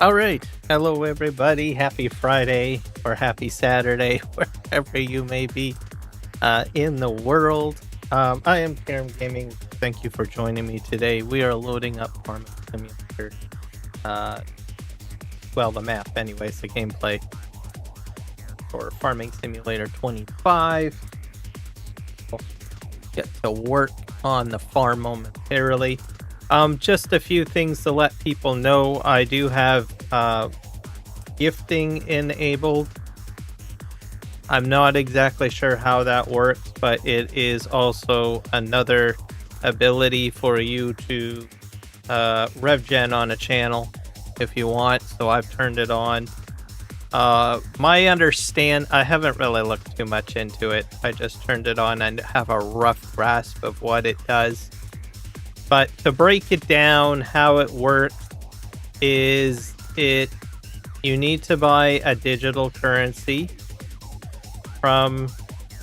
All right. Hello, everybody. Happy Friday or happy Saturday, wherever you may be in the world. I am Karen Gaming. Thank you for joining me today. We are loading up Farming Simulator. Uh, well, the map, anyways, the gameplay for Farming Simulator 25. We'll get to work on the farm momentarily. Just a few things to let people know. I do have gifting enabled. I'm not exactly sure how that works, but it is also another ability for you to rev gen on a channel if you want. So I've turned it on. I haven't really looked too much into it. I just turned it on and have a rough grasp of what it does. But to break it down, how it works is you need to buy a digital currency from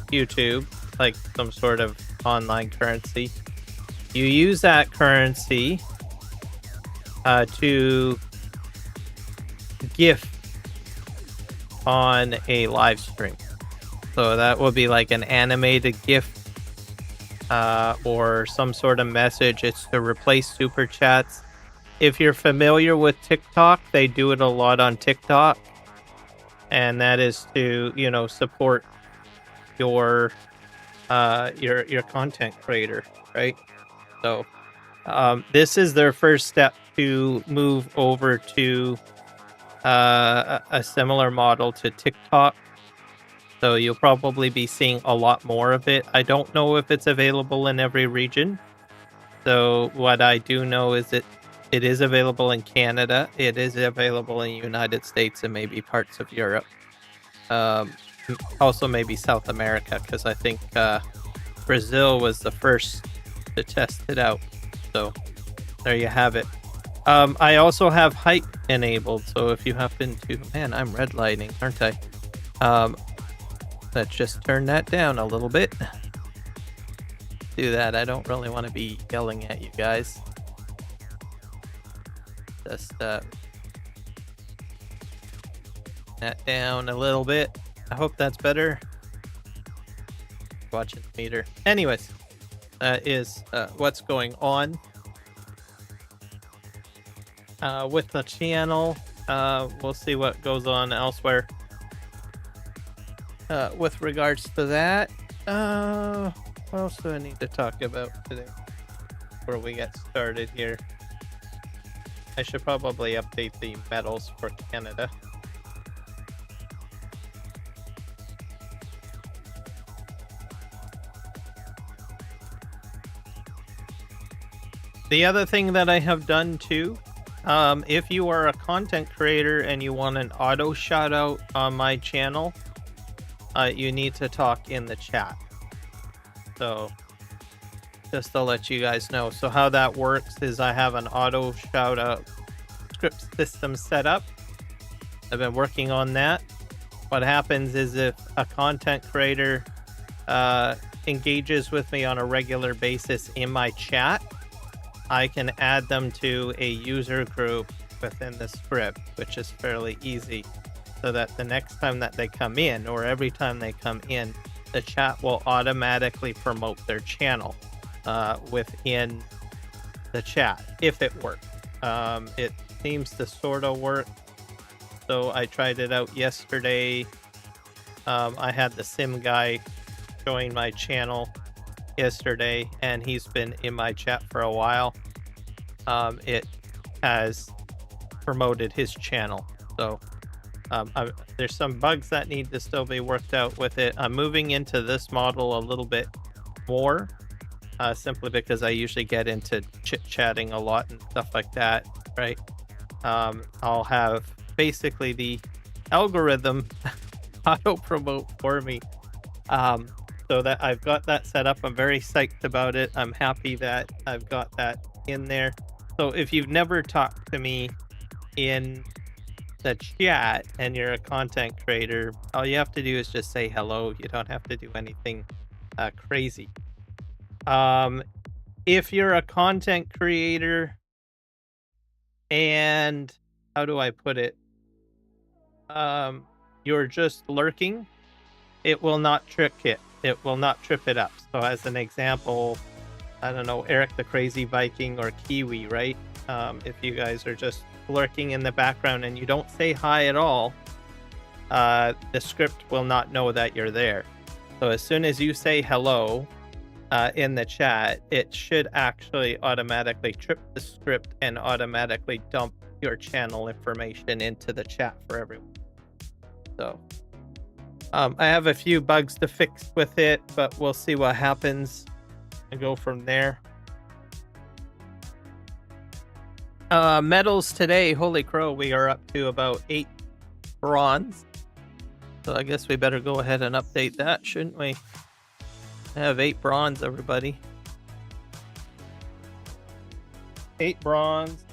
YouTube, like some sort of online currency. You use that currency to gift on a live stream. So that will be like an animated gift or some sort of message. It's to replace super chats. If you're familiar with TikTok, they do it a lot on TikTok, and that is to, support your content creator, right? So this is their first step to move over to a similar model to TikTok. So you'll probably be seeing a lot more of it. I don't know if it's available in every region. So what I do know is it is available in Canada. It is available in the United States and maybe parts of Europe. Also maybe South America, because I think Brazil was the first to test it out. So there you have it. I also have hype enabled, so if you happen to... Man, I'm redlining, aren't I? Let's just turn that down a little bit. Do that. I don't really want to be yelling at you guys. Just that down a little bit. I hope that's better. Watching the meter. Anyways, that is what's going on with the channel. We'll see what goes on elsewhere with regards to that. What else do I need to talk about today before we get started here? I should probably update the medals for Canada. The other thing that I have done too, if you are a content creator and you want an auto shout out on my channel, you need to talk in the chat. So just to let you guys know. So how that works is I have an auto shout out script system set up. I've been working on that. What happens is if a content creator engages with me on a regular basis in my chat, I can add them to a user group within the script, which is fairly easy, so that the next time that they come in, or every time they come in, the chat will automatically promote their channel within the chat, if it works. It seems to sort of work. So I tried it out yesterday. I had the sim guy join my channel yesterday, and he's been in my chat for a while. It has promoted his channel. So there's some bugs that need to still be worked out with it. I'm moving into this model a little bit more, simply because I usually get into chit-chatting a lot and stuff like that, right? I'll have basically the algorithm auto promote for me. So that I've got that set up. I'm very psyched about it. I'm happy that I've got that in there. So if you've never talked to me in the chat and you're a content creator, all you have to do is just say hello. You don't have to do anything crazy. If you're a content creator and how do I put it? You're just lurking, it will not trip it. It will not trip it up. So as an example, I don't know, Eric the Crazy Viking or Kiwi, right? If you guys are just lurking in the background and you don't say hi at all, the script will not know that you're there. So as soon as you say hello in the chat, it should actually automatically trip the script and automatically dump your channel information into the chat for everyone. So I have a few bugs to fix with it, but we'll see what happens and go from there. Medals today, holy crow, we are up to about 8 bronze. So I guess we better go ahead and update that, shouldn't we? I have 8 bronze, everybody. 8 bronze.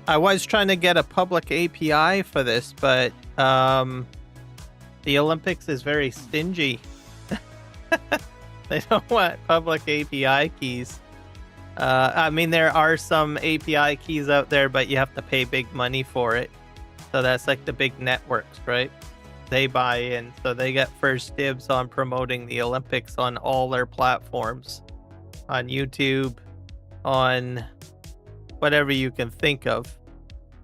I was trying to get a public API for this, but the Olympics is very stingy. They don't want public API keys. I mean, there are some API keys out there, but you have to pay big money for it. So that's like the big networks, right? They buy in, so they get first dibs on promoting the Olympics on all their platforms. On YouTube, on whatever you can think of,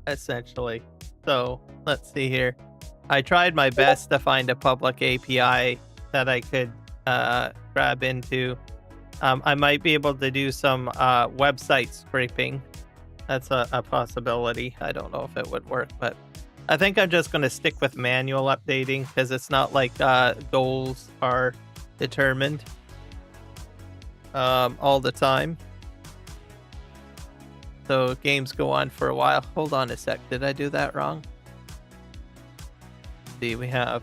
essentially. So let's see here. I tried my best to find a public API that I could grab into. I might be able to do some website scraping. That's a possibility. I don't know if it would work, but I think I'm just going to stick with manual updating because it's not like goals are determined all the time. So games go on for a while. Hold on a sec. Did I do that wrong? Let's see, we have...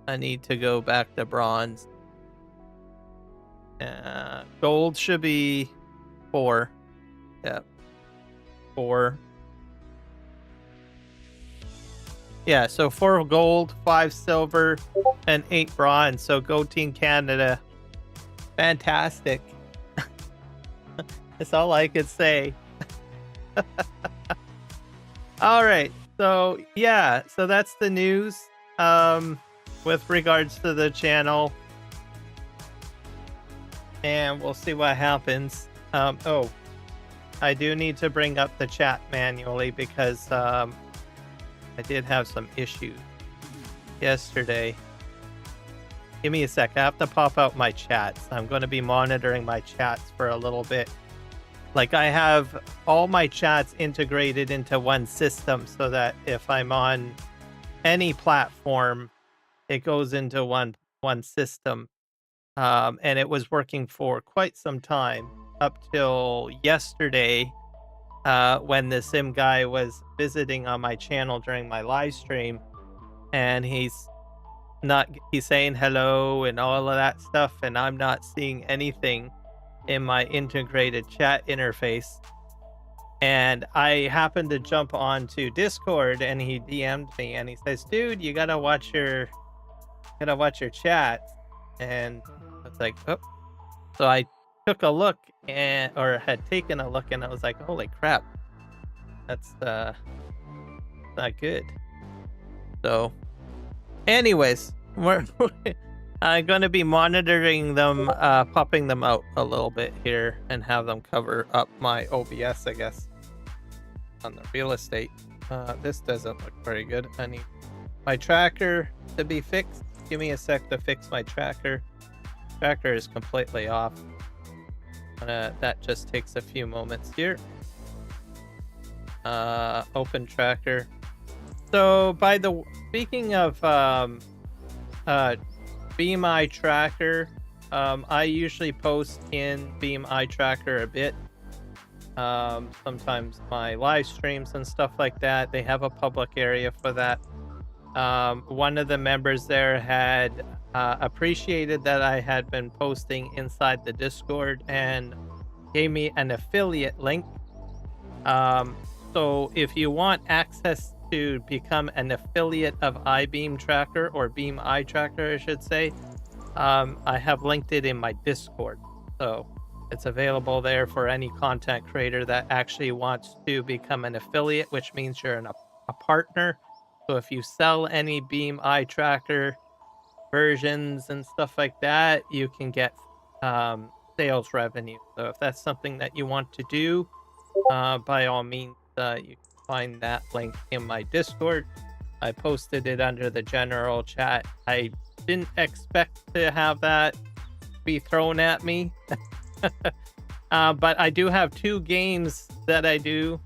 I need to go back to bronze. Gold should be 4. Yep. 4. Yeah, so 4 gold, 5 silver, and 8 bronze. So go Team Canada. Fantastic. That's all I could say. All right. So yeah, so that's the news with regards to the channel. And we'll see what happens. Oh, I do need to bring up the chat manually because I did have some issues yesterday. Give me a sec. I have to pop out my chats. I'm going to be monitoring my chats for a little bit. Like, I have all my chats integrated into one system so that if I'm on any platform, it goes into one system. And it was working for quite some time up till yesterday when the sim guy was visiting on my channel during my live stream, and he's saying hello and all of that stuff, and I'm not seeing anything in my integrated chat interface. And I happened to jump onto Discord and he DM'd me and he says, dude, you gotta watch your chat. And I was like, oh. So I took a look or had taken a look, and I was like, holy crap, that's not good. So anyways, I'm going to be monitoring them, popping them out a little bit here and have them cover up my OBS, I guess, on the real estate. This doesn't look very good. I need my tracker to be fixed. Give me a sec to fix my tracker. Tracker is completely off. That just takes a few moments here. Open tracker. So speaking of Beam Eye Tracker, I usually post in Beam Eye Tracker a bit. Sometimes my live streams and stuff like that, they have a public area for that. One of the members there had appreciated that I had been posting inside the Discord and gave me an affiliate link. So if you want access to become an affiliate of iBeam Tracker, or Beam Eye Tracker, I should say, I have linked it in my Discord. So It's available there for any content creator that actually wants to become an affiliate, which means you're a partner. So if you sell any Beam eye tracker versions and stuff like that, you can get sales revenue. So if that's something that you want to do, by all means, you can find that link in my Discord. I posted it under the general chat. I didn't expect to have that be thrown at me. But I do have 2 games that I do.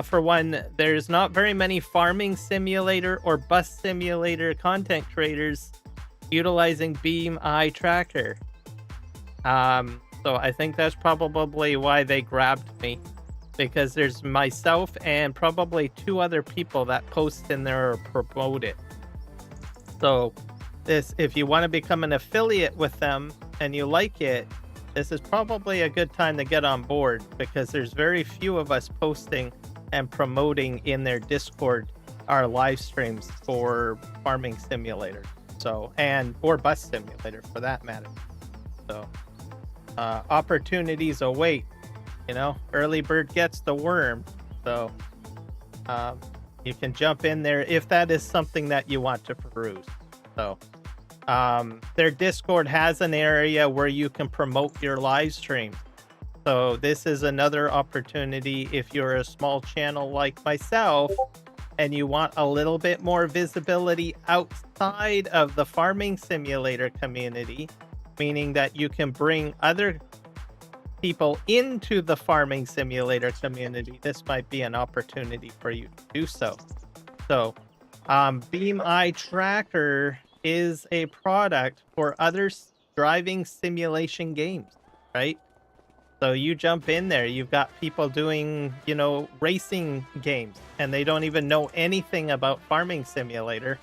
For one, there's not very many farming simulator or bus simulator content creators utilizing Beam eye tracker. So I think that's probably why they grabbed me, because there's myself and probably 2 other people that post in there or promote it. So if you want to become an affiliate with them and you like it, this is probably a good time to get on board, because there's very few of us posting and promoting in their Discord our live streams for Farming Simulator, or Bus Simulator for that matter. So opportunities await. Early bird gets the worm. So you can jump in there if that is something that you want to peruse. So their Discord has an area where you can promote your live stream. So this is another opportunity if you're a small channel like myself and you want a little bit more visibility outside of the Farming Simulator community, meaning that you can bring other people into the Farming Simulator community. This might be an opportunity for you to do so. So Beam eye tracker is a product for other driving simulation games, right? So you jump in there, you've got people doing, racing games, and they don't even know anything about Farming Simulator.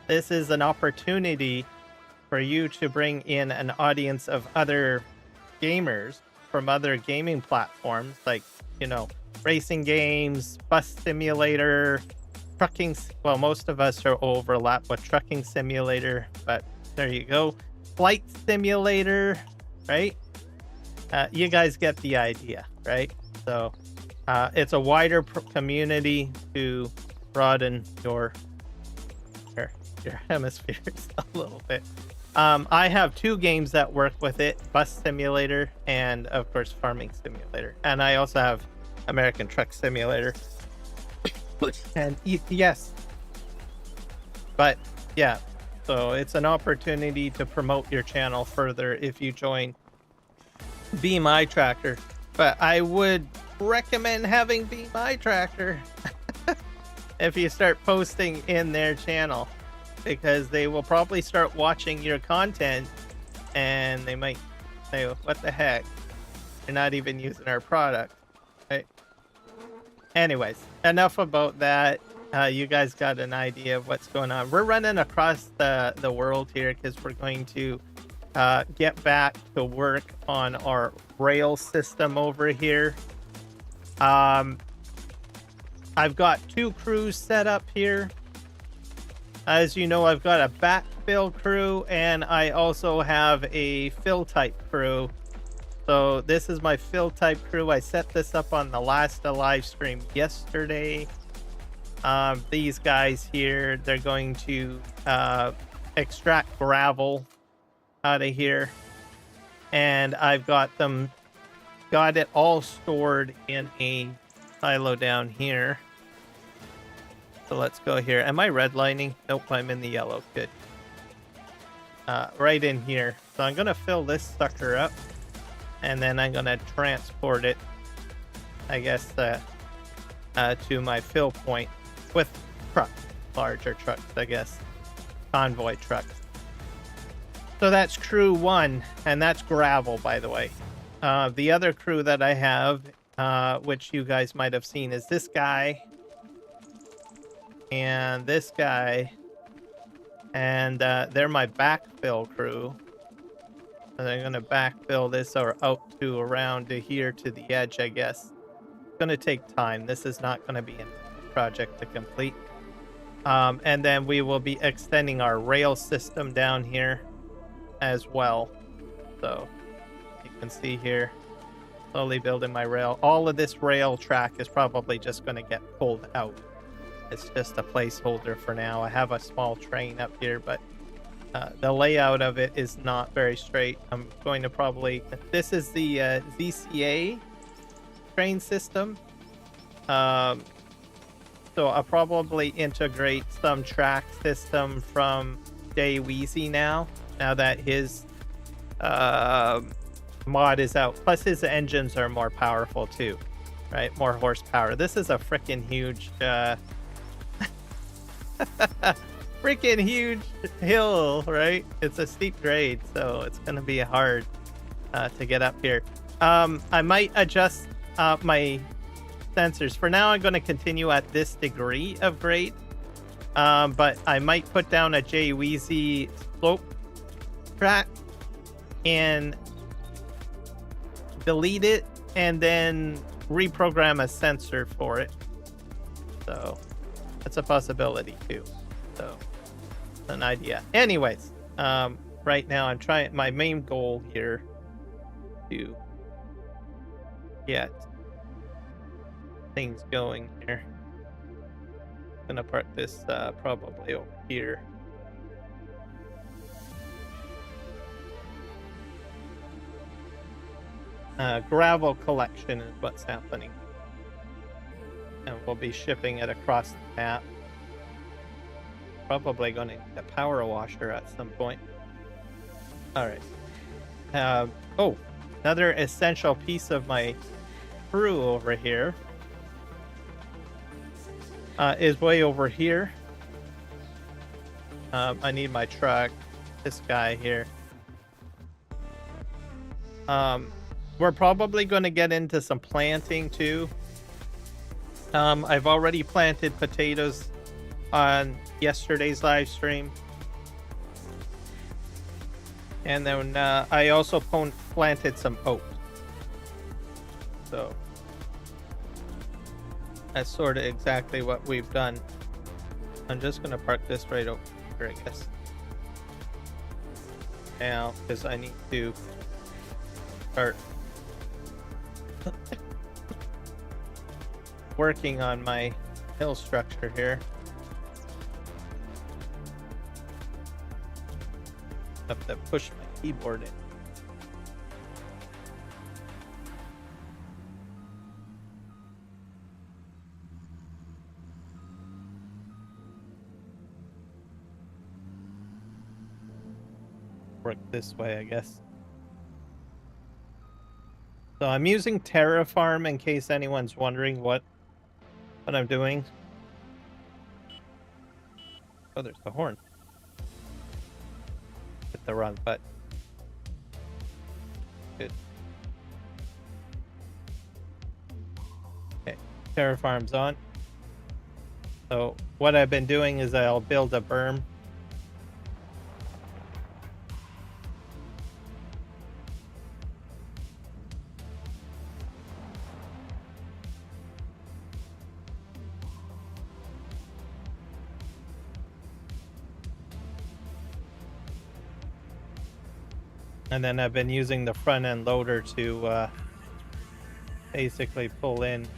This is an opportunity for you to bring in an audience of other gamers from other gaming platforms, like, racing games, bus simulator, trucking. Well, most of us are overlap with trucking simulator, but there you go. Flight simulator, right? You guys get the idea, right? So it's a wider community to broaden your hemispheres a little bit. I have 2 games that work with it: Bus Simulator and, of course, Farming Simulator. And I also have American Truck Simulator. And yes, but yeah, so it's an opportunity to promote your channel further if you join Beam eye tracker. But I would recommend having Beam eye tracker if you start posting in their channel, because they will probably start watching your content and they might say, what the heck, you're not even using our product, right? Anyways, enough about that. You guys got an idea of what's going on. We're running across the world here because we're going to get back to work on our rail system over here. I've got 2 crews set up here. As you know, I've got a backfill crew, and I also have a fill type crew. So this is my fill type crew. I set this up on the last live stream yesterday. These guys here, they're going to extract gravel out of here, and I've got it all stored in a silo down here. So let's go here. Am I redlining? Nope, I'm in the yellow. Good. Right in here. So I'm gonna fill this sucker up, and then I'm gonna transport it, I guess, to my fill point with trucks, larger trucks, I guess, convoy trucks. So that's crew 1, and that's gravel, by the way. The other crew that I have, which you guys might have seen, is this guy and this guy, and they're my backfill crew. And I'm gonna backfill this or out to around to here to the edge, I guess. It's gonna take time. This is not gonna be a project to complete. And then we will be extending our rail system down here as well. So you can see here, slowly building my rail. All of this rail track is probably just going to get pulled out. It's just a placeholder for now. I have a small train up here, but the layout of it is not very straight. I'm going to probably... This is the ZCA train system. So I'll probably integrate some track system from Jay Weezy now that his mod is out. Plus his engines are more powerful too, right? More horsepower. This is a freaking huge freaking huge hill, right? It's a steep grade, so it's gonna be hard to get up here. I might adjust my sensors. For now, I'm going to continue at this degree of grade, but I might put down a Jay Weezy slope track and delete it and then reprogram a sensor for it. So that's a possibility too. So an idea. Anyways, right now I'm trying, my main goal here to get things going here. I'm gonna park this probably over here. Gravel collection is what's happening, and we'll be shipping it across the map. Probably going to need a power washer at some point. All right. Oh, another essential piece of my crew over here is way over here. I need my truck. This guy here. We're probably going to get into some planting too. I've already planted potatoes on yesterday's live stream. And then I also planted some oats. So that's sort of exactly what we've done. I'm just going to park this right over here, I guess. Now, because I need to start working on my hill structure here. Have to push my keyboard in. Work this way, I guess. So I'm using Terraform in case anyone's wondering what I'm doing. Oh, there's the horn. Hit the wrong button. Good. Okay, Terraform's on. So what I've been doing is I'll build a berm. And then I've been using the front end loader to basically pull in.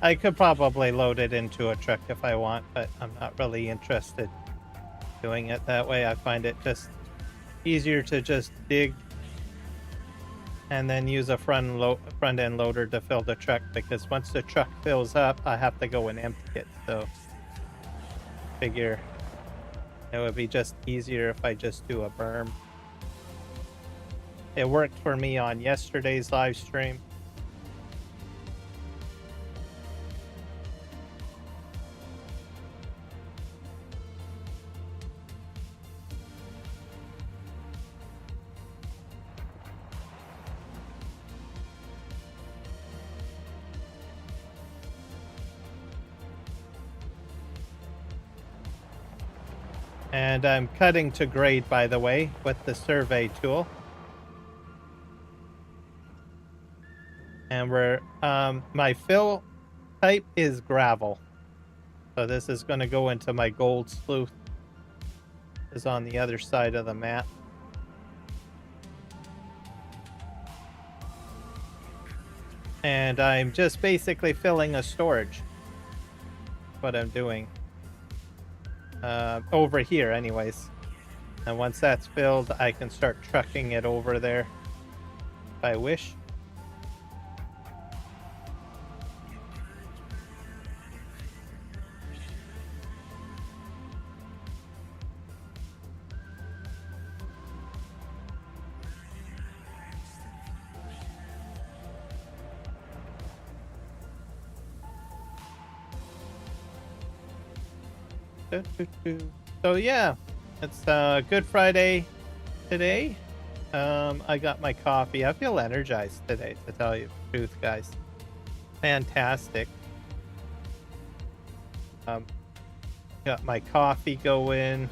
I could probably load it into a truck if I want, but I'm not really interested in doing it that way. I find it just easier to just dig and then use a front end loader to fill the truck, because once the truck fills up, I have to go and empty it. So figure it would be just easier if I just do a berm. It worked for me on yesterday's live stream. And I'm cutting to grade, by the way, with the survey tool. And we're my fill type is gravel. So this is going to go into my gold sleuth is on the other side of the map. And I'm just basically filling a storage. What I'm doing. Over here anyways. And once that's filled, I can start trucking it over there if I wish. So yeah, it's Good Friday today. I got my coffee. I feel energized today, to tell you the truth, guys. Fantastic. Got my coffee going.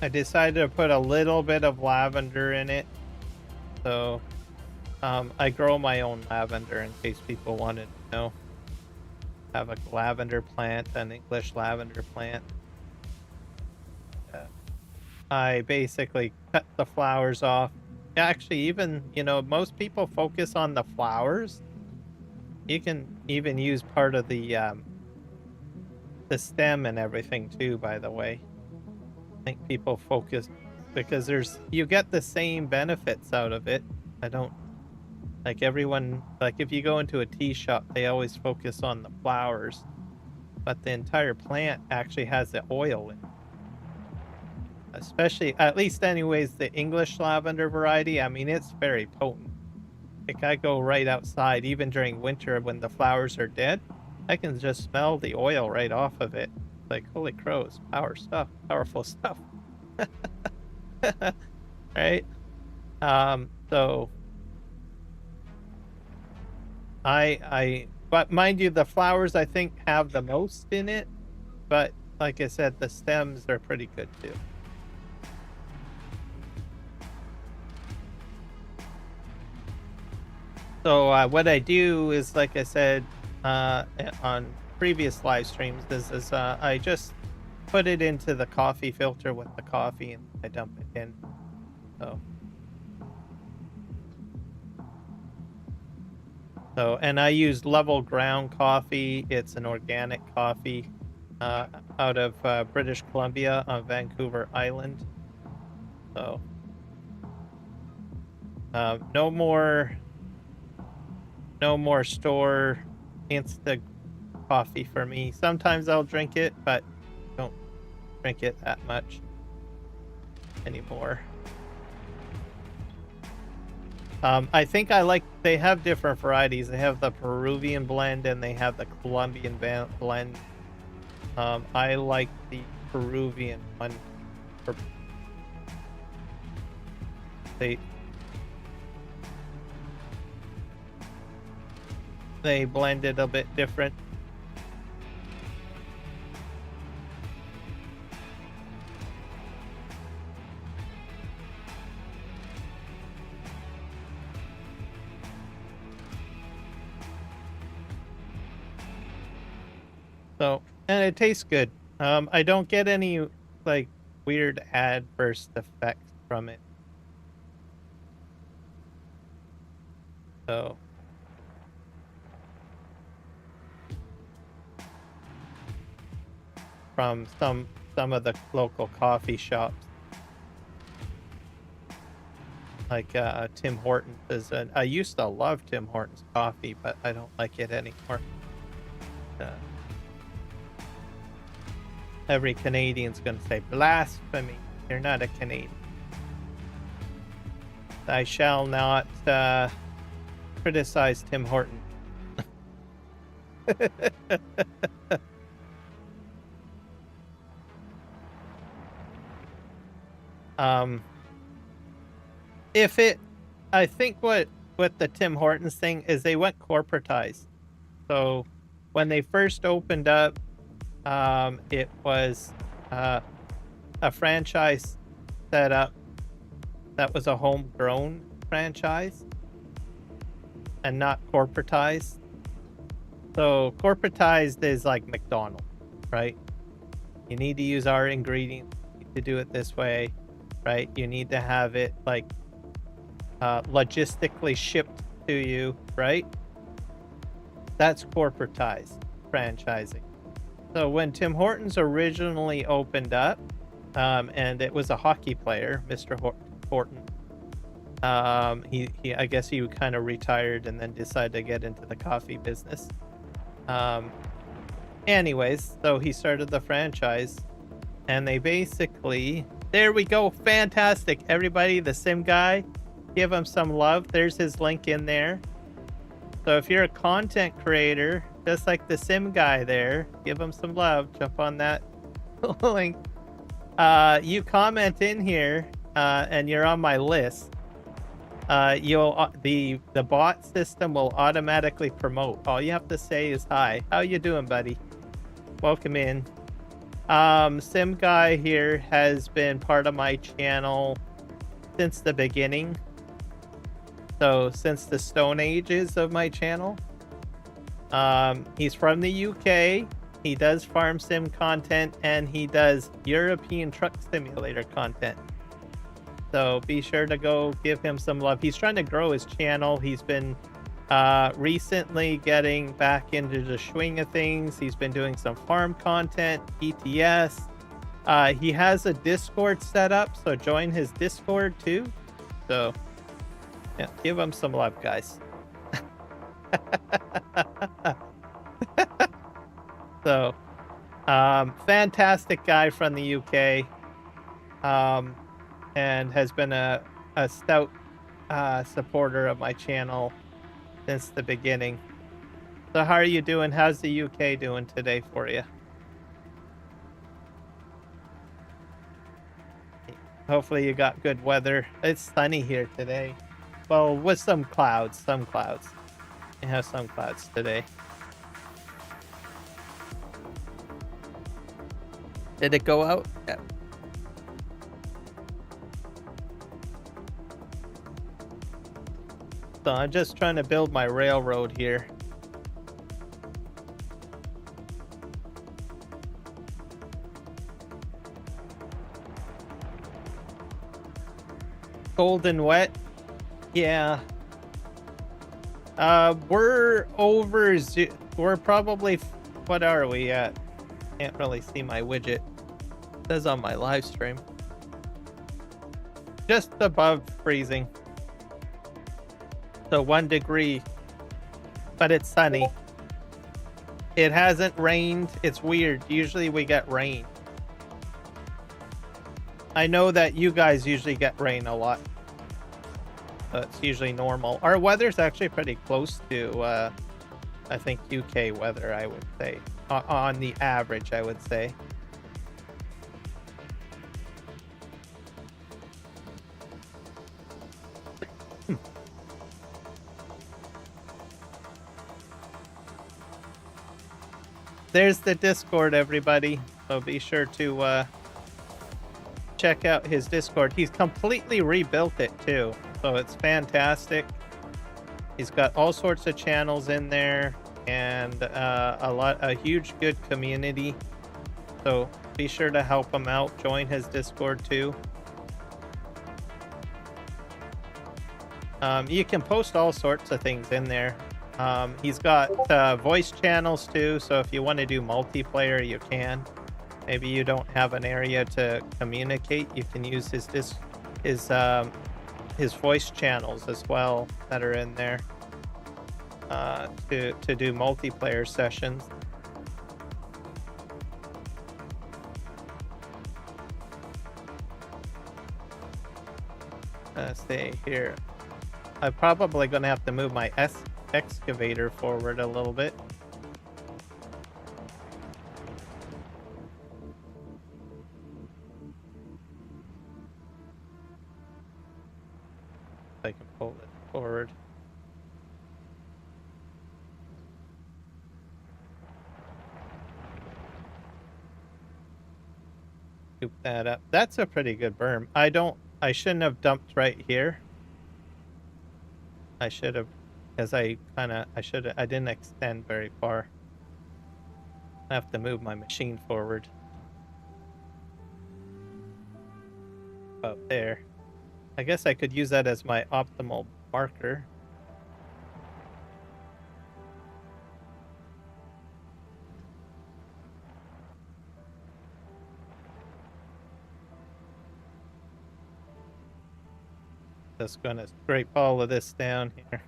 I decided to put a little bit of lavender in it. So I grow my own lavender, in case people wanted to know. Have a lavender plant, an English lavender plant. I basically cut the flowers off. Actually, even, most people focus on the flowers. You can even use part of the stem and everything too, by the way. I think people focus because you get the same benefits out of it. I don't like everyone, like if you go into a tea shop, they always focus on the flowers, but the entire plant actually has the oil in it. Especially, at least anyways, the English lavender variety, I mean, it's very potent. Like I go right outside, even during winter when the flowers are dead, I can just smell the oil right off of it. Like, holy crows, powerful stuff. Right? So but mind you, the flowers I think have the most in it, but like I said, the stems are pretty good too. So what I do is, like I said on previous live streams, is I just put it into the coffee filter with the coffee and I dump it in. So, and I use Level Ground coffee. It's an organic coffee out of British Columbia on Vancouver Island. So, no more store instant coffee for me. Sometimes I'll drink it, but don't drink it that much anymore. I think they have different varieties. They have the Peruvian blend and they have the Colombian blend. I like the Peruvian one. They blend it a bit different. So, and it tastes good. I don't get any like weird adverse effects from it. So, from some of the local coffee shops, like Tim Hortons I used to love Tim Hortons coffee, but I don't like it anymore. Every Canadian's gonna say blasphemy. You're not a Canadian. I shall not criticize Tim Hortons. I think what the Tim Hortons thing is, they went corporatized. So when they first opened up, it was a franchise set up that was a homegrown franchise and not corporatized. So corporatized is like McDonald's, right? You need to use our ingredients to do it this way, right? You need to have it like logistically shipped to you, right? That's corporatized franchising. So when Tim Hortons originally opened up, and it was a hockey player, Mr. Horton. I guess he kind of retired and then decided to get into the coffee business. Anyways, so he started the franchise, and they basically, there we go, fantastic. Everybody, the Sim guy, give him some love. There's his link in there. So if you're a content creator, just like the Sim guy there, give him some love. Jump on that link. You comment in here, and you're on my list. The bot system will automatically promote. All you have to say is hi. How you doing, buddy? Welcome in. Sim guy here has been part of my channel since the beginning. So since the Stone Ages of my channel. He's from the UK. He does farm sim content, and he does European truck simulator content. So be sure to go give him some love. He's trying to grow his channel. He's been recently getting back into the swing of things. He's been doing some farm content, ETS. He has a Discord set up, so join his Discord too. So yeah, give him some love, guys. So fantastic guy from the UK, and has been a stout supporter of my channel since the beginning. So how are you doing? How's the UK doing today for you? Hopefully you got good weather. It's sunny here today. Well, with some clouds, We have some clouds today. Did it go out? Yeah. So I'm just trying to build my railroad here. Cold and wet? Yeah. We're over. We're probably. What are we at? Can't really see my widget. It says on my live stream. Just above freezing. So 1 degree, but it's sunny. It hasn't rained. It's weird. Usually we get rain. I know that you guys usually get rain a lot. So it's usually normal. Our weather's actually pretty close to, I think, UK weather, I would say. On the average, I would say. There's the Discord, everybody. So be sure to check out his Discord. He's completely rebuilt it too, so it's fantastic. He's got all sorts of channels in there, and a huge good community. So be sure to help him out. Join his Discord too. You can post all sorts of things in there. He's got voice channels too, so if you want to do multiplayer, you can. Maybe you don't have an area to communicate, you can use his voice channels as well that are in there to do multiplayer sessions. Let's see here. I'm probably going to have to move my excavator forward a little bit. I can pull it forward. Scoop that up. That's a pretty good berm. I shouldn't have dumped right here. I should have, because I didn't extend very far. I have to move my machine forward. About there. I guess I could use that as my optimal marker. Just gonna scrape all of this down here.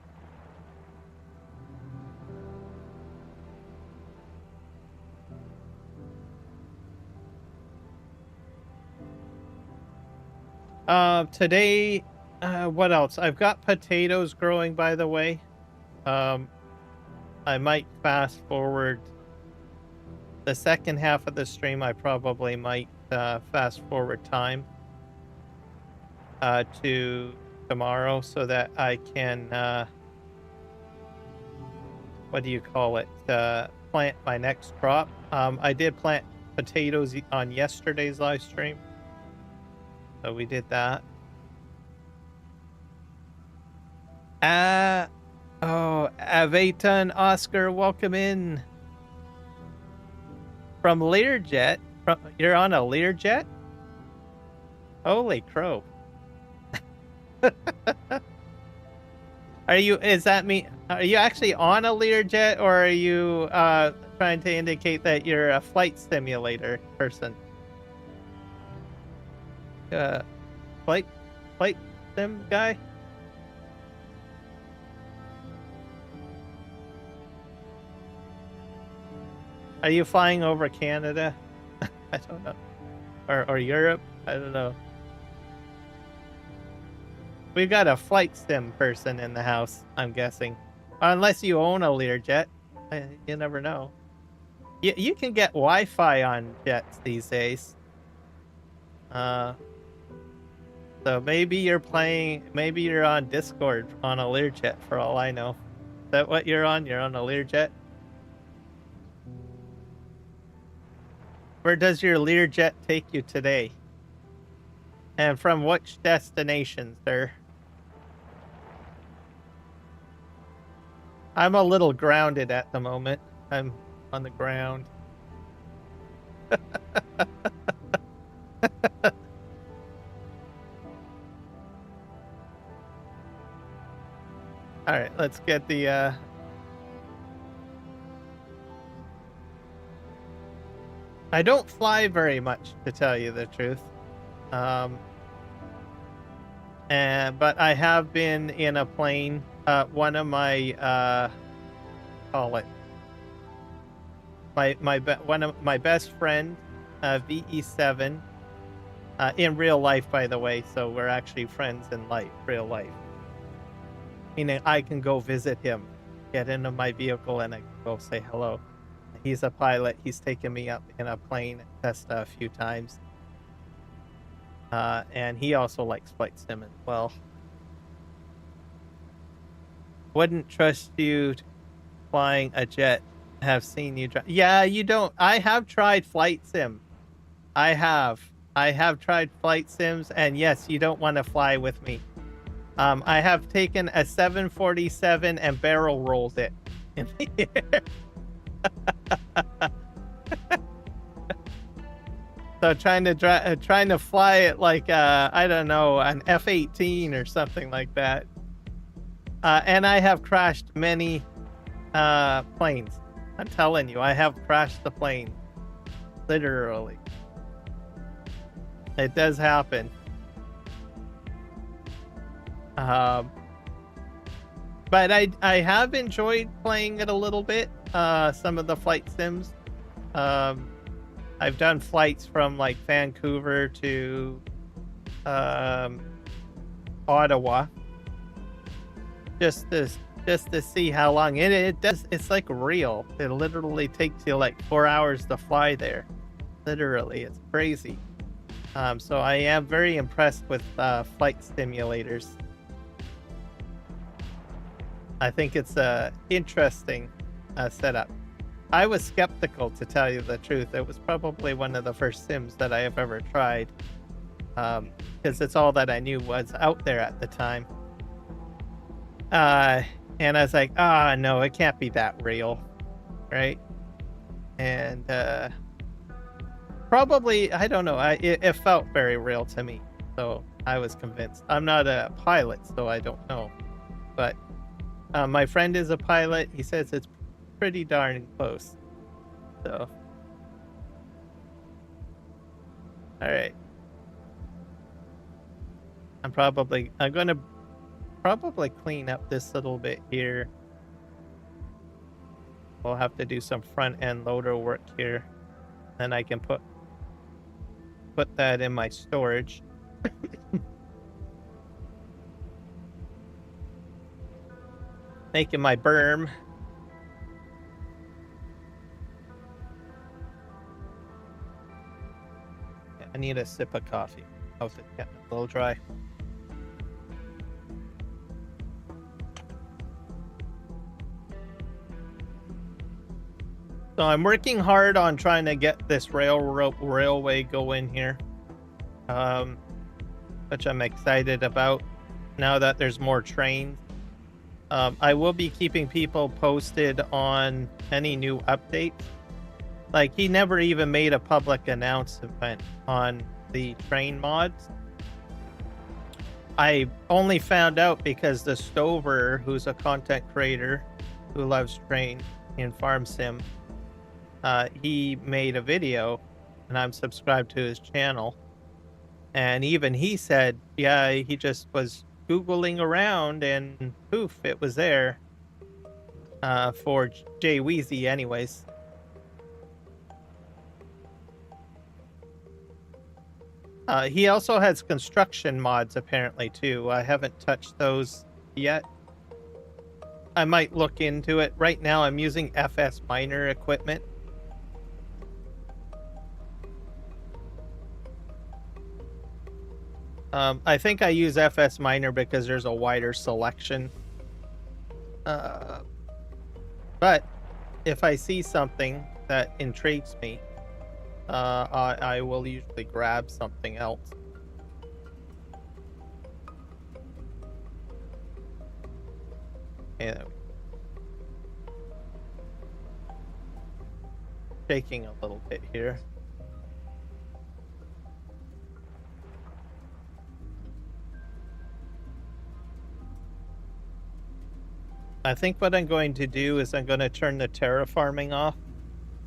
Today, what else? I've got potatoes growing, by the way. I might fast forward the second half of the stream. I probably might fast forward time to tomorrow so that I can, what do you call it? Plant my next crop. I did plant potatoes on yesterday's live stream. So we did that. Oh, Avatan Oscar, welcome in. From Learjet. You're on a Learjet? Holy crow. Are you actually on a Learjet, or are you trying to indicate that you're a flight simulator person? Flight sim guy? Are you flying over Canada? I don't know. Or Europe? I don't know. We've got a flight sim person in the house, I'm guessing. Unless you own a Learjet. You never know. You can get Wi-Fi on jets these days. So maybe you're on Discord on a Learjet for all I know. Is that what you're on? You're on a Learjet? Where does your Learjet take you today? And from which destination, sir? I'm a little grounded at the moment. I'm on the ground. All right, let's get the I don't fly very much, to tell you the truth. But I have been in a plane. One of my one of my best friend, VE7, in real life, by the way. So we're actually friends in real life. Meaning I can go visit him, get into my vehicle, and I can go say hello. He's a pilot. He's taken me up in a plane at Testa a few times. And he also likes flight sim as well. Wouldn't trust you flying a jet. Have seen you drive. Yeah, you don't. I have tried flight sim. I have tried flight sims, and yes, you don't want to fly with me. I have taken a 747 and barrel rolled it in the air. So trying to fly it like I don't know, an F-18 or something like that. And I have crashed many planes. I'm telling you, I have crashed the plane. Literally. It does happen. But I have enjoyed playing it a little bit. Some of the flight sims. I've done flights from like Vancouver to Ottawa, just to see how long it does. It's like real. It literally takes you like 4 hours to fly there. Literally, it's crazy. So I am very impressed with flight simulators. I think it's a interesting setup. I was skeptical, to tell you the truth. It was probably one of the first sims that I have ever tried, because it's all that I knew was out there at the time. And I was like, no, it can't be that real, right? And probably, I don't know, it felt very real to me, so I was convinced. I'm not a pilot, so I don't know, but my friend is a pilot. He says it's pretty darn close. So, all right. I'm gonna probably clean up this little bit here. We'll have to do some front end loader work here. Then I can put that in my storage. Making my berm. I need a sip of coffee. Oh, it's getting a little dry. So I'm working hard on trying to get this railway going here, which I'm excited about now that there's more trains. I will be keeping people posted on any new updates. Like, he never even made a public announcement on the train mods. I only found out because the Stover, who's a content creator who loves train in Farm Sim, he made a video, and I'm subscribed to his channel. And even he said, yeah, he just was Googling around and poof, it was there. For Jay Weezy anyways. He also has construction mods apparently too. I haven't touched those yet. I might look into it. Right now I'm using FS Miner equipment. I think I use FS Miner because there's a wider selection. But if I see something that intrigues me, I will usually grab something else. Yeah. Shaking a little bit here. I think what I'm going to do is I'm going to turn the terraforming off,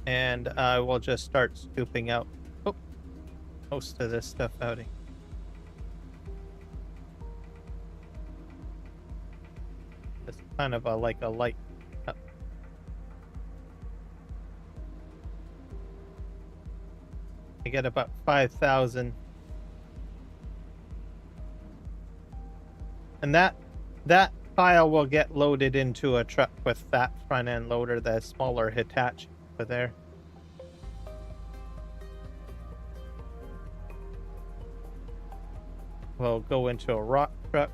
and I will just start scooping out most of this stuff out. It's kind of like a light. I get about 5,000, and that pile will get loaded into a truck with that front end loader, the smaller Hitachi over there. We'll go into a rock truck.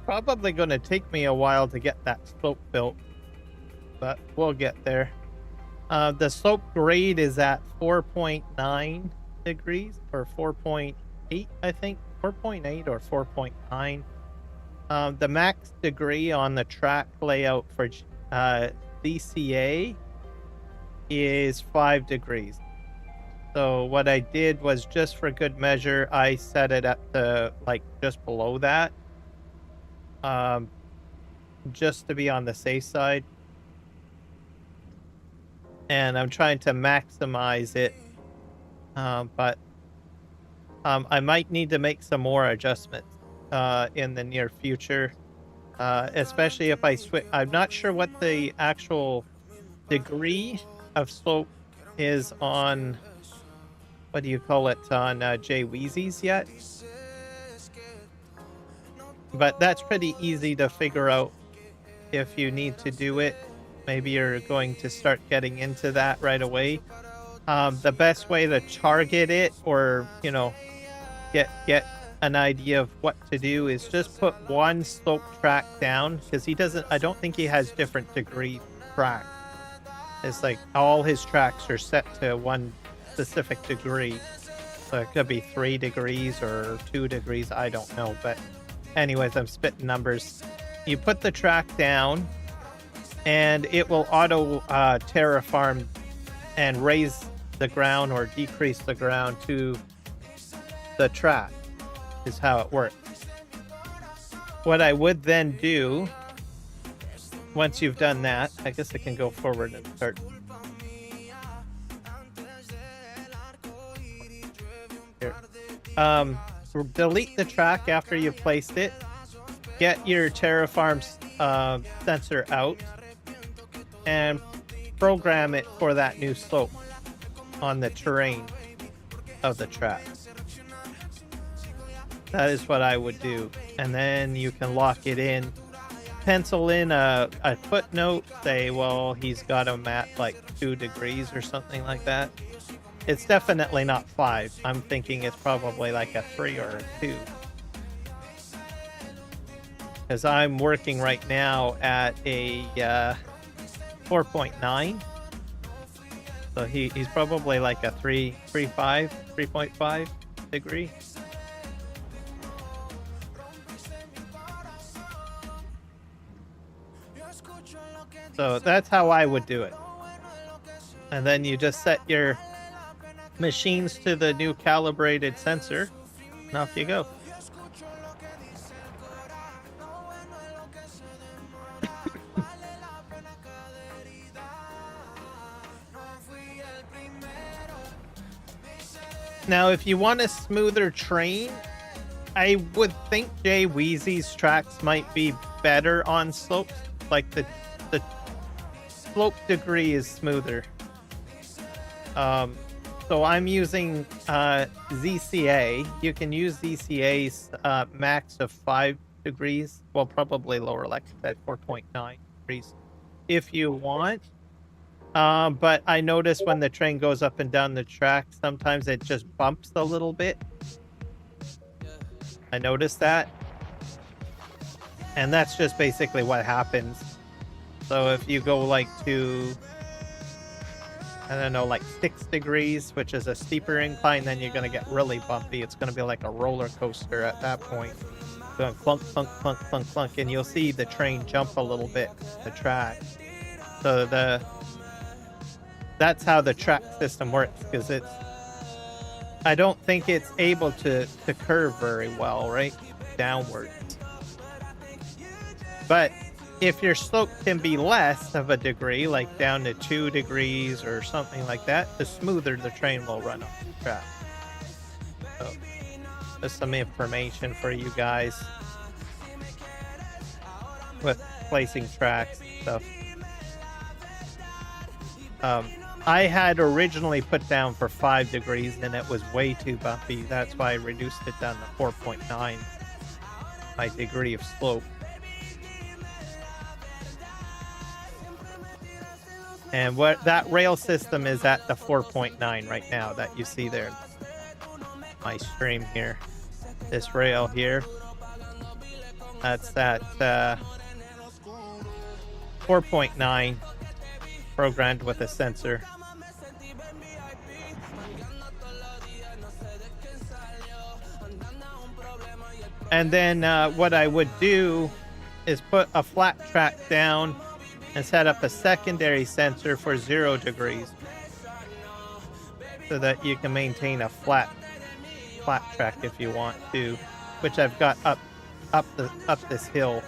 Probably going to take me a while to get that slope built, but we'll get there. The slope grade is at 4.9 degrees or 4.8, I think. 4.8 or 4.9. The max degree on the track layout for DCA is 5 degrees. So what I did was, just for good measure, I set it at the, like, just below that. Just to be on the safe side. And I'm trying to maximize it. But I might need to make some more adjustments in the near future. Especially if I switch. I'm not sure what the actual degree of slope is on what do you call it, on Jay Weezy's yet. But that's pretty easy to figure out if you need to do it. Maybe you're going to start getting into that right away. The best way to target it, or, you know, get an idea of what to do, is just put one slope track down, because I don't think he has different degree track. It's like all his tracks are set to one specific degree. So it could be 3 degrees or 2 degrees, I don't know. But anyways, I'm spitting numbers. You put the track down, and it will auto terraform and raise the ground or decrease the ground to the track, is how it works. What I would then do, once you've done that, I guess I can go forward and start. Here. Delete the track after you've placed it. Get your terraform sensor out and program it for that new slope on the terrain of the track. That is what I would do. And then you can lock it in. Pencil in a footnote. Say, well, he's got him at like 2 degrees or something like that. It's definitely not 5. I'm thinking it's probably like a 3 or a 2. Because I'm working right now at a 4.9. So he's probably like a 3.5 degree. So that's how I would do it. And then you just set your machines to the new calibrated sensor, and off you go. Now, if you want a smoother train, I would think Jay Weezy's tracks might be better on slopes. Like the slope degree is smoother. So I'm using ZCA. You can use ZCA's max of 5 degrees. Well, probably lower, like I said, 4.9 degrees if you want. But I notice when the train goes up and down the track, sometimes it just bumps a little bit. I noticed that. And that's just basically what happens. So if you go like to, I don't know, like 6 degrees, which is a steeper incline, then you're going to get really bumpy. It's going to be like a roller coaster at that point. Going clunk, clunk, clunk, clunk, clunk, and you'll see the train jump a little bit, the track. So that's how the track system works, because I don't think it's able to curve very well, right? Downwards. But if your slope can be less of a degree, like down to 2 degrees or something like that, the smoother the train will run off the track. So, just some information for you guys with placing tracks and stuff. I had originally put down for 5 degrees, and it was way too bumpy. That's why I reduced it down to 4.9, my degree of slope. And what that rail system is at the 4.9 right now that you see there. My stream here. This rail here. That's that 4.9 programmed with a sensor. And then what I would do is put a flat track down and set up a secondary sensor for 0 degrees so that you can maintain a flat track if you want to, which I've got up this hill.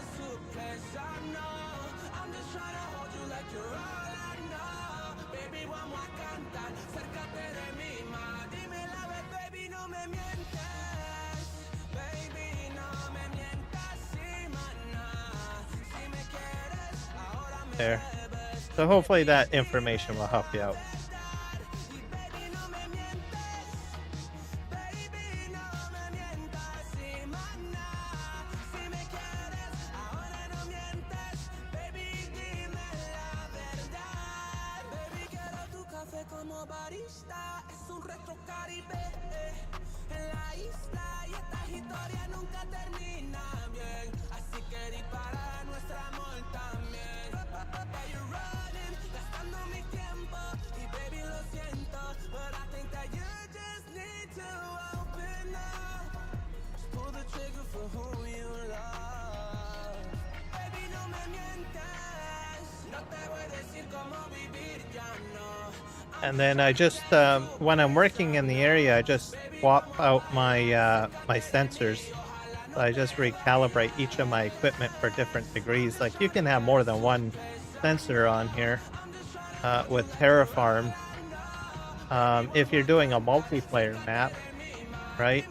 There. So hopefully that information will help you out. And then I just, when I'm working in the area, I just swap out my my sensors. So I just recalibrate each of my equipment for different degrees. Like you can have more than one sensor on here with Terraform. If you're doing a multiplayer map, right?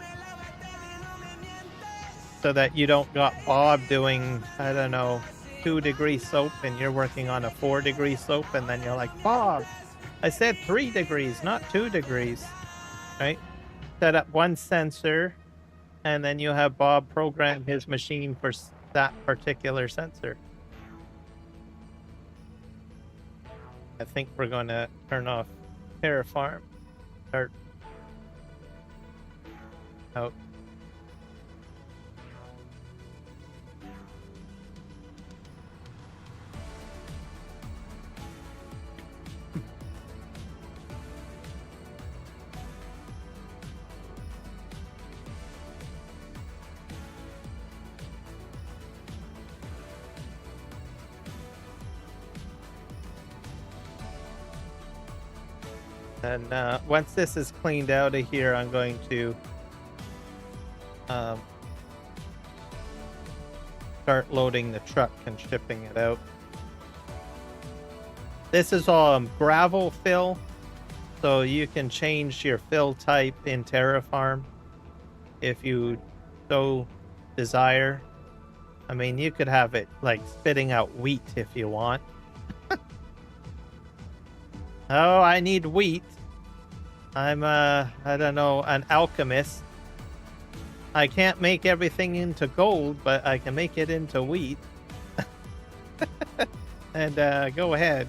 So that you don't got Bob doing, I don't know, 2-degree slope and you're working on a 4-degree slope and then you're like, Bob, I said 3 degrees, not 2 degrees, right? Set up one sensor and then you have Bob program his machine for that particular sensor. I think we're going to turn off Terraform. Start. Oh. And once this is cleaned out of here, I'm going to start loading the truck and shipping it out. This is all gravel fill, so you can change your fill type in Terraform if you so desire. I mean, you could have it like spitting out wheat if you want. Oh, I need wheat. I'm I don't know, an alchemist. I can't make everything into gold, but I can make it into wheat. And go ahead.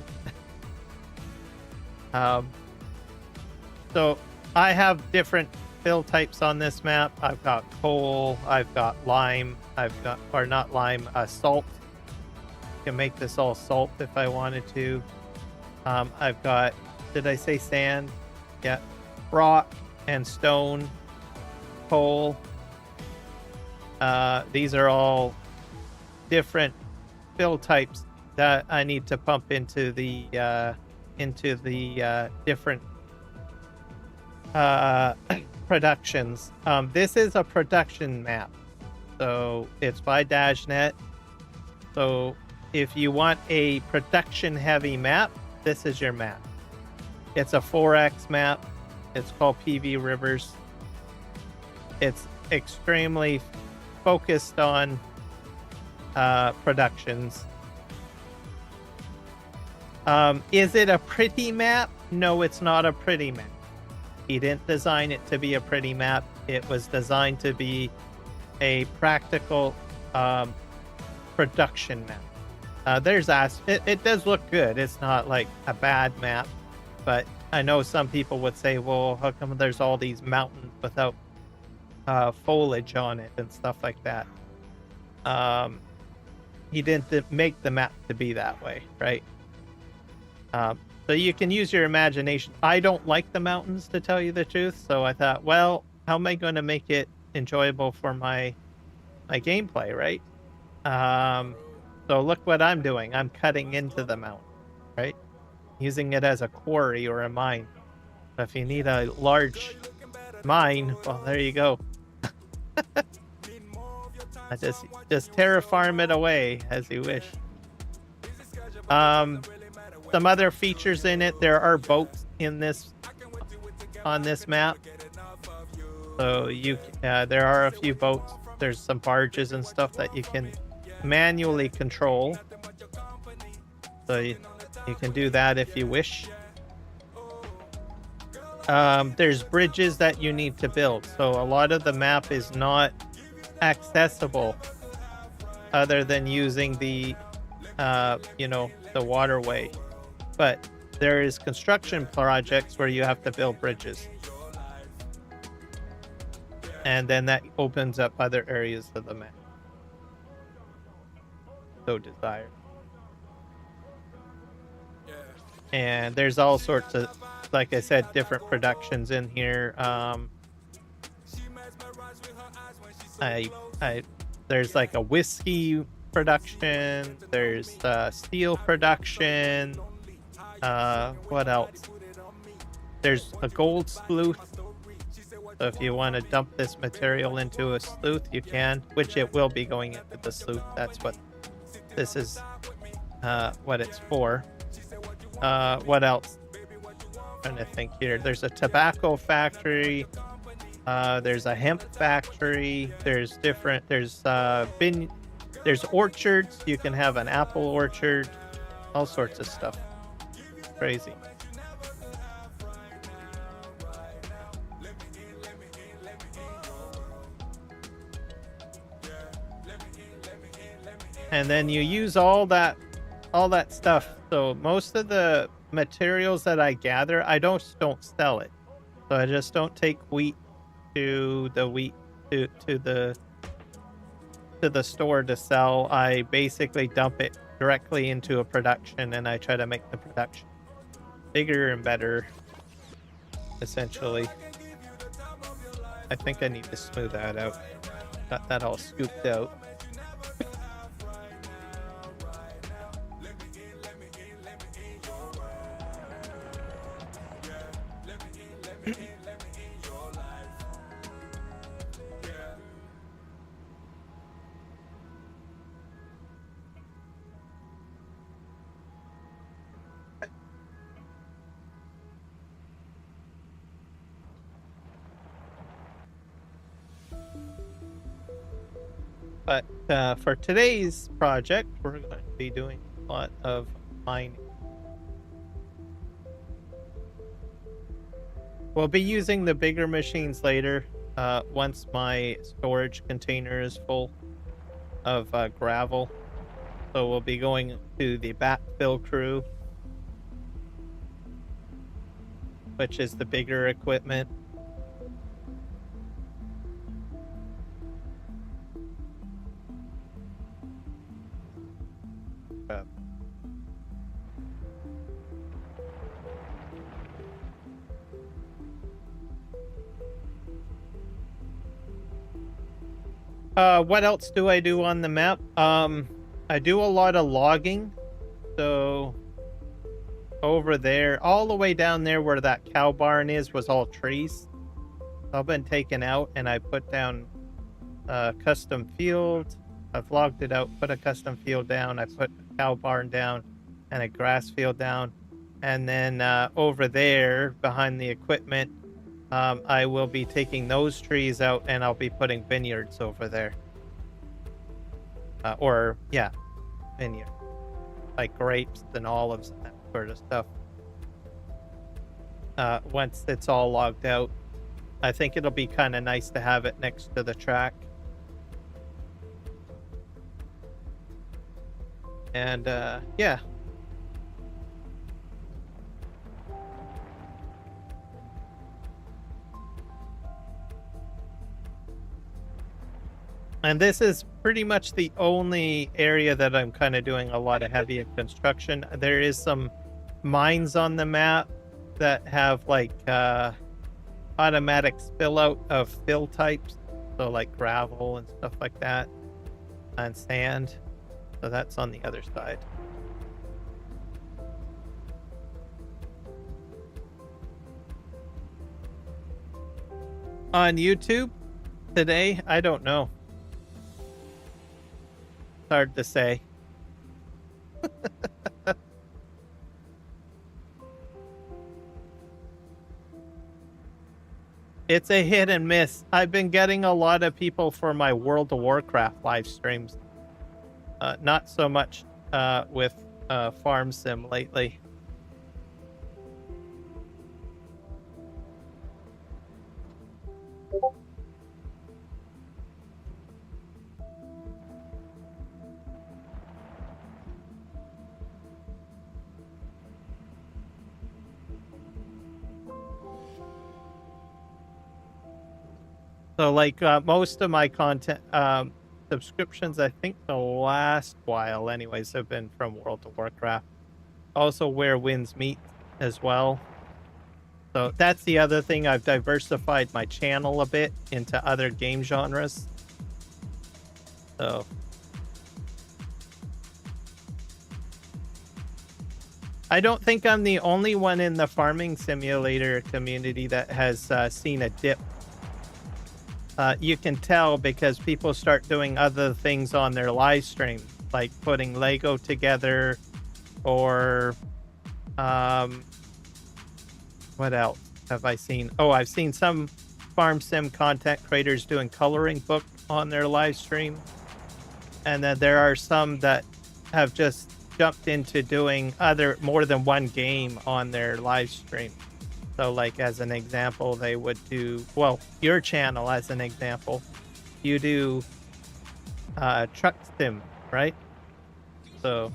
So I have different fill types on this map. I've got coal, I've got lime, I've got, or not lime, salt. I can make this all salt if I wanted to. I've got, did I say sand? Yeah. Rock and stone, coal. These are all different fill types that I need to pump into the different productions. This is a production map, so it's by Dajnet. So if you want a production heavy map, this is your map. It's a 4X map. It's called PVRivers. It's extremely focused on productions. Is it a pretty map? No, it's not a pretty map. He didn't design it to be a pretty map. It was designed to be a practical production map. It does look good. It's not like a bad map, but I know some people would say, well, how come there's all these mountains without foliage on it and stuff like that? He didn't make the map to be that way, right? So you can use your imagination. I don't like the mountains, to tell you the truth, so I thought, well, how am I going to make it enjoyable for my gameplay, right? So look what I'm doing. I'm cutting into the mountain, right? Using it as a quarry or a mine. So if you need a large mine, well, there you go. I just terraform it away as you wish. Some other features in it. There are boats in this on this map. So there are a few boats. There's some barges and stuff that you can manually control. So you can do that if you wish. There's bridges that you need to build. So a lot of the map is not accessible other than using the the waterway. But there is construction projects where you have to build bridges. And then that opens up other areas of the map. So desired. And there's all sorts of, like I said, different productions in here. There's like a whiskey production. There's steel production. What else? There's a gold sleuth. So if you want to dump this material into a sleuth, you can, which it will be going into the sleuth. That's what this is, what it's for. What else? I'm trying to think here. There's a tobacco factory. There's a hemp factory. There's orchards. You can have an apple orchard. All sorts of stuff. Crazy. And then you use all that stuff. So most of the materials that I gather, I don't sell it. So I just don't take wheat to the store to sell. I basically dump it directly into a production, and I try to make the production bigger and better, essentially. I think I need to smooth that out. Got that all scooped out. But for today's project, we're going to be doing a lot of mining. We'll be using the bigger machines later, once my storage container is full of gravel. So we'll be going to the backfill crew, which is the bigger equipment. What else do I do on the map? I do a lot of logging. So over there, all the way down there where that cow barn is, was all trees. I've been taken out, and I put down a custom field. I've logged it out, put a custom field down. I put a cow barn down and a grass field down. And then over there behind the equipment, I will be taking those trees out, and I'll be putting vineyards over there. Vineyard. Like grapes and olives and that sort of stuff. Once it's all logged out, I think it'll be kind of nice to have it next to the track. And yeah. And this is pretty much the only area that I'm kind of doing a lot of heavy construction. There is some mines on the map that have like automatic spill out of fill types. So like gravel and stuff like that, and sand. So that's on the other side. On YouTube today, I don't know. It's hard to say. It's a hit and miss. I've been getting a lot of people for my World of Warcraft live streams. Not so much with Farm Sim lately. So like most of my content subscriptions, I think the last while anyways, have been from World of Warcraft. Also Where Winds Meet as well. So that's the other thing. I've diversified my channel a bit into other game genres. So I don't think I'm the only one in the farming simulator community that has seen a dip. You can tell because people start doing other things on their live stream, like putting Lego together, or what else have I seen? Oh, I've seen some farm sim content creators doing coloring book on their live stream. And then there are some that have just jumped into doing more than one game on their live stream. So like as an example, they would do, well, your channel as an example, you do truck sim, right? So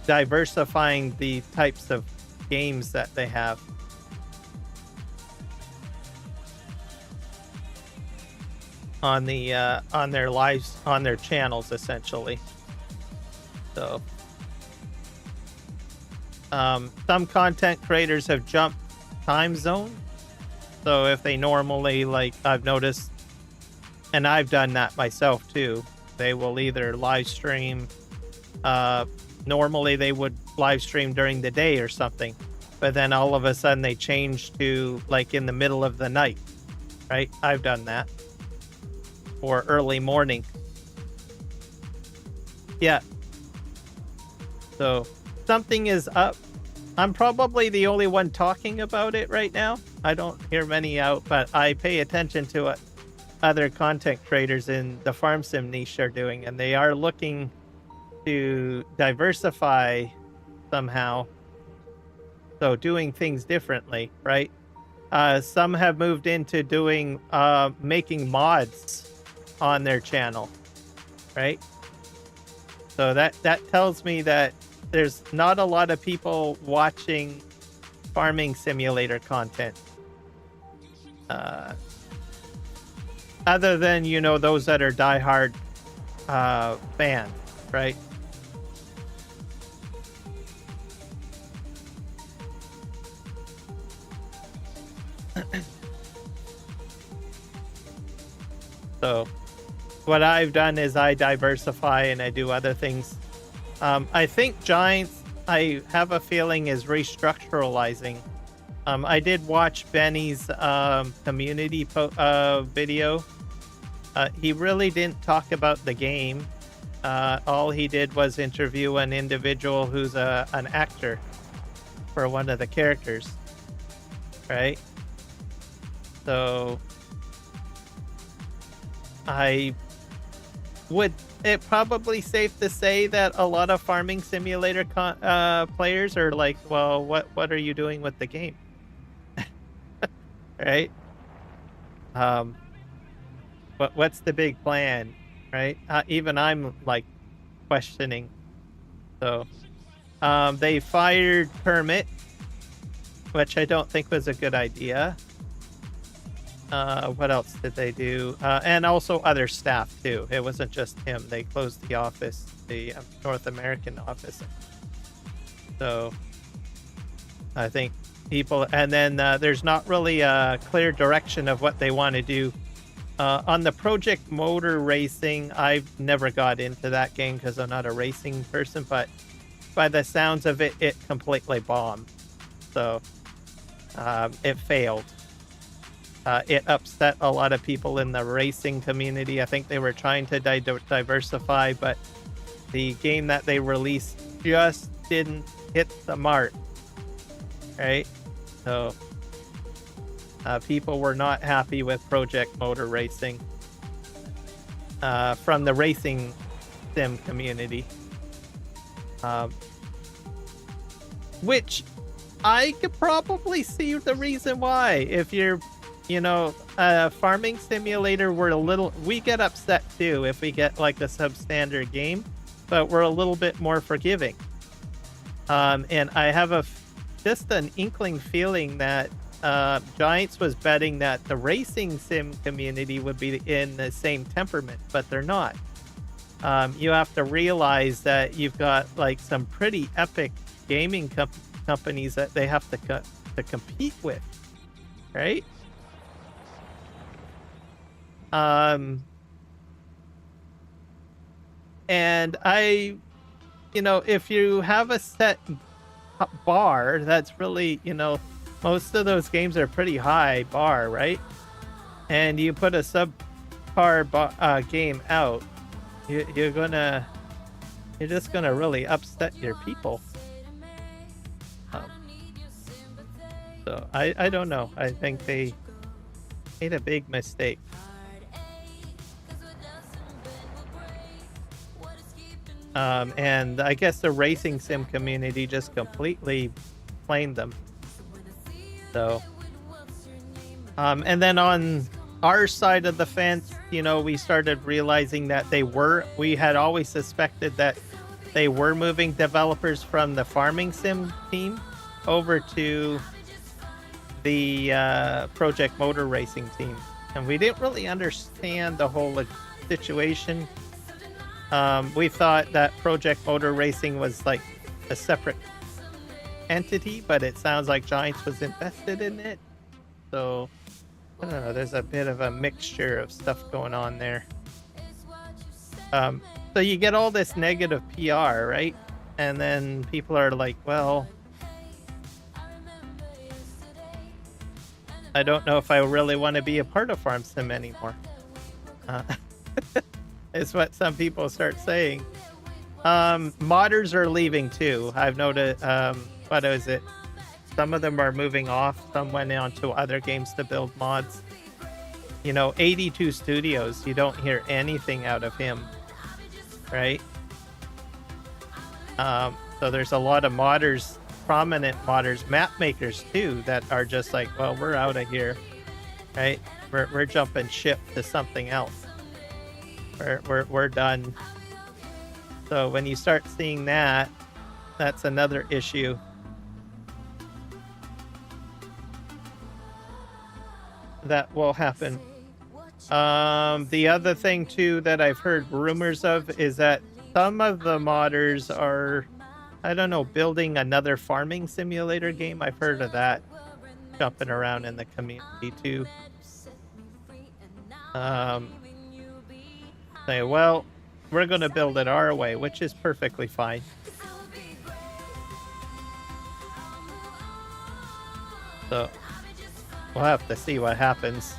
diversifying the types of games that they have. On the on their lives, on their channels, essentially. So some content creators have jumped time zone. So if they normally, like I've noticed, and I've done that myself too, they will either live stream, normally they would live stream during the day or something, but then all of a sudden they change to like in the middle of the night, right? I've done that. Or early morning. Yeah. So something is up. I'm probably the only one talking about it right now. I don't hear many out, but I pay attention to what other content creators in the farm sim niche are doing, and they are looking to diversify somehow. So doing things differently, right? Some have moved into doing making mods on their channel, right? So that tells me that there's not a lot of people watching farming simulator content, other than, you know, those that are diehard fans, right? So what I've done is I diversify and I do other things. I think Giants, I have a feeling, is restructuralizing. I did watch Benny's community video. He really didn't talk about the game. All he did was interview an individual who's an actor for one of the characters, right? So it's probably safe to say that a lot of farming simulator players are like, well, what are you doing with the game? Right? What's the big plan, right? Even I'm like questioning. So they fired Kermit, which I don't think was a good idea. What else did they do? And also other staff too. It wasn't just him. They closed the office, the North American office. So I think people, and then there's not really a clear direction of what they want to do. On the Project Motor Racing, I've never got into that game because I'm not a racing person, but by the sounds of it, it completely bombed. So it failed. It upset a lot of people in the racing community. I think they were trying to diversify, but the game that they released just didn't hit the mark, right? So people were not happy with Project Motor Racing from the racing sim community, which I could probably see the reason why. If you're, you know, farming simulator, we get upset too if we get like a substandard game, but we're a little bit more forgiving. And I have just an inkling feeling that Giants was betting that the racing sim community would be in the same temperament, but they're not. You have to realize that you've got like some pretty epic gaming companies that they have to compete with, right? And if you have a set bar, that's really, most of those games are pretty high bar, right? And you put a subpar game out, you're just gonna really upset your people. So I don't know. I think they made a big mistake. And I guess the racing sim community just completely blamed them. So, and then on our side of the fence, we started realizing that we had always suspected that they were moving developers from the farming sim team over to the Project Motor Racing team. And we didn't really understand the whole situation. We thought that Project Motor Racing was like a separate entity, but it sounds like Giants was invested in it. So, I don't know, there's a bit of a mixture of stuff going on there. So you get all this negative PR, right? And then people are like, well, I don't know if I really want to be a part of Farm Sim anymore. Is what some people start saying. Modders are leaving too. I've noted, what is it? Some of them are moving off. Some went on to other games to build mods. 82 Studios, you don't hear anything out of him, right? So there's a lot of modders, prominent modders, map makers too, that are just like, well, we're out of here, right? We're jumping ship to something else. We're done. So when you start seeing that, that's another issue. That will happen. The other thing too that I've heard rumors of is that some of the modders are, I don't know, building another farming simulator game. I've heard of that jumping around in the community too. Say, well, we're going to build it our way, which is perfectly fine. So we'll have to see what happens.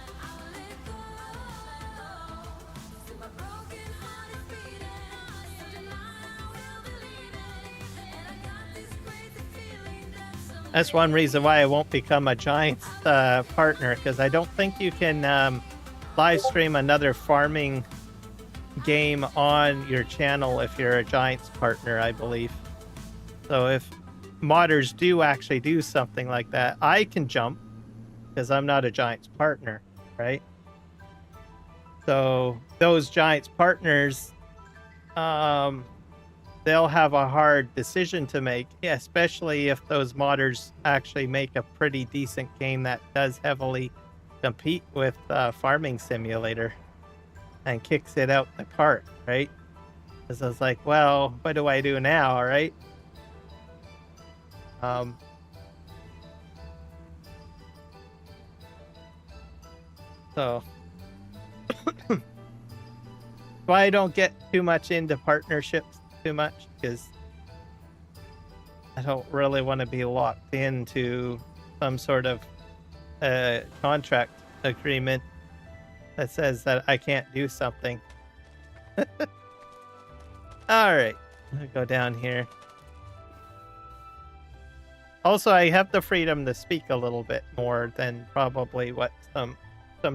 That's one reason why I won't become a Giants partner, because I don't think you can live stream another farming game on your channel if you're a Giants partner, I believe. So if modders do actually do something like that, I can jump because I'm not a Giants partner, right? So those Giants partners, they'll have a hard decision to make, especially if those modders actually make a pretty decent game that does heavily compete with Farming Simulator and kicks it out the cart, right? Because I was like, well, what do I do now, right? So I don't get too much into partnerships too much, because I don't really want to be locked into some sort of contract agreement that says that I can't do something. All right, I'll go down here. Also, I have the freedom to speak a little bit more than probably what some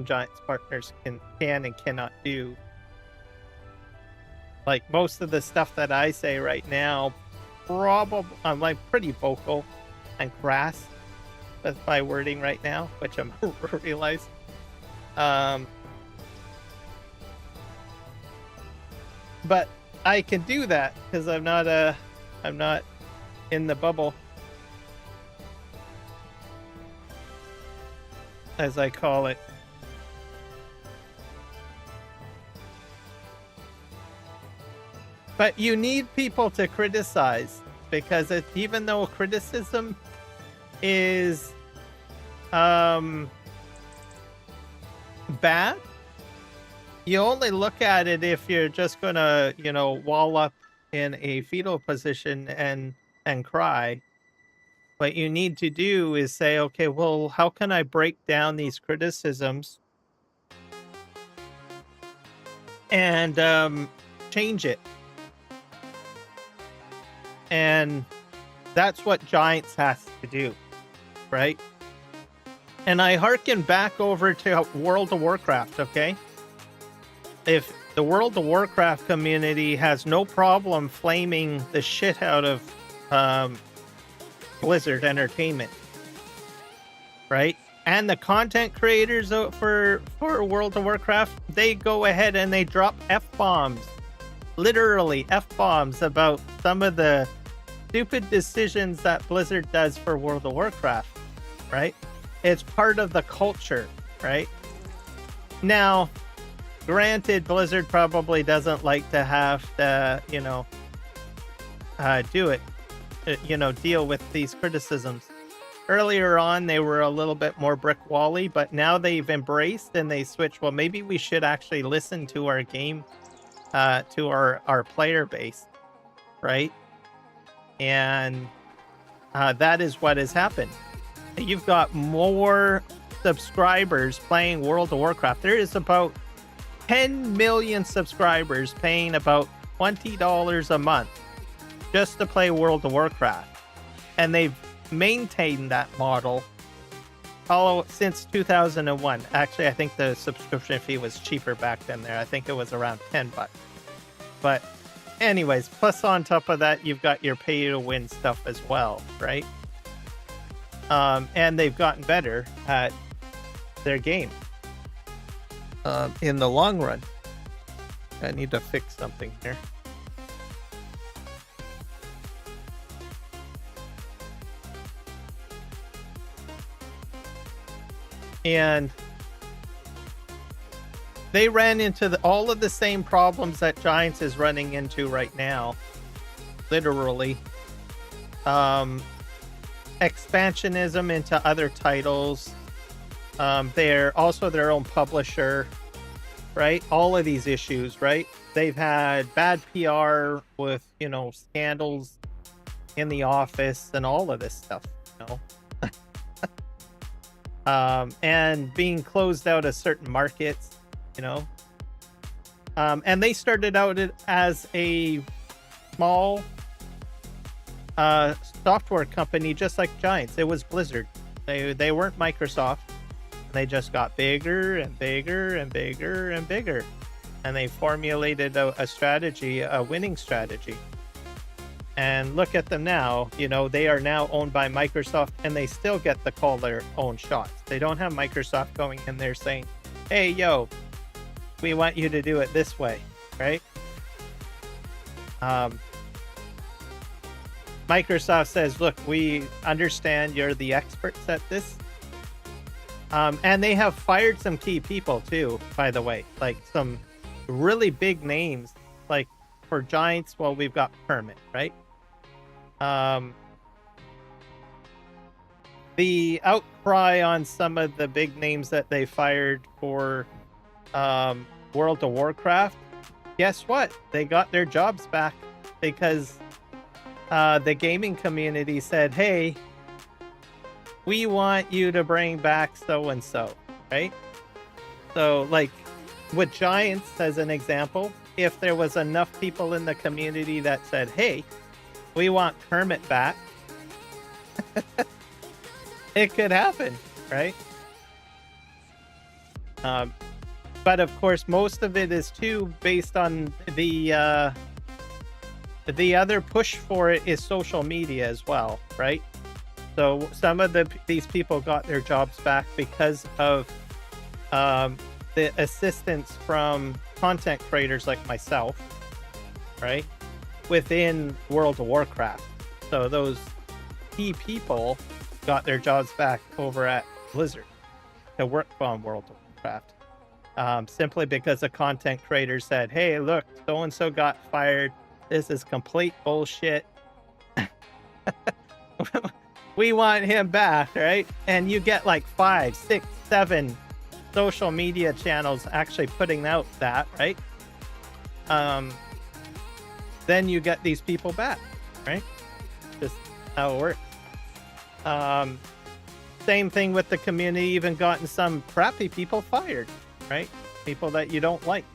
Giants partners can and cannot do. Like most of the stuff that I say right now, probably I'm like pretty vocal and crass with my wording right now, which I'm realize. But I can do that because I'm not in the bubble. as I call it. But you need people to criticize, because even though criticism is bad, you only look at it if you're just gonna, wall up in a fetal position and cry. What you need to do is say, okay, well, how can I break down these criticisms and change it? And that's what Giants has to do, right? And I hearken back over to World of Warcraft, okay? If the World of Warcraft community has no problem flaming the shit out of Blizzard Entertainment, right? And the content creators for World of Warcraft, they go ahead and they drop F-bombs, literally F-bombs, about some of the stupid decisions that Blizzard does for World of Warcraft, right? It's part of the culture, right? Now, granted, Blizzard probably doesn't like to have to, do it, deal with these criticisms. Earlier on, they were a little bit more brick wally, but now they've embraced and they switched. Well, maybe we should actually listen to our game, to our player base, right? And that is what has happened. You've got more subscribers playing World of Warcraft. There is about 10 million subscribers paying about $20 a month just to play World of Warcraft. And they've maintained that model since 2001. Actually, I think the subscription fee was cheaper back then there. I think it was around $10. But anyways, plus on top of that, you've got your pay to win stuff as well, right? And they've gotten better at their game in the long run. I need to fix something here. And they ran into all of the same problems that Giants is running into right now. Literally. Expansionism into other titles. They're also their own publisher, right? All of these issues, right? They've had bad PR with, scandals in the office and all of this stuff, and being closed out of certain markets, and they started out as a small software company, just like Giants. It was Blizzard. They weren't Microsoft. They just got bigger and bigger and bigger and bigger, and they formulated a strategy, a winning strategy. And look at them now. They are now owned by Microsoft, and they still get to call their own shots. They don't have Microsoft going in there saying, hey, yo, we want you to do it this way, right? Microsoft says, look, we understand you're the experts at this. And they have fired some key people too, by the way, like some really big names. Like for Giants, well, we've got Kermit, right? The outcry on some of the big names that they fired for World of Warcraft, guess what? They got their jobs back because the gaming community said, hey, we want you to bring back so-and-so, right? So, like, with Giants, as an example, if there was enough people in the community that said, hey, we want Kermit back, it could happen, right? But, of course, most of it is, too, based on the other push for it is social media as well, right? So some of these people got their jobs back because of the assistance from content creators like myself, right? Within World of Warcraft. So those key people got their jobs back over at Blizzard. to work on World of Warcraft. Simply because a content creator said, hey, look, so-and-so got fired. This is complete bullshit. We want him back, right? And you get like 5, 6, 7 social media channels actually putting out that, right? Then you get these people back, right? Just how it works. Same thing with the community, even gotten some crappy people fired, right? People that you don't like.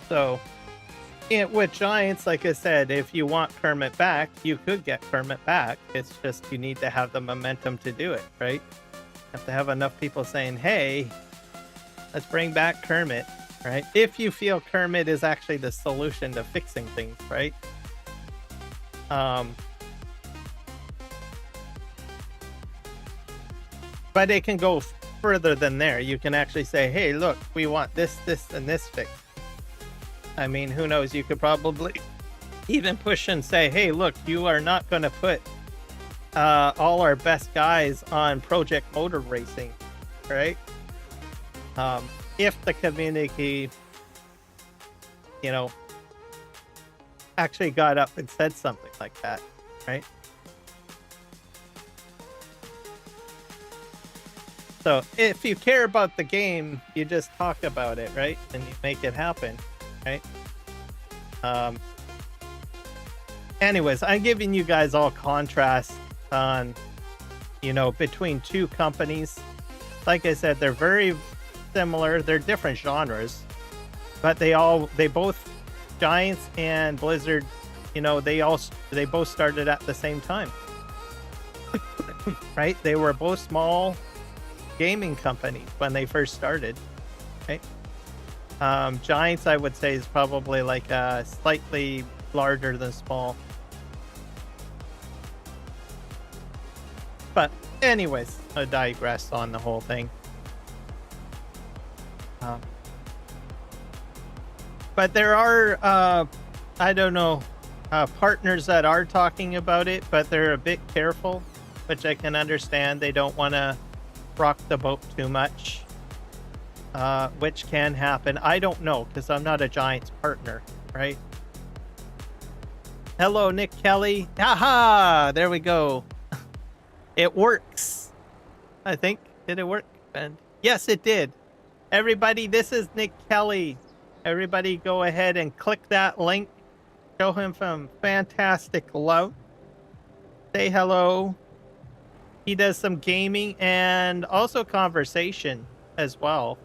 So, with Giants, like I said, if you want Kermit back, you could get Kermit back. It's just you need to have the momentum to do it, right? You have to have enough people saying, hey, let's bring back Kermit, right? If you feel Kermit is actually the solution to fixing things, right? But it can go further than there. You can actually say, hey, look, we want this, this, and this fixed. I mean, who knows? You could probably even push and say, hey, look, you are not going to put all our best guys on Project Motor Racing, right? If the community, you know, actually got up and said something like that, right? So if you care about the game, you just talk about it, right? And you make it happen, right? Anyways, I'm giving you guys all contrast on, you know, between two companies. Like I said, they're very similar. They're different genres, but they both, Giants and Blizzard, you know, they both started at the same time. Right? They were both small gaming companies when they first started, right? Giants, I would say, is probably like slightly larger than small. But anyways, I digress on the whole thing. But there are, I don't know, partners that are talking about it, but they're a bit careful, which I can understand. They don't want to rock the boat too much, which can happen. I don't know, because I'm not a Giants partner, right? Hello, Nick Kelly. Aha! There we go. It works. I think. Did it work? And yes, it did. Everybody, this is Nick Kelly. Everybody go ahead and click that link. Show him some fantastic love. Say hello. He does some gaming and also conversation as well.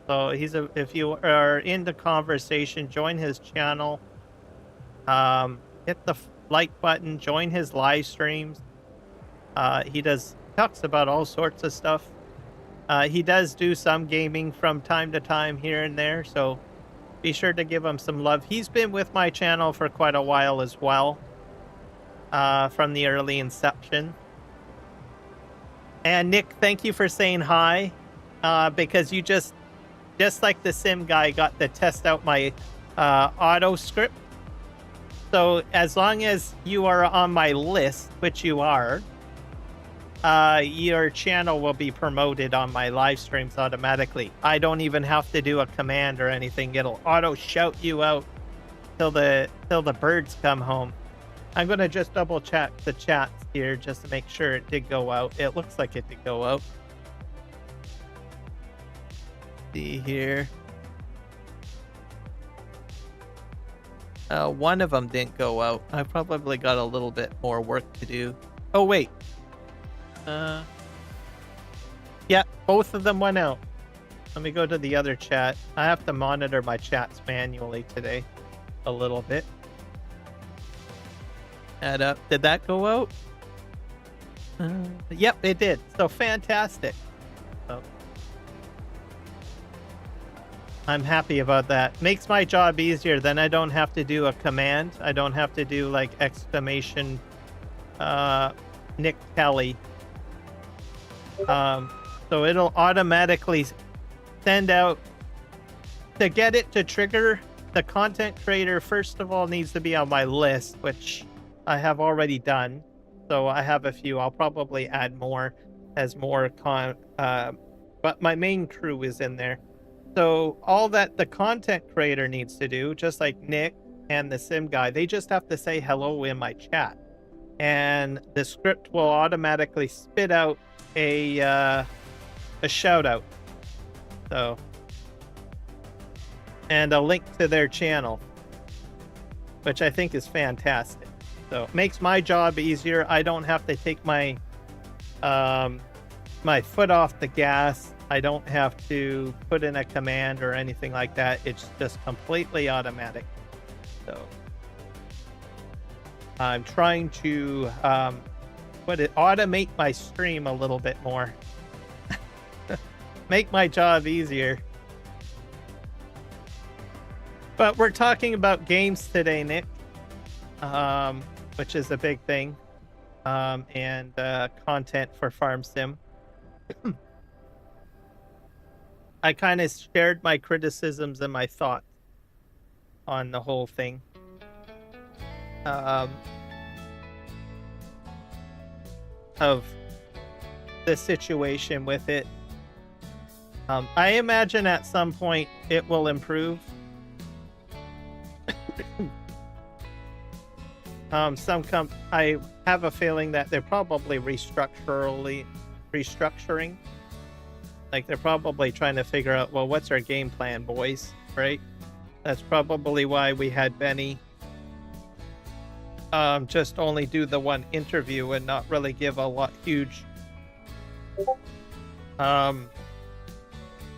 So if you are into conversation, join his channel. Hit the like button, join his live streams. He talks about all sorts of stuff. He does do some gaming from time to time here and there, so be sure to give him some love. He's been with my channel for quite a while as well, from the early inception. And Nick, thank you for saying hi, because you just like the sim guy, got to test out my auto script. So as long as you are on my list, which you are, your channel will be promoted on my live streams automatically. I don't even have to do a command or anything. It'll auto shout you out till the birds come home. I'm gonna just double check the chats here just to make sure it did go out. It looks like it did go out. See here. One of them didn't go out. I probably got a little bit more work to do. Oh wait. Yeah, both of them went out. Let me go to the other chat. I have to monitor my chats manually today a little bit. Add up. Did that go out? Yep, it did. So fantastic. So, I'm happy about that. Makes my job easier. Then I don't have to do a command. I don't have to do like exclamation Nick Kelly. So it'll automatically send out. To get it to trigger, the content creator first of all needs to be on my list, which I have already done. So I have a few. I'll probably add more as more but my main crew is in there. So all that the content creator needs to do, just like Nick and the sim guy, they just have to say hello in my chat, and the script will automatically spit out a shout out. So, and a link to their channel, which I think is fantastic. So it makes my job easier. I don't have to take my my foot off the gas. I don't have to put in a command or anything like that. It's just completely automatic. So I'm trying to automate my stream a little bit more. Make my job easier. But we're talking about games today, Nick, which is a big thing, and content for Farm Sim. I kind of shared my criticisms and my thoughts on the whole thing. Of the situation with it. I imagine at some point it will improve. I have a feeling that they're probably restructuring. Like they're probably trying to figure out, well, what's our game plan, boys? Right? That's probably why we had Benny just only do the one interview and not really give a huge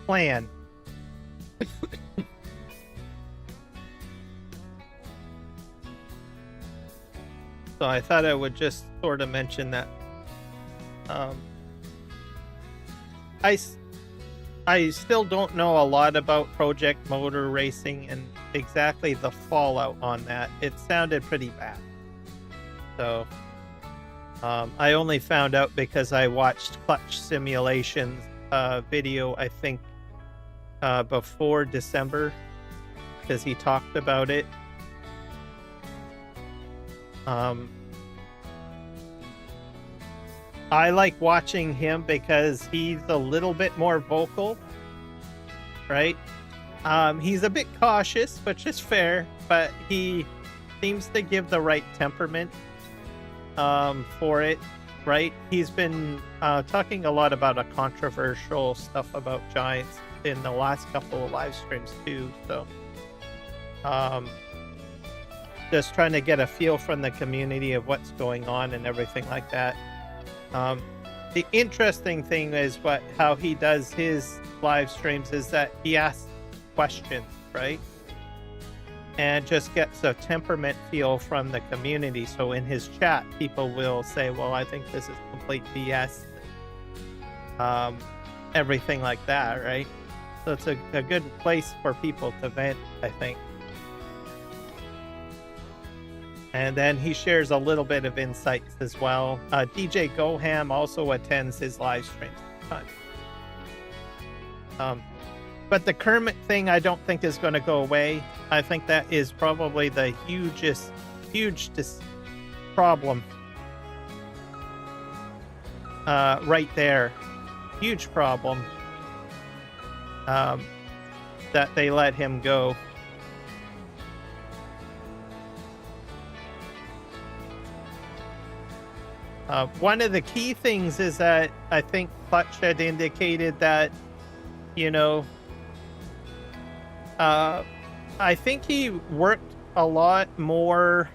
plan. So I thought I would just sort of mention that. I still don't know a lot about Project Motor Racing and exactly the fallout on that. It sounded pretty bad. So I only found out because I watched Clutch Simulation's video, I think, before December, because he talked about it. I like watching him because he's a little bit more vocal, right? He's a bit cautious, which is fair, but he seems to give the right temperament for it, right? He's been talking a lot about a controversial stuff about Giants in the last couple of live streams too, so just trying to get a feel from the community of what's going on and everything like that. The interesting thing is how he does his live streams is that he asks questions, right? And just gets a temperament feel from the community. So in his chat, people will say, well, I think this is complete BS. Everything like that, right? So it's a good place for people to vent, I think. And then he shares a little bit of insights as well. DJ Goham also attends his live streams. But the Kermit thing, I don't think is going to go away. I think that is probably the hugest problem right there. Huge problem that they let him go. One of the key things is that I think Clutch had indicated that, you know, I think he worked a lot more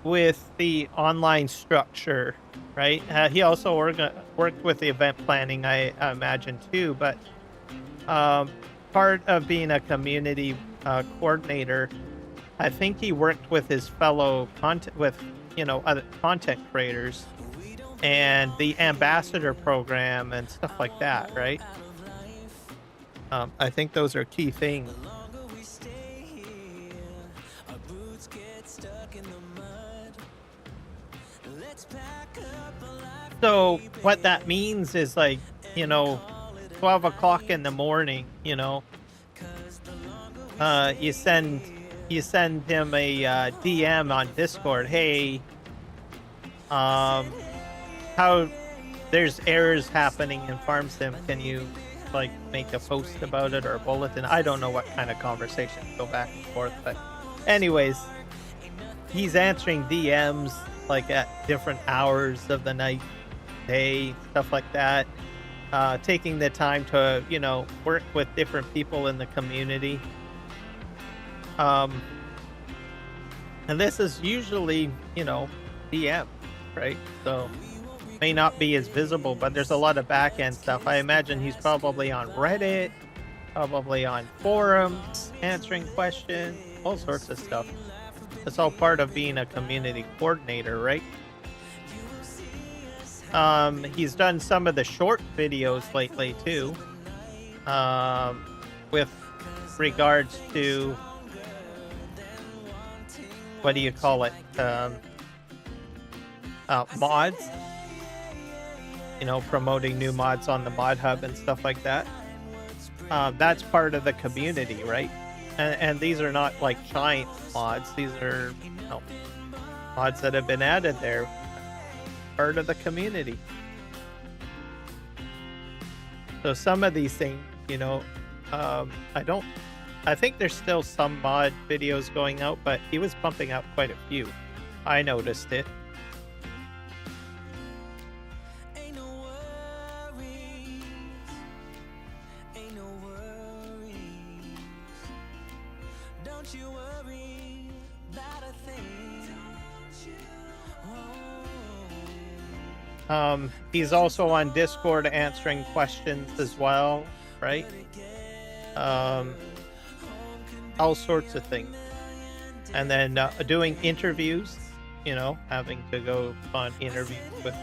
with the online structure, right? He also worked with the event planning, I imagine, too. But part of being a community coordinator, I think he worked with his fellow other content creators and the ambassador program and stuff like that, right? I think those are key things. So what that means is, like, 12 o'clock in the morning, you send him a DM on Discord. Hey, how there's errors happening in farm sim. Can you like make a post about it or a bulletin? I don't know what kind of conversations go back and forth, but anyways, he's answering DMs like at different hours of the night, day, stuff like that. Taking the time to, work with different people in the community. And this is usually, DM, right? So may not be as visible, but there's a lot of back end stuff. I imagine he's probably on Reddit, probably on forums, answering questions, all sorts of stuff. It's all part of being a community coordinator, right? He's done some of the short videos lately too, with regards to, what do you call it? Mods, promoting new mods on the mod hub and stuff like that. That's part of the community, right? And these are not like giant mods. These are, mods that have been added there. Part of the community. So some of these things, I think there's still some mod videos going out, but he was pumping out quite a few. I noticed it. He's also on Discord answering questions as well, right? All sorts of things. And then doing interviews, having to go on interviews with,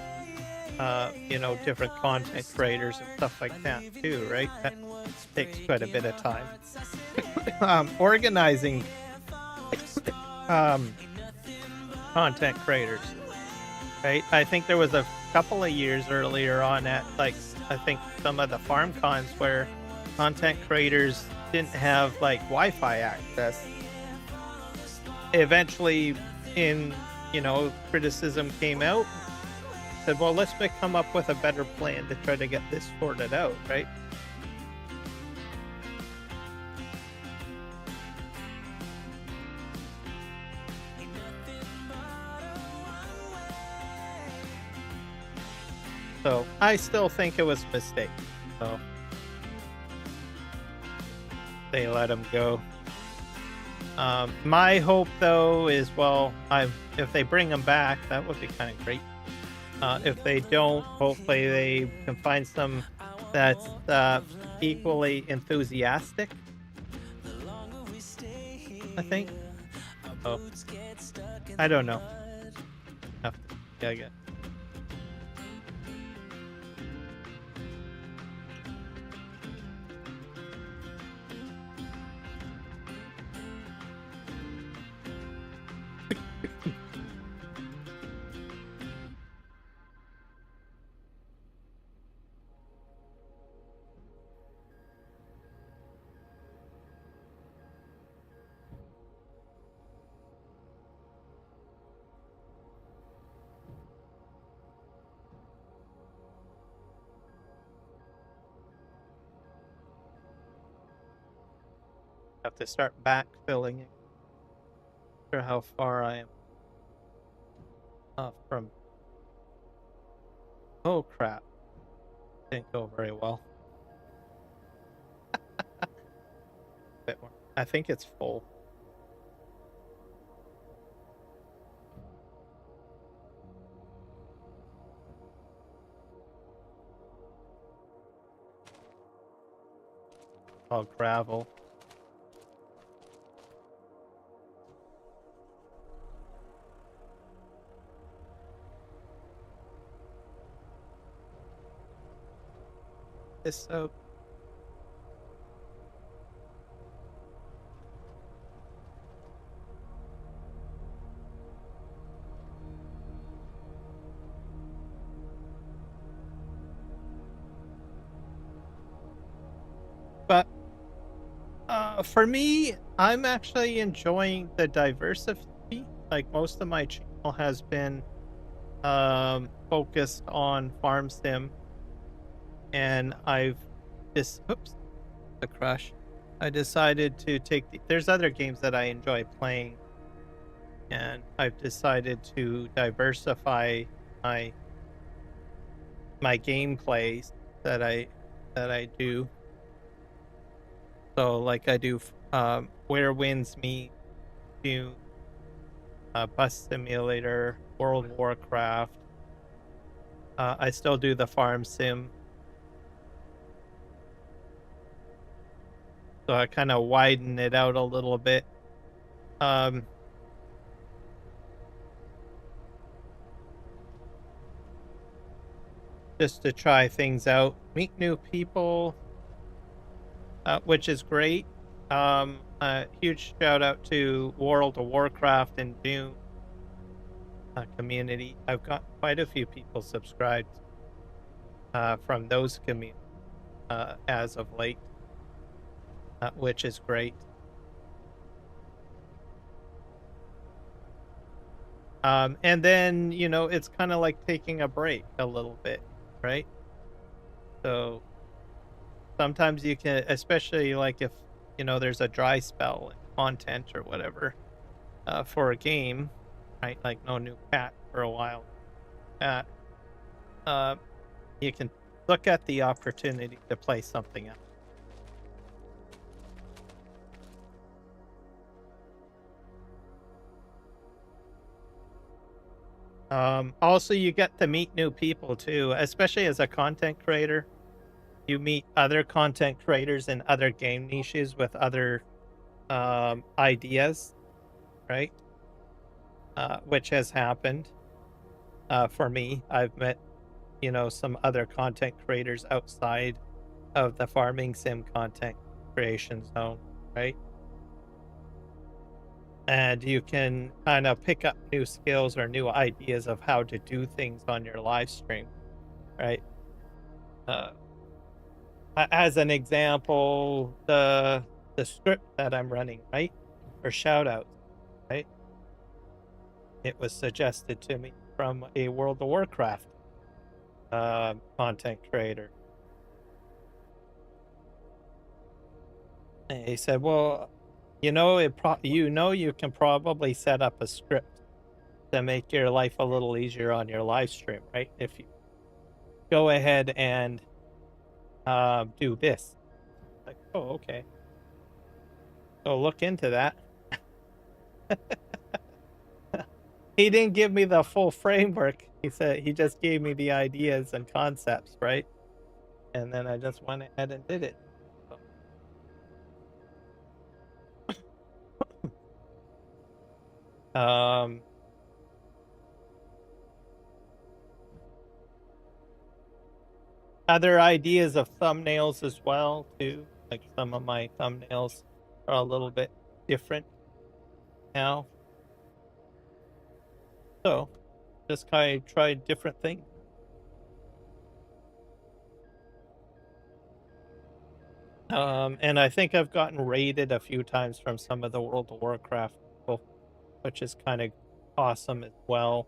different content creators and stuff like that too, right? That takes quite a bit of time. Organizing content creators, right? I think there was a couple of years earlier on at I think some of the farm cons where content creators didn't have like Wi-Fi access. Eventually, criticism came out, said, well, let's come up with a better plan to try to get this sorted out, right? So I still think it was a mistake. So they let him go. My hope, though, is, if they bring him back, that would be kind of great. If they don't, hopefully they can find some that's equally enthusiastic, I think. Oh, I don't know. Yeah, I guess. Have to start backfilling it. Not sure how far I am off from. Oh crap! Didn't go very well. Bit more. I think it's full. All gravel. This soap. But for me, I'm actually enjoying the diversity. Like most of my channel has been focused on farm sim, and oops, the crush. I decided to there's other games that I enjoy playing, and I've decided to diversify my gameplays that I do. So like I do Where Winds Meet, Dune, Bus Simulator, World of Warcraft. I still do the farm sim. So I kind of widen it out a little bit. Just to try things out, meet new people, which is great. Huge shout out to World of Warcraft and Dune community. I've got quite a few people subscribed from those communities as of late, which is great. And then, it's kind of like taking a break a little bit, right? So sometimes you can, especially like if, there's a dry spell in content or whatever for a game, right? Like no new cat for a while. You can look at the opportunity to play something else. Also, you get to meet new people too, especially as a content creator. You meet other content creators in other game niches with other ideas, right? Which has happened for me. I've met, some other content creators outside of the farming sim content creation zone, right? And you can kind of pick up new skills or new ideas of how to do things on your live stream, right? As an example, the script that I'm running, right, for shoutouts, right? It was suggested to me from a World of Warcraft content creator. And he said, "Well, you can probably set up a script to make your life a little easier on your live stream, right? If you go ahead and do this." Like, oh, okay. So look into that. He didn't give me the full framework. He said he just gave me the ideas and concepts, right? And then I just went ahead and did it. Um, Other ideas of thumbnails as well too. Like some of my thumbnails are a little bit different now. So just kind of tried different things. And I think I've gotten raided a few times from some of the World of Warcraft people, which is kind of awesome as well.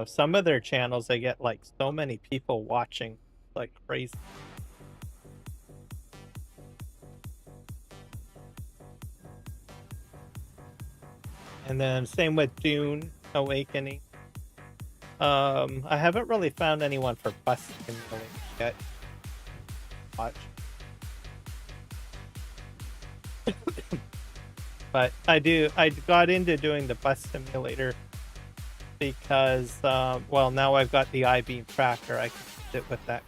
Some of their channels, they get like so many people watching, like crazy. And then same with Dune Awakening. I haven't really found anyone for Bus Simulator yet. Watch. But I got into doing the Bus Simulator because, well, now I've got the I-beam tracker. I can sit with that.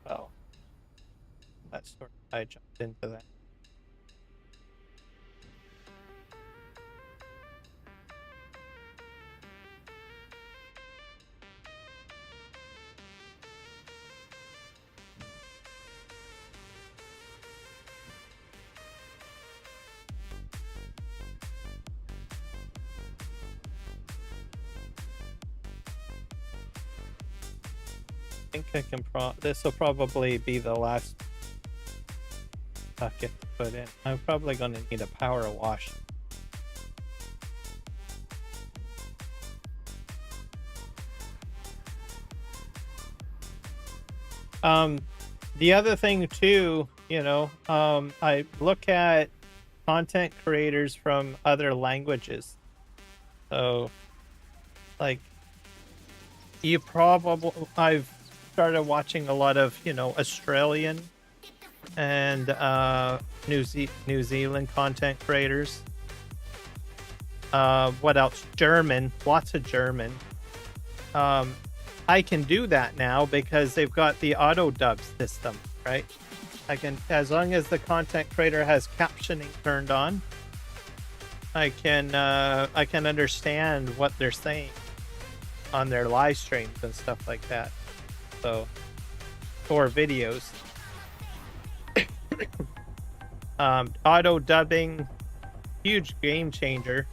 Well, that's sort of, I jumped into that. I think I can this will probably be the last bucket to put in. I'm probably going to need a power wash. The other thing too, I look at content creators from other languages. So, like, I've started watching a lot of, Australian and New Zealand content creators. What else? German, lots of German. I can do that now because they've got the auto dub system, right? I can, as long as the content creator has captioning turned on, I can understand what they're saying on their live streams and stuff like that. So, or videos. Auto dubbing, huge game changer.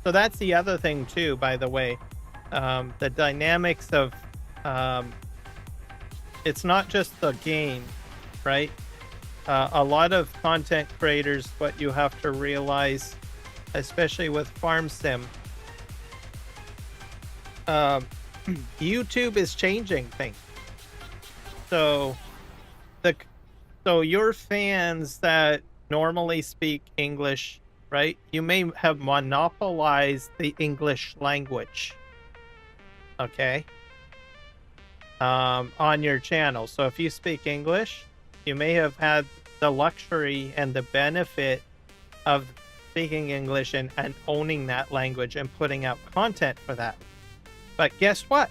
So that's the other thing too, by the way. The dynamics of it's not just the game, right? A lot of content creators, what you have to realize, especially with farm sim, YouTube is changing things. So your fans that normally speak English, right? You may have monopolized the English language, okay, on your channel. So if you speak English, you may have had the luxury and the benefit of speaking English and owning that language and putting out content for that. But guess what?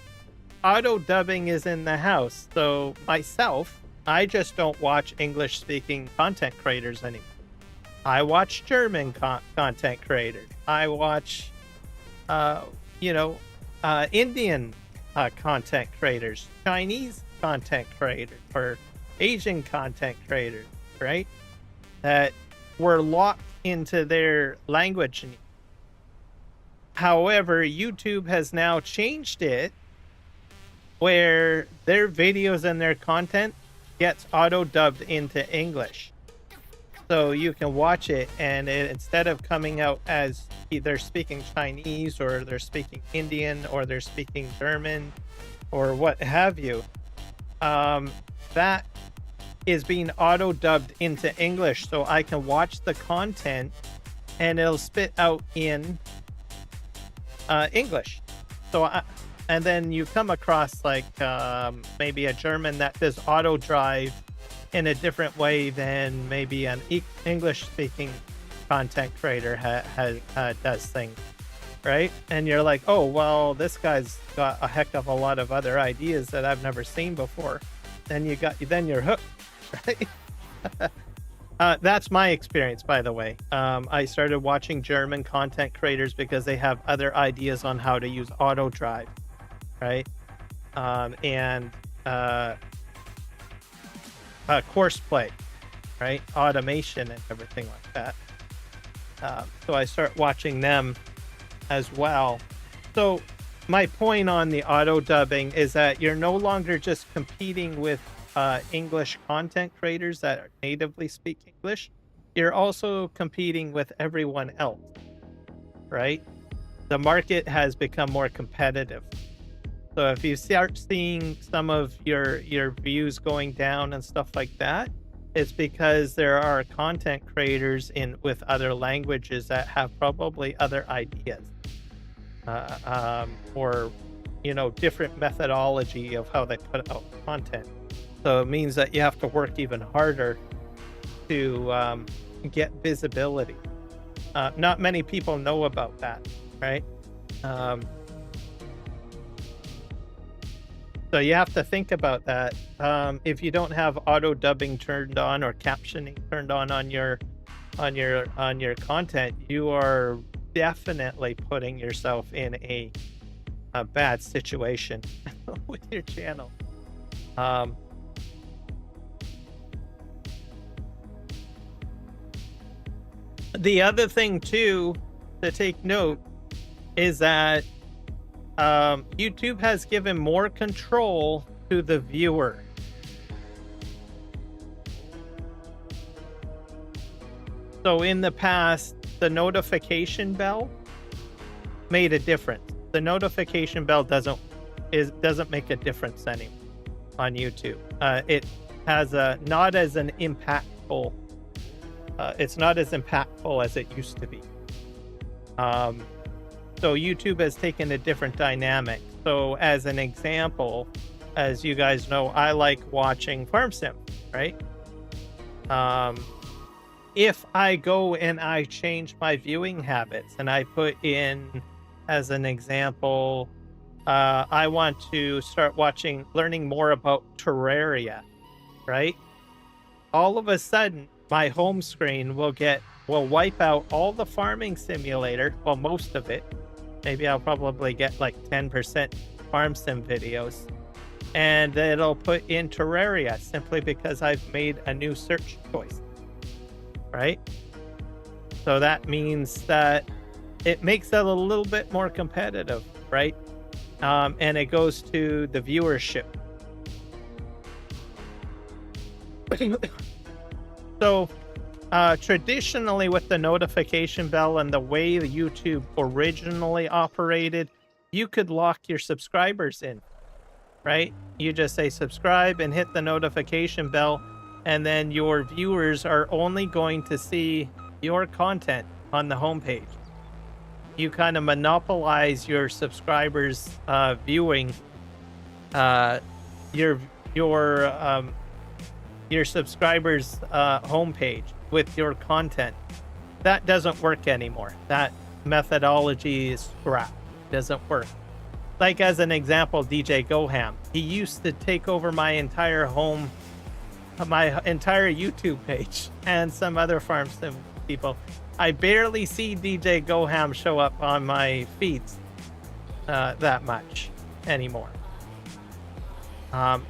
Auto dubbing is in the house. So myself, I just don't watch English speaking content creators anymore. I watch German content creators. I watch, Indian content creators, Chinese content creators, or Asian content creators, right? That were locked into their language. However, YouTube has now changed it where their videos and their content gets auto dubbed into English. So you can watch it, and instead of coming out as either speaking Chinese or they're speaking Indian or they're speaking German or what have you, that is being auto dubbed into English, so I can watch the content and it'll spit out in English. And then you come across like maybe a German that does auto drive in a different way than maybe an English speaking content creator does things, right? And you're like, oh well, this guy's got a heck of a lot of other ideas that I've never seen before. Then you're hooked, right? That's my experience, by the way. I started watching German content creators because they have other ideas on how to use auto drive, right? And course play, right? Automation and everything like that. So I start watching them as well. So my point on the auto dubbing is that you're no longer just competing with English content creators that natively speak English. You're also competing with everyone else, right? The market has become more competitive. So if you start seeing some of your views going down and stuff like that, it's because there are content creators with other languages that have probably other ideas, or different methodology of how they put out content. So it means that you have to work even harder to get visibility. Not many people know about that, right? So you have to think about that. If you don't have auto dubbing turned on or captioning turned on your content, you are definitely putting yourself in a bad situation with your channel. The other thing too to take note is that YouTube has given more control to the viewer. So in the past, the notification bell made a difference. The notification bell doesn't make a difference anymore. on YouTube. It has not as an impactful. It's not as impactful as it used to be. So YouTube has taken a different dynamic. So as an example, as you guys know, I like watching Farm Sim, right? If I go and I change my viewing habits and I put in, as an example, I want to start learning more about Terraria, right? All of a sudden, my home screen will wipe out all the farming simulator, well, most of it. Maybe I'll probably get like 10% farm sim videos. And it'll put in Terraria simply because I've made a new search choice, right? So that means that it makes it a little bit more competitive, right? And it goes to the viewership. So traditionally, with the notification bell and the way the YouTube originally operated, you could lock your subscribers in, right? You just say subscribe and hit the notification bell, and then your viewers are only going to see your content on the homepage. You kind of monopolize your subscribers' viewing, your subscribers' homepage with your content. That doesn't work anymore. That methodology is scrapped. Doesn't work. Like, as an example, DJ Goham. He used to take over my entire YouTube page and some other farm sim people. I barely see DJ Goham show up on my feeds that much anymore. So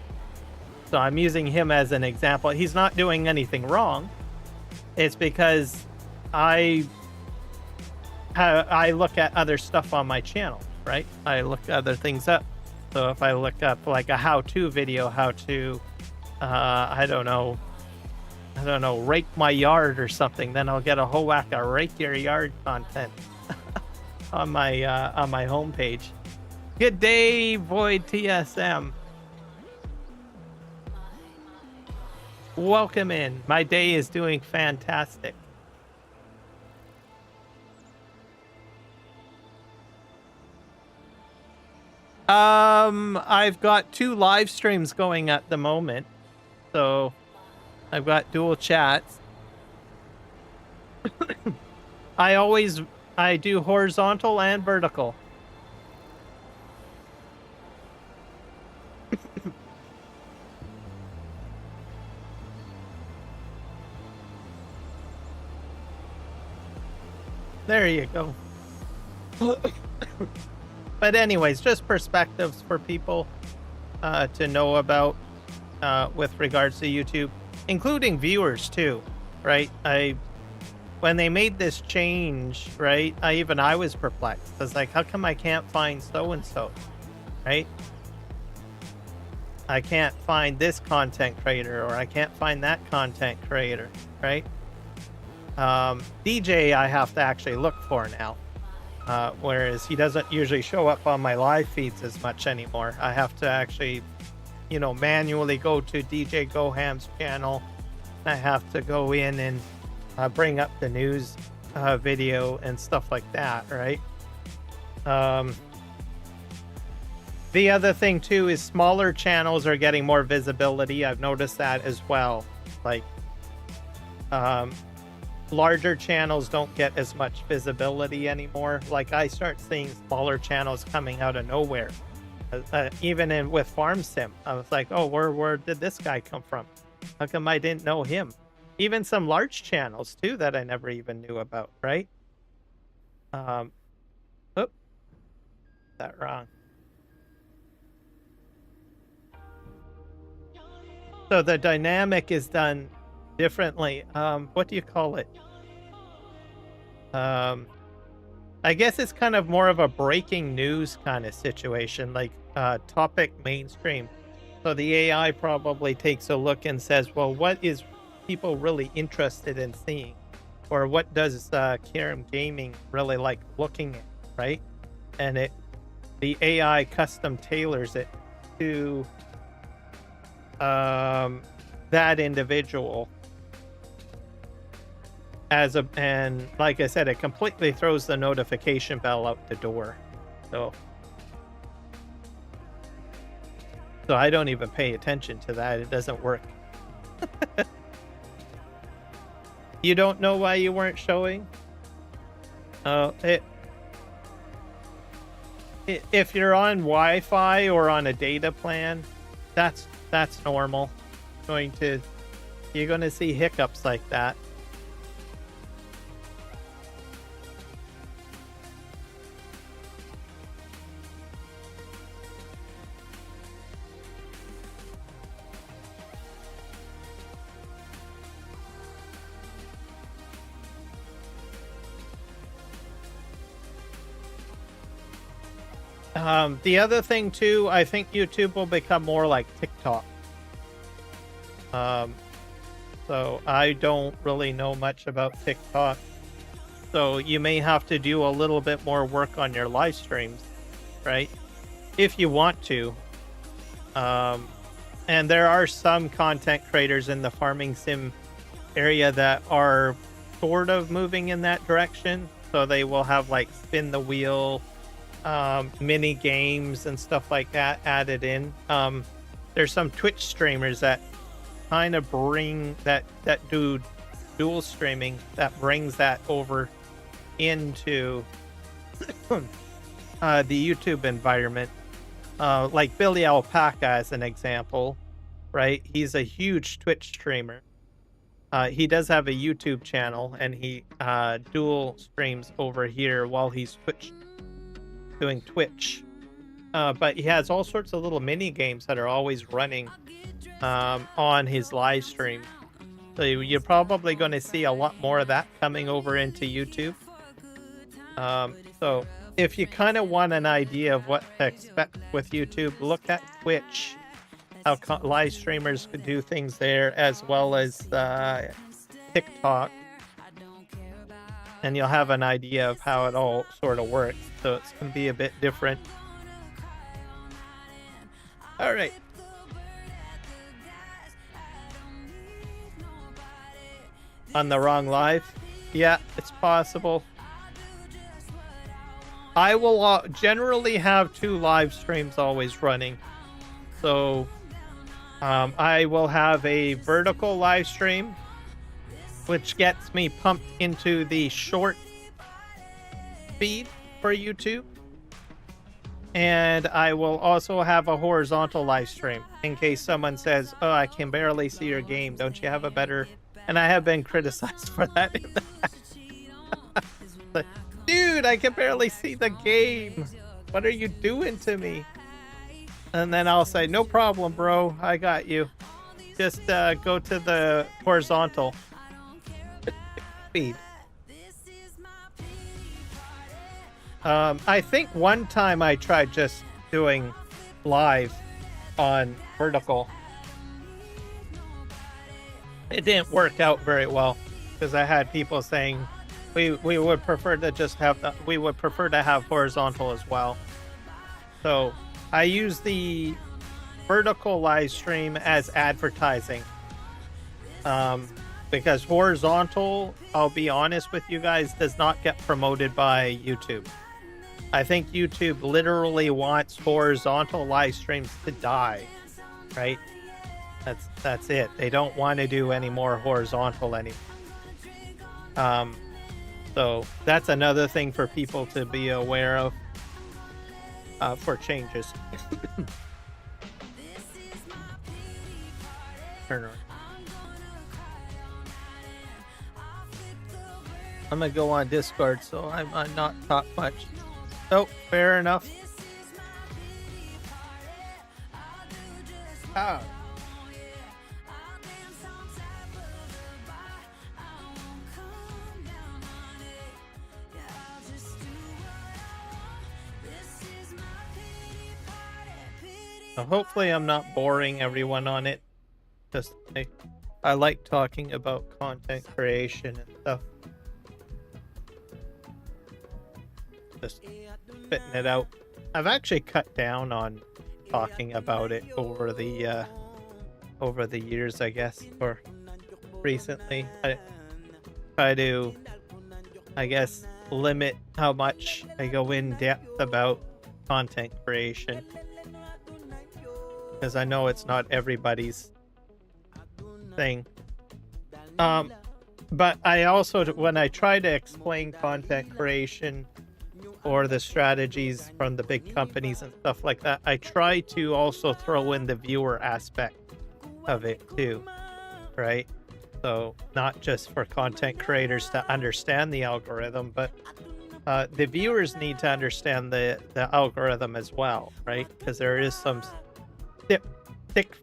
I'm using him as an example. He's not doing anything wrong. It's because I look at other stuff on my channel, right? I look other things up. So if I look up like a how-to video, how to, I don't know, rake my yard or something, then I'll get a whole whack of rake your yard content on my homepage. Good day, Void TSM. Welcome in. My day is doing fantastic. I've got 2 live streams going at the moment, so I've got dual chats. I do horizontal and vertical. There you go. But anyways, just perspectives for people to know about with regards to YouTube, including viewers too, right? When they made this change, right, I was perplexed. I was like, how come I can't find so-and-so, right? I can't find this content creator, or I can't find that content creator, right? DJ I have to actually look for now, whereas he doesn't usually show up on my live feeds as much anymore. I have to actually, manually go to DJ Goham's channel. I have to go in and bring up the news video and stuff like that, right? The other thing too is smaller channels are getting more visibility. I've noticed that as well. Like, larger channels don't get as much visibility anymore. Like, I start seeing smaller channels coming out of nowhere. Even with Farm Sim, I was like, oh, where did this guy come from? How come I didn't know him? Even some large channels too that I never even knew about, right? Oop, that wrong. So the dynamic is done differently. What do you call it? I guess it's kind of more of a breaking news kind of situation, like topic mainstream. So the AI probably takes a look and says, well, what is people really interested in seeing? Or what does Karam Gaming really like looking at, right? And the AI custom tailors it to that individual and like I said, it completely throws the notification bell out the door. So I don't even pay attention to that. It doesn't work. You don't know why you weren't showing? If you're on Wi-Fi or on a data plan, that's normal. You're going to see hiccups like that. The other thing too, I think YouTube will become more like TikTok. So I don't really know much about TikTok. So you may have to do a little bit more work on your live streams, right? If you want to. And there are some content creators in the farming sim area that are sort of moving in that direction. So they will have like spin the wheel, mini games and stuff like that added in. There's some Twitch streamers that kind of bring that do dual streaming that brings that over into the YouTube environment. Like Billy Alpaca as an example, right? He's a huge Twitch streamer. He does have a YouTube channel, and he dual streams over here while he's doing Twitch. But he has all sorts of little mini games that are always running on his live stream. So you're probably going to see a lot more of that coming over into YouTube. So if you kind of want an idea of what to expect with YouTube, look at Twitch, how live streamers could do things there, as well as TikTok. And you'll have an idea of how it all sort of works. So it's going to be a bit different. All right. On the wrong live? Yeah, it's possible. I will generally have 2 live streams always running. So I will have a vertical live stream, which gets me pumped into the short feed for YouTube. And I will also have a horizontal live stream in case someone says, "Oh, I can barely see your game. Don't you have a better..." And I have been criticized for that in the past. Like, dude, I can barely see the game. What are you doing to me? And then I'll say, "No problem, bro. I got you. Just go to the horizontal feed." I think one time I tried just doing live on vertical. It didn't work out very well because I had people saying we would prefer to just have we would prefer to have horizontal as well. So I use the vertical live stream as advertising. Because horizontal, I'll be honest with you guys, does not get promoted by YouTube. I think YouTube literally wants horizontal live streams to die, right? That's it. They don't want to do any more horizontal anymore. So that's another thing for people to be aware of for changes. Turn on. I'm gonna go on Discord, so I'm not talk much. Oh, fair enough. Ah. So hopefully I'm not boring everyone on it. Just I like talking about content creation and stuff. Just spitting it out. I've actually cut down on talking about it over the over the years, I guess, or recently. I try to, I guess, limit how much I go in depth about content creation, because I know it's not everybody's thing. But I also, when I try to explain content creation or the strategies from the big companies and stuff like that, I try to also throw in the viewer aspect of it too, right? So not just for content creators to understand the algorithm, but the viewers need to understand the algorithm as well, right? Because there is some thick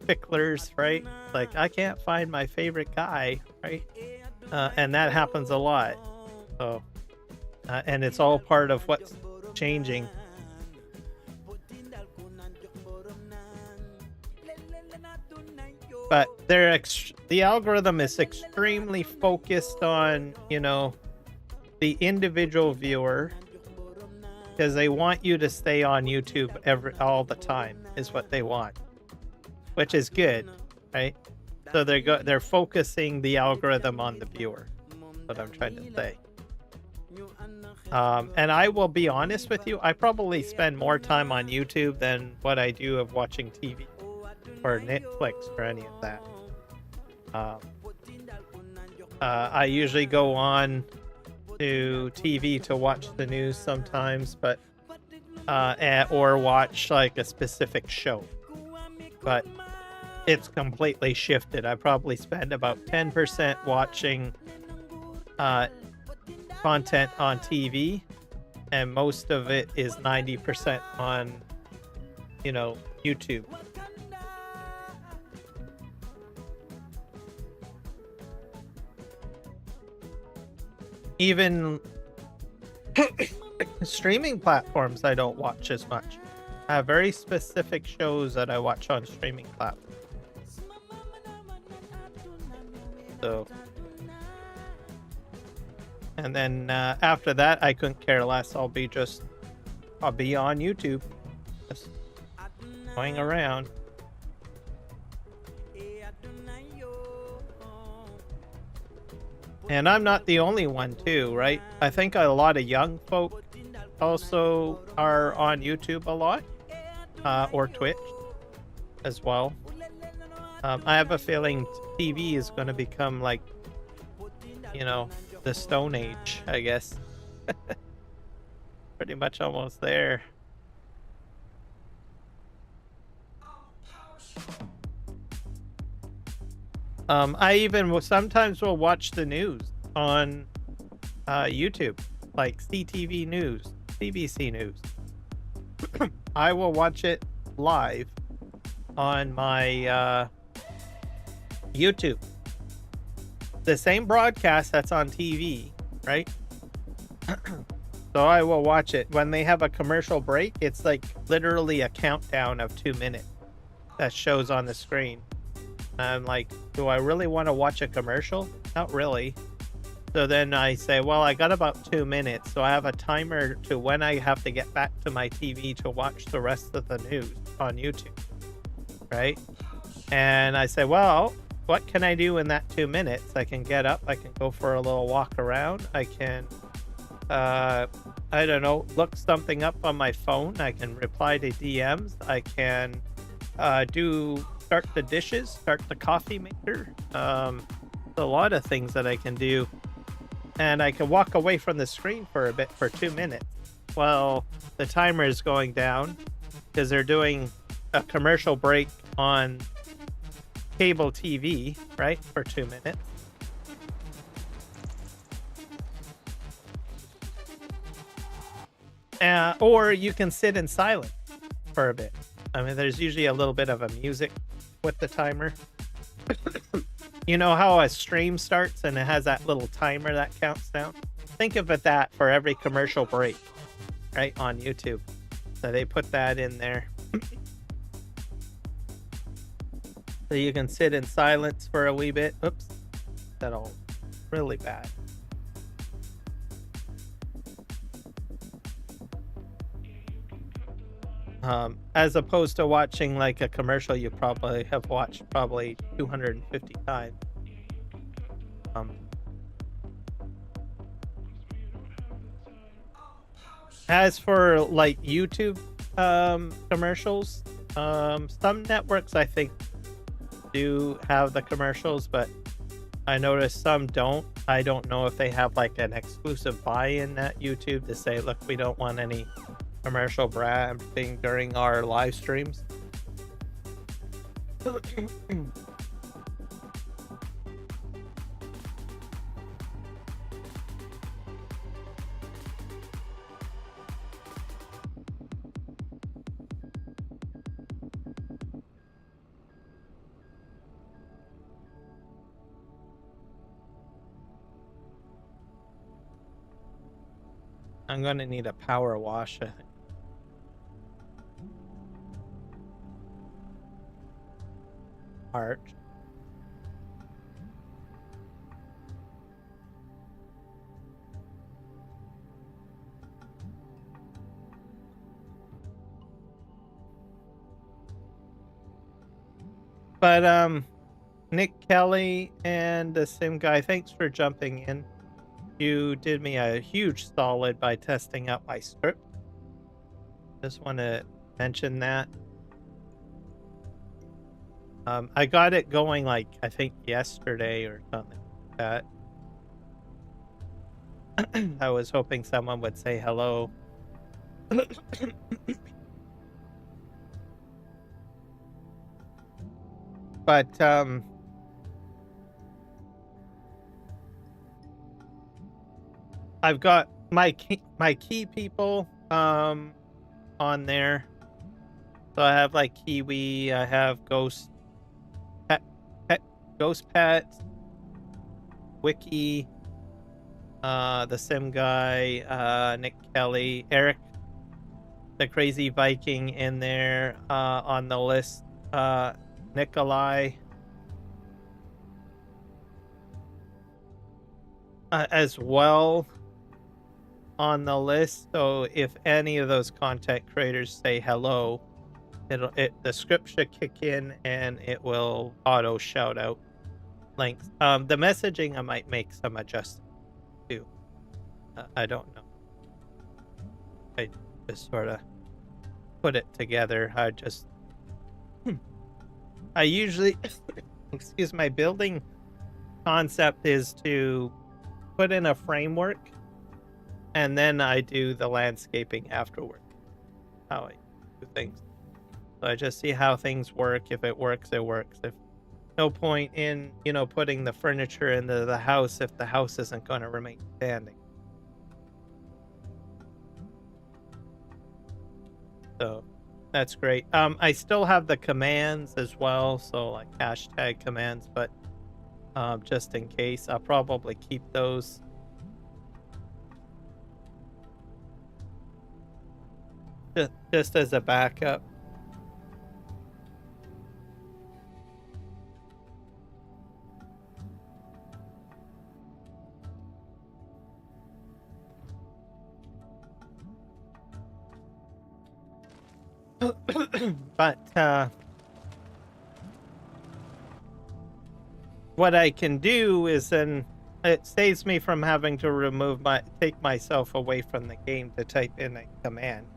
ficklers, right? Like, I can't find my favorite guy, right? And that happens a lot. So, and it's all part of what's changing. But the algorithm is extremely focused on, you know, the individual viewer, because they want you to stay on YouTube all the time is what they want, which is good, right? So they're focusing the algorithm on the viewer. What I'm trying to say. And I will be honest with you, I probably spend more time on YouTube than what I do of watching TV or Netflix or any of that. I usually go on to TV to watch the news sometimes, but or watch like a specific show. But it's completely shifted. I probably spend about 10% watching content on TV, and most of it is 90% on, you know, YouTube. Even streaming platforms I don't watch as much. I have very specific shows that I watch on streaming platforms. So, and then after that, I couldn't care less. I'll be on YouTube, just going around. And I'm not the only one too, right? I think a lot of young folk also are on YouTube a lot, or Twitch as well. I have a feeling TV is going to become like, you know, the Stone Age, I guess. Pretty much almost there. I even sometimes will watch the news on YouTube, like CTV News, BBC News. I will watch it live on my YouTube. The same broadcast that's on TV, right? So I will watch it. When they have a commercial break, it's like literally a countdown of 2 minutes that shows on the screen. I'm like, do I really want to watch a commercial? Not really. So then I say, well, I got about 2 minutes. So I have a timer to when I have to get back to my TV to watch the rest of the news on YouTube, right? And I say, well, what can I do in that 2 minutes? I can get up. I can go for a little walk around. I can, I don't know, look something up on my phone. I can reply to DMs. I can start the dishes, start the coffee maker. A lot of things that I can do. And I can walk away from the screen for a bit, for 2 minutes. Well, the timer is going down because they're doing a commercial break on cable TV, right, for 2 minutes. Or you can sit in silence for a bit. I mean, there's usually a little bit of a music with the timer. You know how a stream starts and it has that little timer that counts down? Think of it that for every commercial break, right, on YouTube. So they put that in there. So you can sit in silence for a wee bit. Oops, that's all really bad. As opposed to watching like a commercial you probably have watched probably 250 times. As for like YouTube commercials, some networks I think do have the commercials, but I noticed some don't. I don't know if they have like an exclusive buy-in at YouTube to say, look, we don't want any commercial branding during our live streams. I'm gonna need a power wash, I think. Arch. But Nick Kelly and the Sim Guy, thanks for jumping in. You did me a huge solid by testing out my script. Just want to mention that. I got it going like I think yesterday or something like that. I was hoping someone would say hello. But I've got my key people on there. So I have like Kiwi, I have Ghost Pet, Wiki, the Sim Guy, Nick Kelly, Eric, the Crazy Viking in there on the list, Nikolai, as well on the list. So if any of those content creators say hello, the script should kick in and it will auto shout out links. The messaging I might make some adjustments too. I don't know. I just sort of put it together. I usually excuse my building concept is to put in a framework and then I do the landscaping afterward. How I do things. So I just see how things work. If it works, it works. If no point in, putting the furniture into the house if the house isn't going to remain standing. So that's great. I still have the commands as well, so like hashtag commands, but just in case, I'll probably keep those. Just as a backup. But what I can do is then it saves me from having to take myself away from the game to type in a command.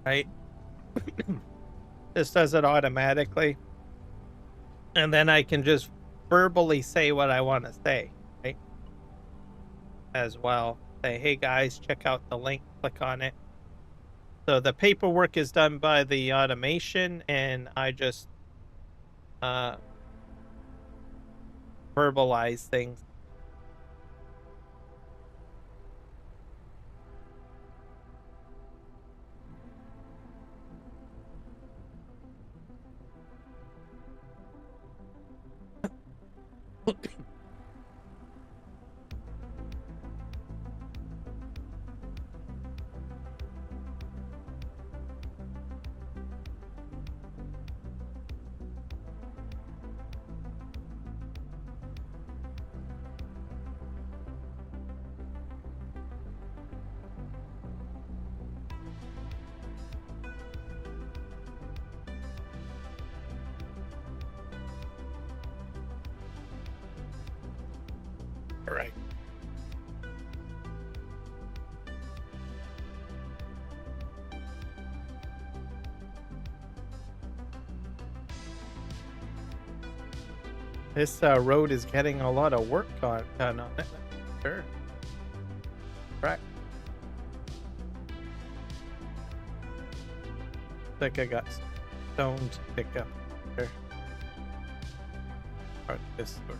Right? This does it automatically. And then I can just verbally say what I want to say, right? As well. Say, hey guys, check out the link, click on it. So the paperwork is done by the automation, and I just verbalize things. This road is getting a lot of work done on it. Sure. Right. I think I got stone to pick up there. Or this sort.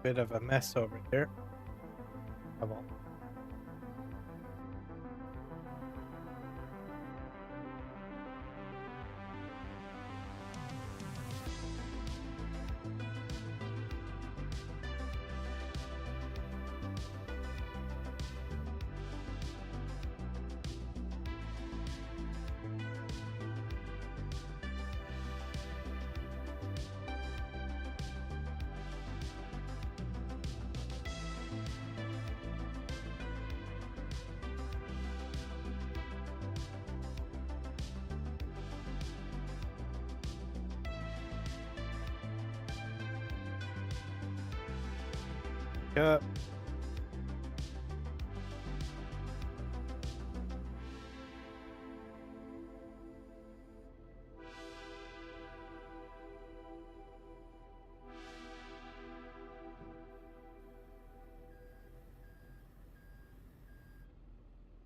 Bit of a mess over there. Come on. Up.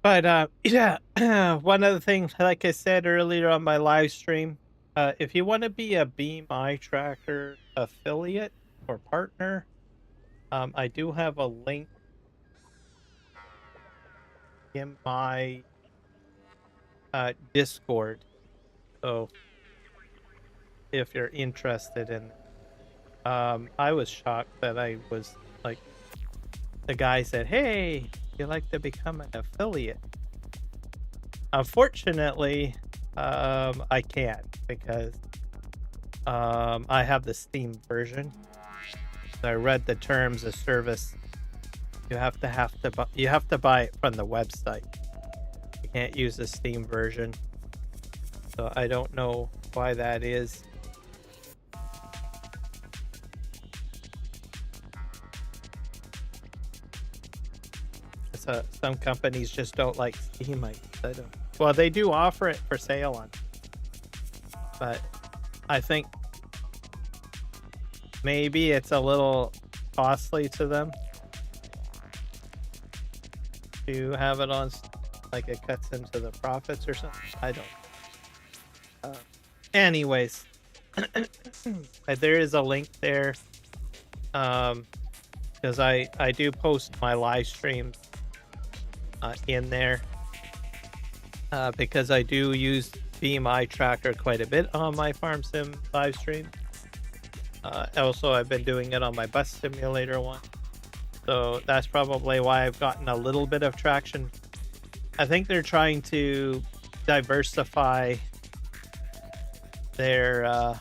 But yeah, one other thing, like I said earlier on my live stream, if you want to be a Beam Eye Tracker affiliate or partner, I do have a link in my Discord. So if you're interested in it. I was shocked that I was like, the guy said, hey, you'd like to become an affiliate. Unfortunately, I can't because I have the Steam version. So I read the terms of service. You have to buy it from the website. You can't use the Steam version. So I don't know why that is. Some companies just don't like Steam. Well, they do offer it for sale on, but I think maybe it's a little costly to them to have it on, like it cuts into the profits or something. I don't. Anyways, there is a link there, because I do post my live streams in there, because I do use Beam Eye Tracker quite a bit on my farm sim live stream. Also, I've been doing it on my bus simulator one, so that's probably why I've gotten a little bit of traction. I think they're trying to diversify their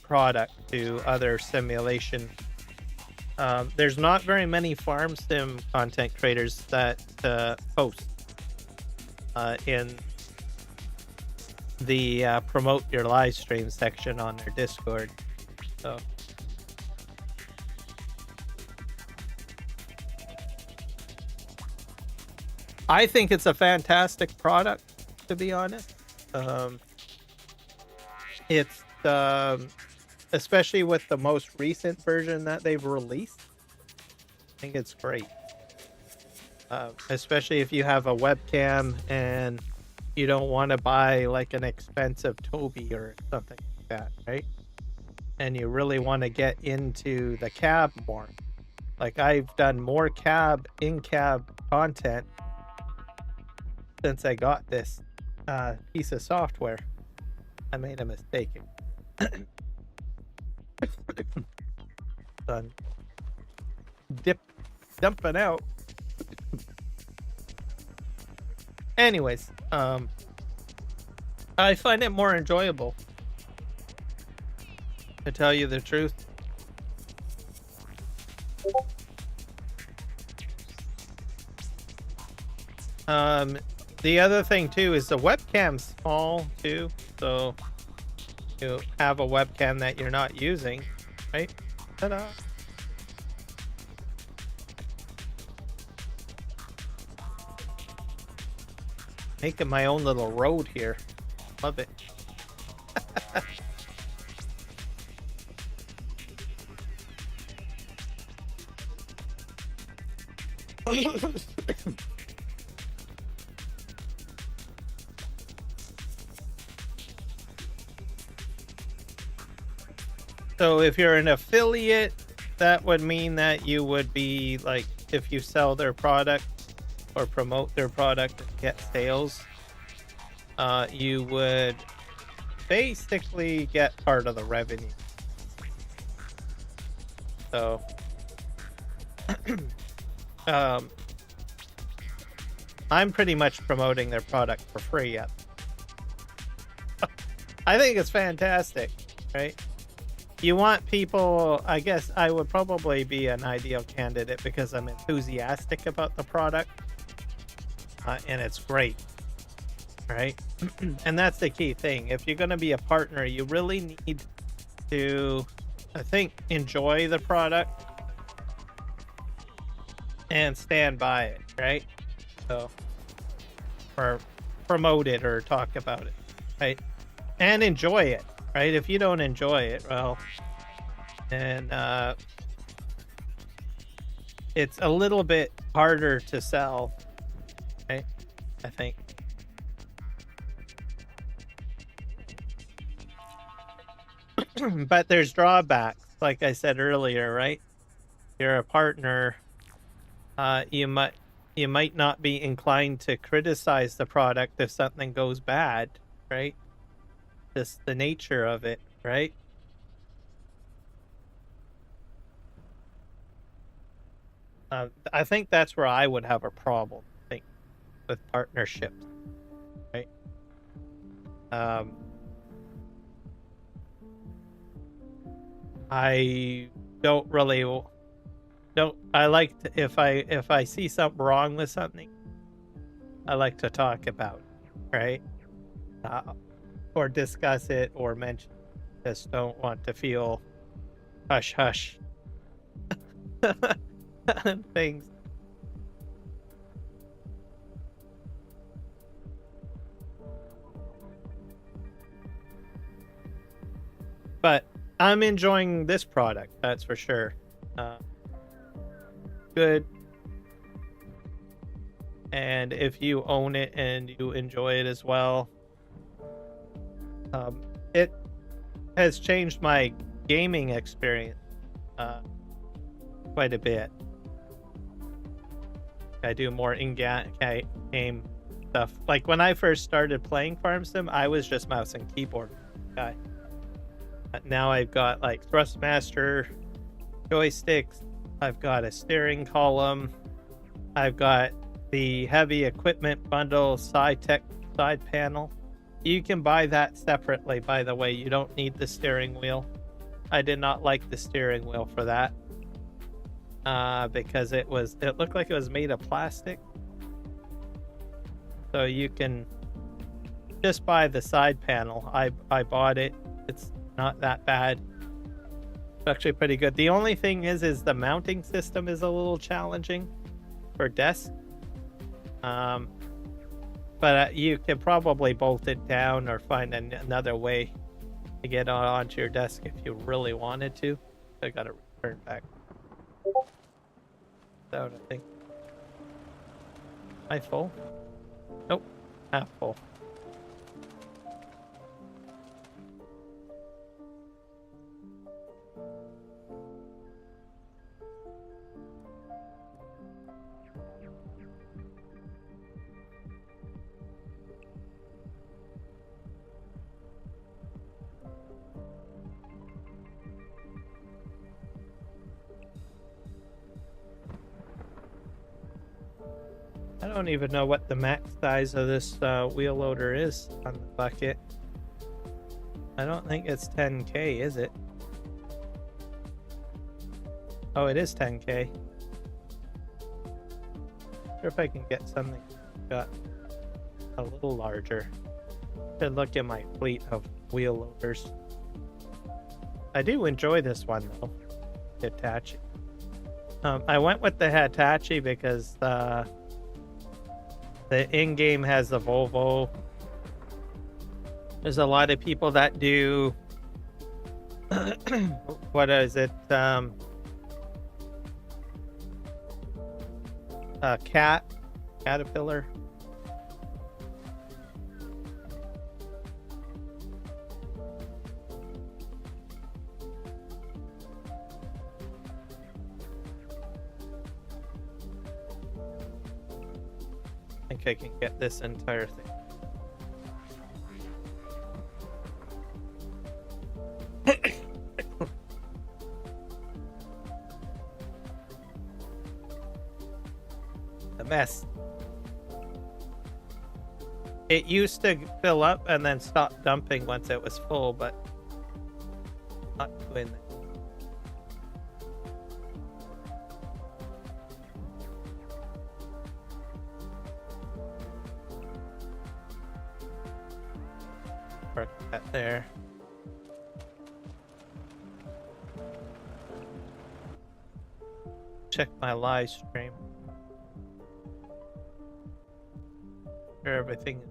product to other simulation. There's not very many farm sim content creators that post in the promote your live stream section on their Discord. So I think it's a fantastic product, to be honest. It's especially with the most recent version that they've released, I think it's great. Especially if you have a webcam and you don't want to buy like an expensive Toby or something like that, right? And you really want to get into the cab more. Like, I've done more in-cab content since I got this piece of software. I made a mistake. Done. Dumping out. Anyways, I find it more enjoyable, to tell you the truth. The other thing too is the webcam's small too, so you have a webcam that you're not using, right? Ta-da! Making my own little road here. Love it. So if you're an affiliate, that would mean that you would be like, if you sell their product or promote their product and get sales, you would basically get part of the revenue. So I'm pretty much promoting their product for free yet. I think it's fantastic, right? You want people, I guess I would probably be an ideal candidate because I'm enthusiastic about the product, and it's great, right? And that's the key thing. If you're going to be a partner, you really need to, I think, enjoy the product and stand by it, right? So, or promote it or talk about it, right? And enjoy it, right? If you don't enjoy it, well, then it's a little bit harder to sell, right? I think. But there's drawbacks, like I said earlier, right? You're a partner, you might not be inclined to criticize the product if something goes bad, right? Just the nature of it, right? I think that's where I would have a problem, I think, with partnerships, right? I don't really I like to, if I see something wrong with something, I like to talk about it, right? Or discuss it or mention it. Just don't want to feel hush hush things. But I'm enjoying this product, that's for sure. Good. And if you own it and you enjoy it as well, it has changed my gaming experience quite a bit. I do more in-game stuff. Like when I first started playing Farm Sim, I was just mouse and keyboard guy. Now I've got like Thrustmaster joysticks. I've got a steering column. I've got the heavy equipment bundle side panel. You can buy that separately, by the way. You don't need the steering wheel. I did not like the steering wheel for that. Because it looked like it was made of plastic. So you can just buy the side panel. I bought it. It's not that bad. It's actually pretty good. The only thing is the mounting system is a little challenging for desk. But you can probably bolt it down or find another way to get onto your desk if you really wanted to. I gotta return back. Out, I think. Am I full? Nope, half full. don't even know what the max size of this wheel loader is on the bucket. I don't think it's 10K, is it? Oh, it is 10K. Sure if I can get something got a little larger. Should look at my fleet of wheel loaders. I do enjoy this one though, Hitachi. I went with the Hitachi because the in-game has the Volvo. There's a lot of people that do what is it? Caterpillar. I think I can get this entire thing. A mess. It used to fill up and then stop dumping once it was full, but not doing that. Park that there. Check my live stream. Sure everything is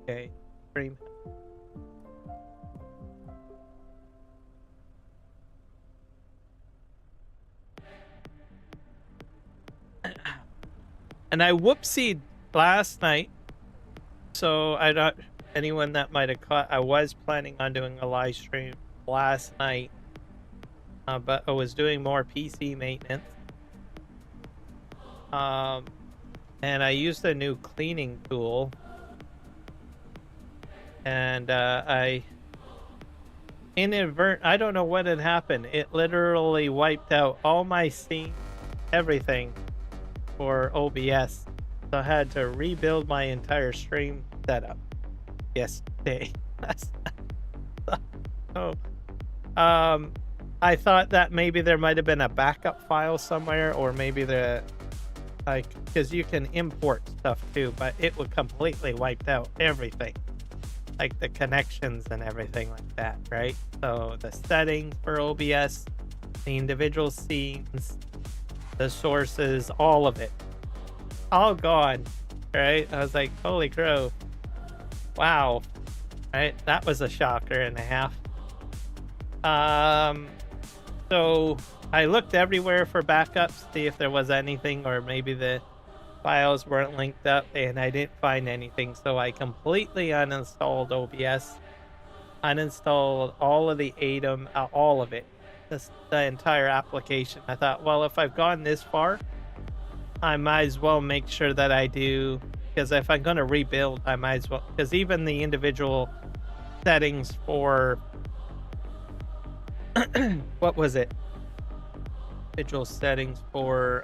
okay. Stream. And I whoopsied last night, so I don't. Anyone that might have caught, I was planning on doing a live stream last night, but I was doing more PC maintenance. And I used a new cleaning tool, and I don't know what had happened. It literally wiped out all my scenes, everything for OBS. So I had to rebuild my entire stream setup yesterday. So, I thought that maybe there might have been a backup file somewhere, or maybe because you can import stuff too, but it would completely wiped out everything, like the connections and everything like that, right? So the settings for OBS, the individual scenes, the sources, all of it, all gone, right? I was like, holy crow. Wow. Right? That was a shocker and a half. So I looked everywhere for backups, see if there was anything, or maybe the files weren't linked up, and I didn't find anything. So I completely uninstalled OBS, uninstalled all of the ADEM, all of it, just the entire application. I thought, well, if I've gone this far, I might as well make sure that I do, because if I'm going to rebuild, I might as well, because even the individual settings for what was it? Individual settings for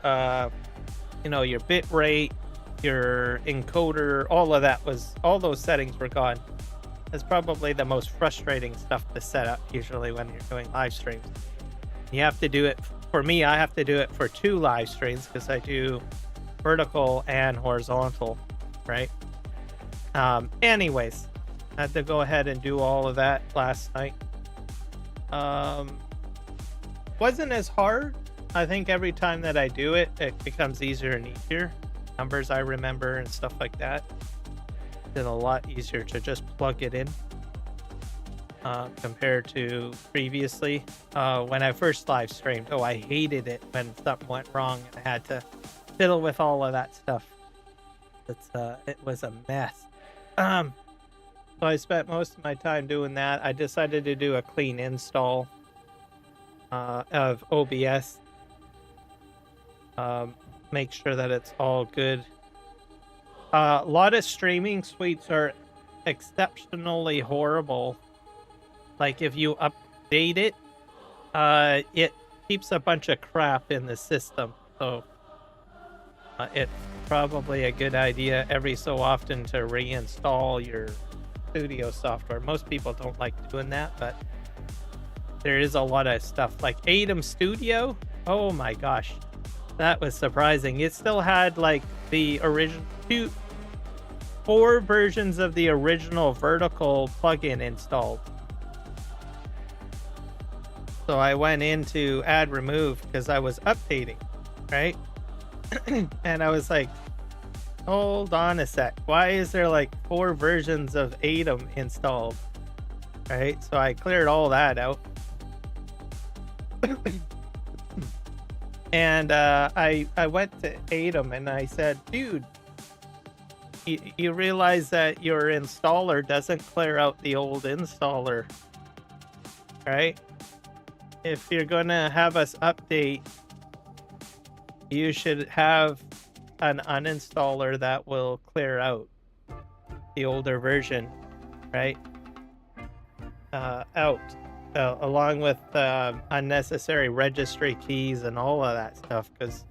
your bit rate, your encoder, all of that all those settings were gone. That's probably the most frustrating stuff to set up usually when you're doing live streams. You have to do it, for me, I have to do it for 2 live streams because I do vertical and horizontal, right? Anyways, I had to go ahead and do all of that last night. Wasn't as hard. I think every time that I do it, it becomes easier and easier. Numbers I remember and stuff like that. It's a lot easier to just plug it in compared to previously. When I first live streamed, I hated it when something went wrong and I had to fiddle with all of that stuff. It was a mess. So I spent most of my time doing that. I decided to do a clean install of OBS. Make sure that it's all good. A lot of streaming suites are exceptionally horrible. Like if you update it, it keeps a bunch of crap in the system. So It's probably a good idea every so often to reinstall your studio software. Most people don't like doing that, but there is a lot of stuff like Atom Studio. Oh my gosh, that was surprising. It still had like the original 4 versions of the original vertical plugin installed. So I went into add remove because I was updating, right? And I was like, hold on a sec. Why is there like 4 versions of Atom installed? Right? So I cleared all that out. And I went to Atom and I said, dude, you realize that your installer doesn't clear out the old installer, right? If you're gonna have us update, you should have an uninstaller that will clear out the older version, right? Out, along with unnecessary registry keys and all of that stuff, because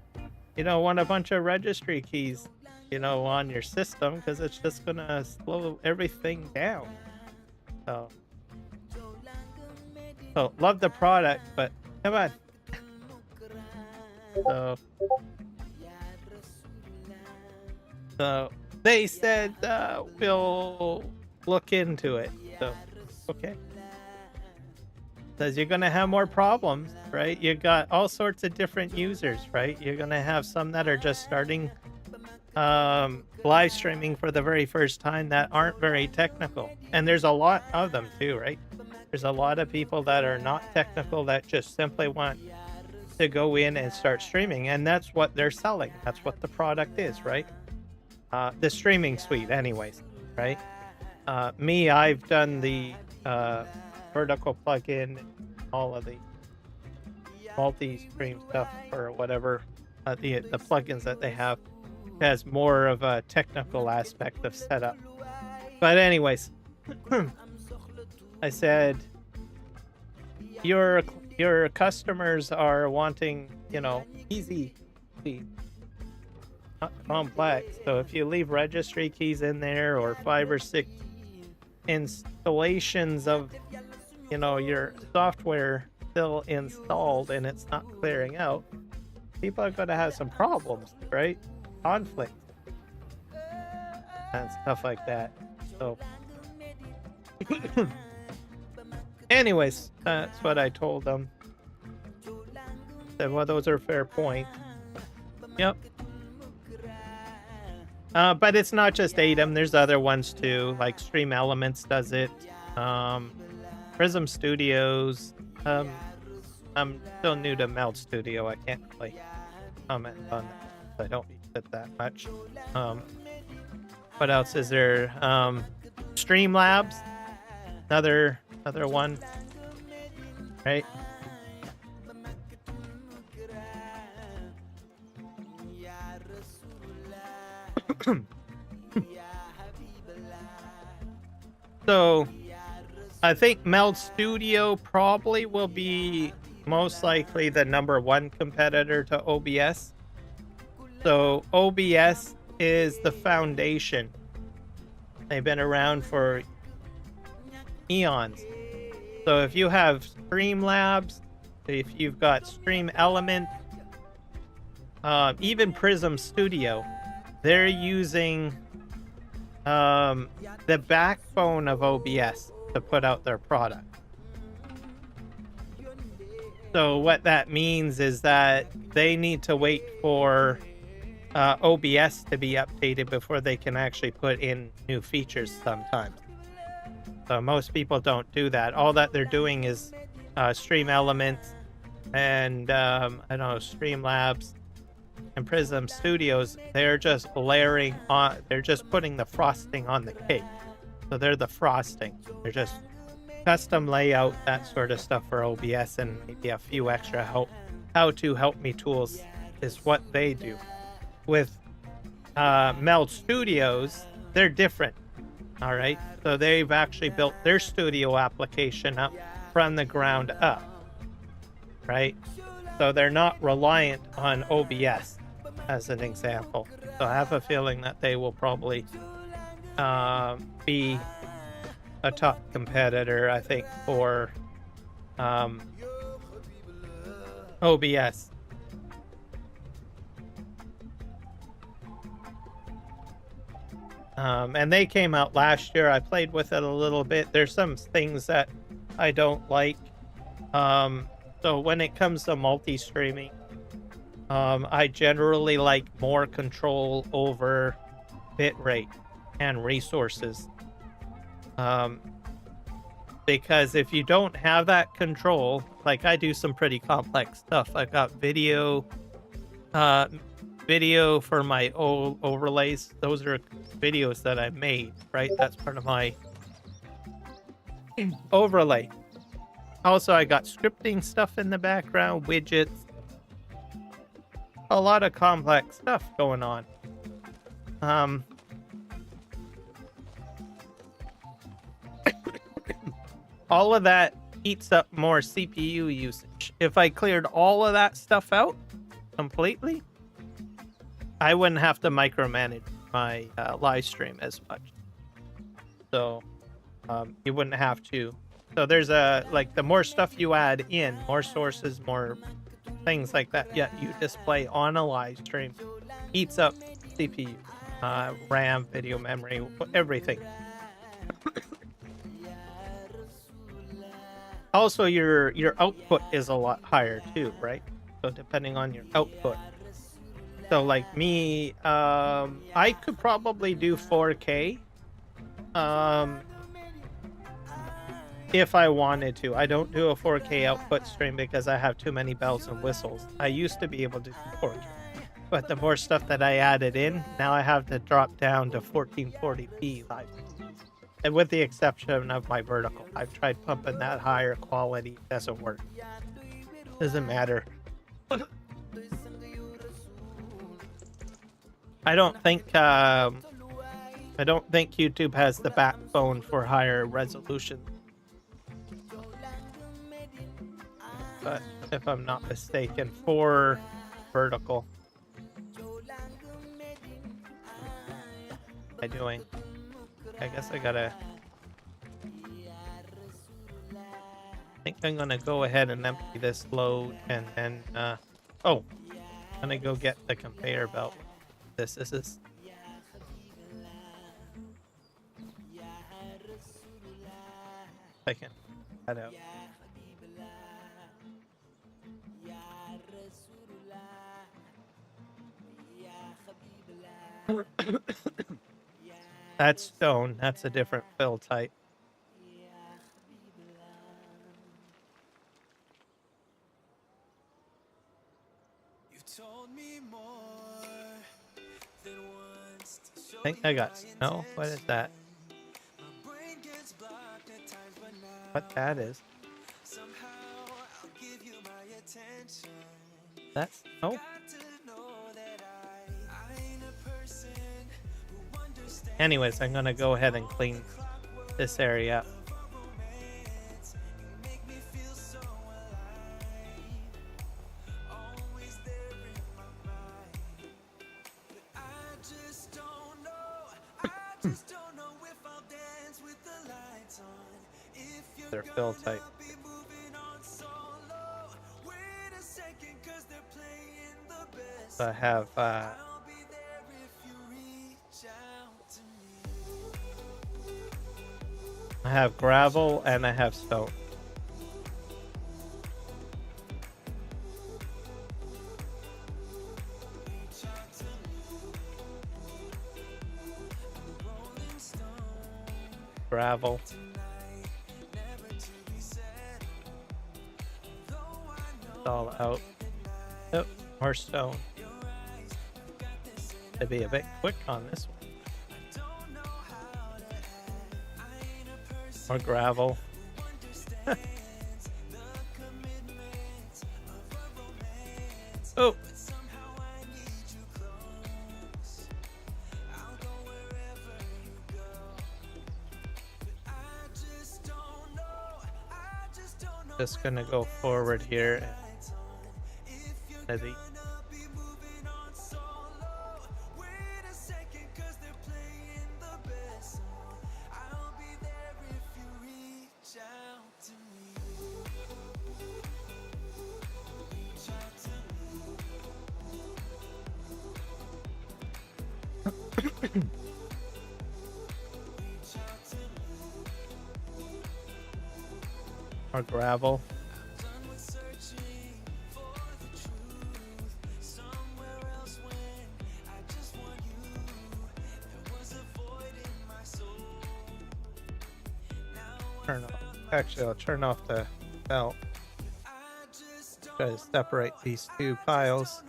you don't want a bunch of registry keys, you know, on your system, because it's just gonna slow everything down. So love the product, but come on. So they said we'll look into it. So okay. Says you're gonna have more problems, right? You got all sorts of different users, right? You're gonna have some that are just starting live streaming for the very first time that aren't very technical, and there's a lot of them too, right? There's a lot of people that are not technical that just simply want to go in and start streaming, and that's what they're selling. That's what the product is, right? The streaming suite anyways, right? Me, I've done the vertical plugin, all of the multi-stream stuff or whatever, the plugins that they have. It has more of a technical aspect of setup. But anyways, I said, your customers are wanting, you know, easy, not complex. So if you leave registry keys in there or 5 or 6 installations of, you know, your software still installed and it's not clearing out, people are going to have some problems, right? Conflict and stuff like that. So anyways, that's what I told them. Said, well, those are fair point. Yep. But it's not just Atom. There's other ones too, like Stream Elements does it. Prism Studios. I'm still new to Meld Studio. I can't really comment on that. I don't use it that much. What else is there? Streamlabs. Another one, right? So I think Meld Studio probably will be most likely the #1 competitor to OBS. So OBS is the foundation. They've been around for eons. So if you have Streamlabs, if you've got Stream Element, even Prism Studio, they're using the backbone of OBS to put out their product. So what that means is that they need to wait for OBS to be updated before they can actually put in new features sometimes. So most people don't do that. All that they're doing is Stream Elements and I don't know, Streamlabs and Prism Studios. They're just layering on, they're just putting the frosting on the cake. So they're the frosting. They're just custom layout, that sort of stuff for OBS, and maybe a few extra how to help me tools is what they do. With Meld Studios, they're different. All right, so they've actually built their studio application up from the ground up, right? So they're not reliant on OBS. as an example. So I have a feeling that they will probably be a top competitor, I think, for OBS. And they came out last year. I played with it a little bit. There's some things that I don't like. So when it comes to multi-streaming, I generally like more control over bitrate and resources. Because if you don't have that control, like I do some pretty complex stuff. I've got video for my overlays. Those are videos that I made, right? That's part of my overlay. Also, I got scripting stuff in the background, widgets, a lot of complex stuff going on. All of that eats up more CPU usage. If I cleared all of that stuff out completely, I wouldn't have to micromanage my live stream as much. So you wouldn't have to. So there's like the more stuff you add in, more sources, more things like that, yeah, you display on a live stream, eats up CPU, RAM, video memory, everything. Also, your output is a lot higher too, right? So depending on your output. So like me, I could probably do 4K if I wanted to. I don't do a 4K output stream because I have too many bells and whistles. I used to be able to do 4K, but the more stuff that I added in, now I have to drop down to 1440p live. And with the exception of my vertical, I've tried pumping that higher quality. Doesn't work. Doesn't matter. I don't think YouTube has the backbone for higher resolution. But if I'm not mistaken, for vertical. What am I doing? I guess I gotta. I think I'm gonna go ahead and empty this load and then oh, I'm gonna go get the conveyor belt. This is I can cut out. That's stone. That's a different fill type. I think I got snow. What is that? What that is? That's snow? Anyways, I'm gonna go ahead and clean this area up. They're fill type. So I have gravel and I have stone. Gravel. It's all out. Oh, more stone. To be a bit quick on this one. More gravel. Oh. Just gonna go forward here. Heavy. Or gravel. Turn off. Actually, I'll turn off the belt. Try to separate these two piles.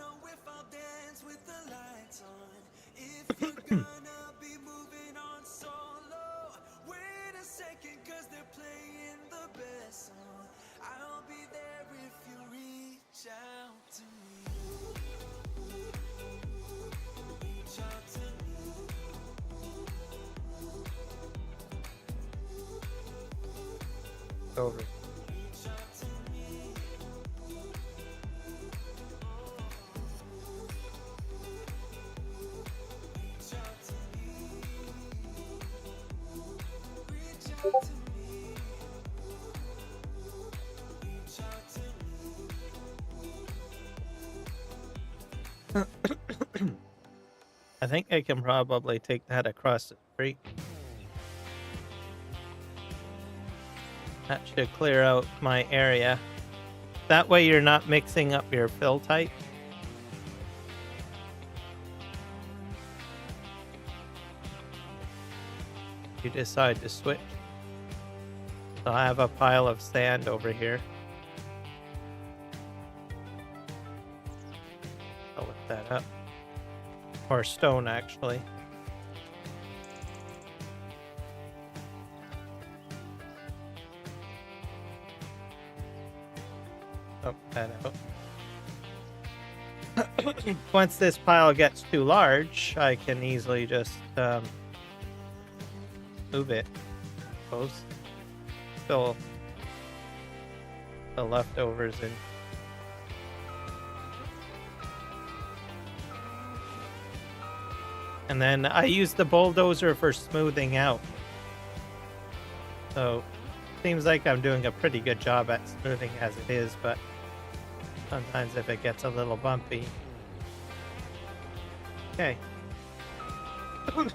Over. I think I can probably take that across the street. That should clear out my area. That way you're not mixing up your fill type. You decide to switch. So I have a pile of sand over here. I'll lift that up. Or stone, actually. Oh, that out. Once this pile gets too large, I can easily just move it. Suppose. Fill the leftovers in. And then I use the bulldozer for smoothing out. So seems like I'm doing a pretty good job at smoothing as it is, but sometimes if it gets a little bumpy. Okay. I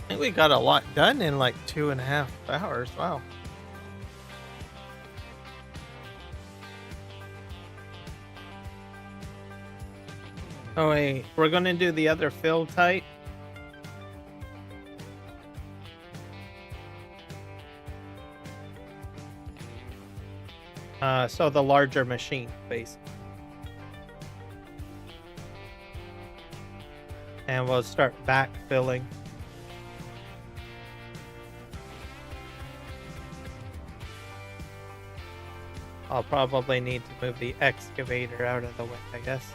think we got a lot done in like 2.5 hours. Wow. Oh wait, we're gonna do the other fill type. So the larger machine, basically. And we'll start backfilling. I'll probably need to move the excavator out of the way, I guess.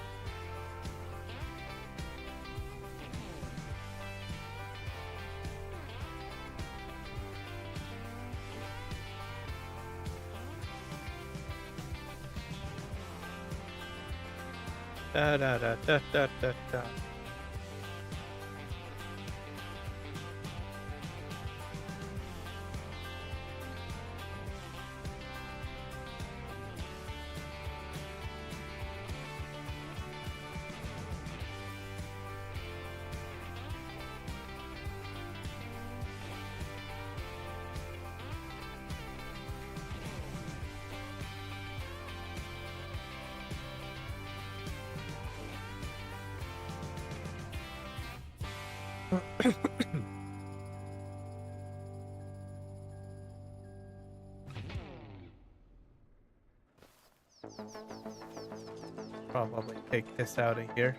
Da da da da da da da. Probably take this out of here.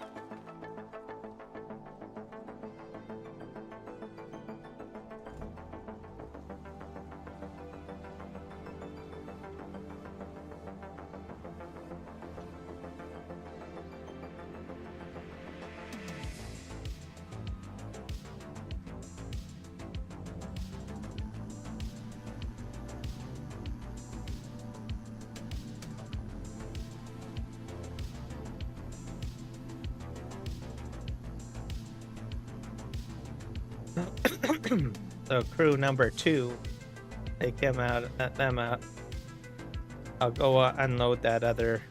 So crew number 2, take him out, let them out. I'll go unload that other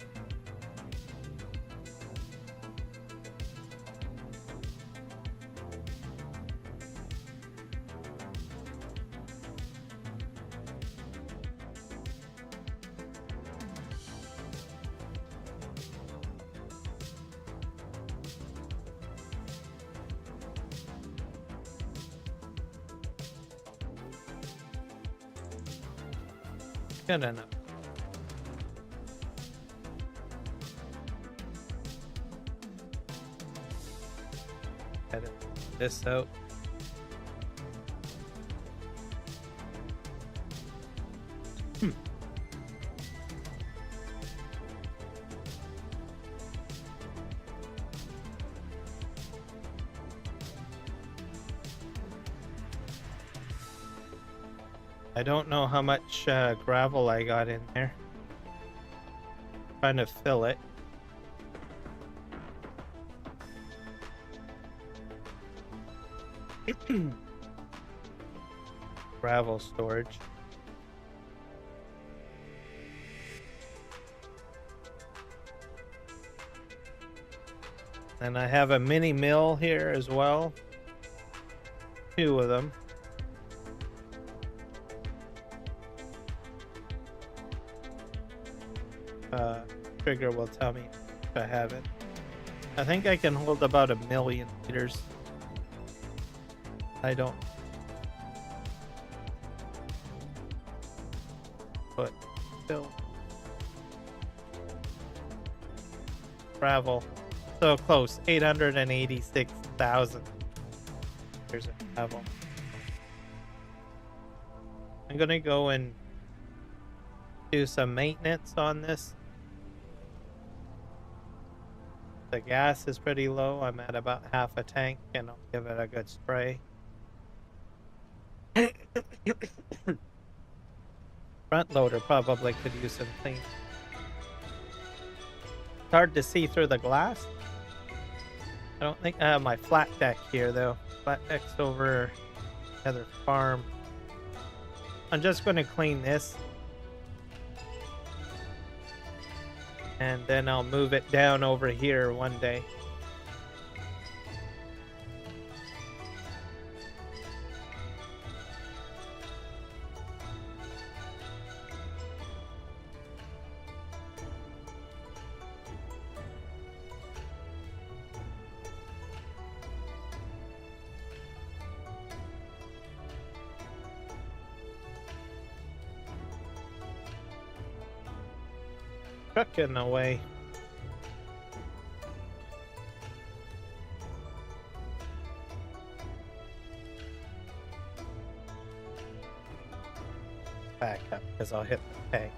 Good enough. Edit this out. I don't know how much gravel I got in there. Trying to fill it. Gravel storage. And I have a mini mill here as well. 2 of them. Trigger will tell me if I have it. I think I can hold about 1,000,000 liters. I don't. But still. Gravel. So close. 886,000 liters of gravel. I'm gonna go and do some maintenance on this. The gas is pretty low. I'm at about half a tank, and I'll give it a good spray. Front loader probably could use some clean. It's hard to see through the glass. I don't think I have my flat deck here though. Flat deck's over the other farm. I'm just going to clean this. And then I'll move it down over here one day. Trucking away. Back up because I'll hit the tank.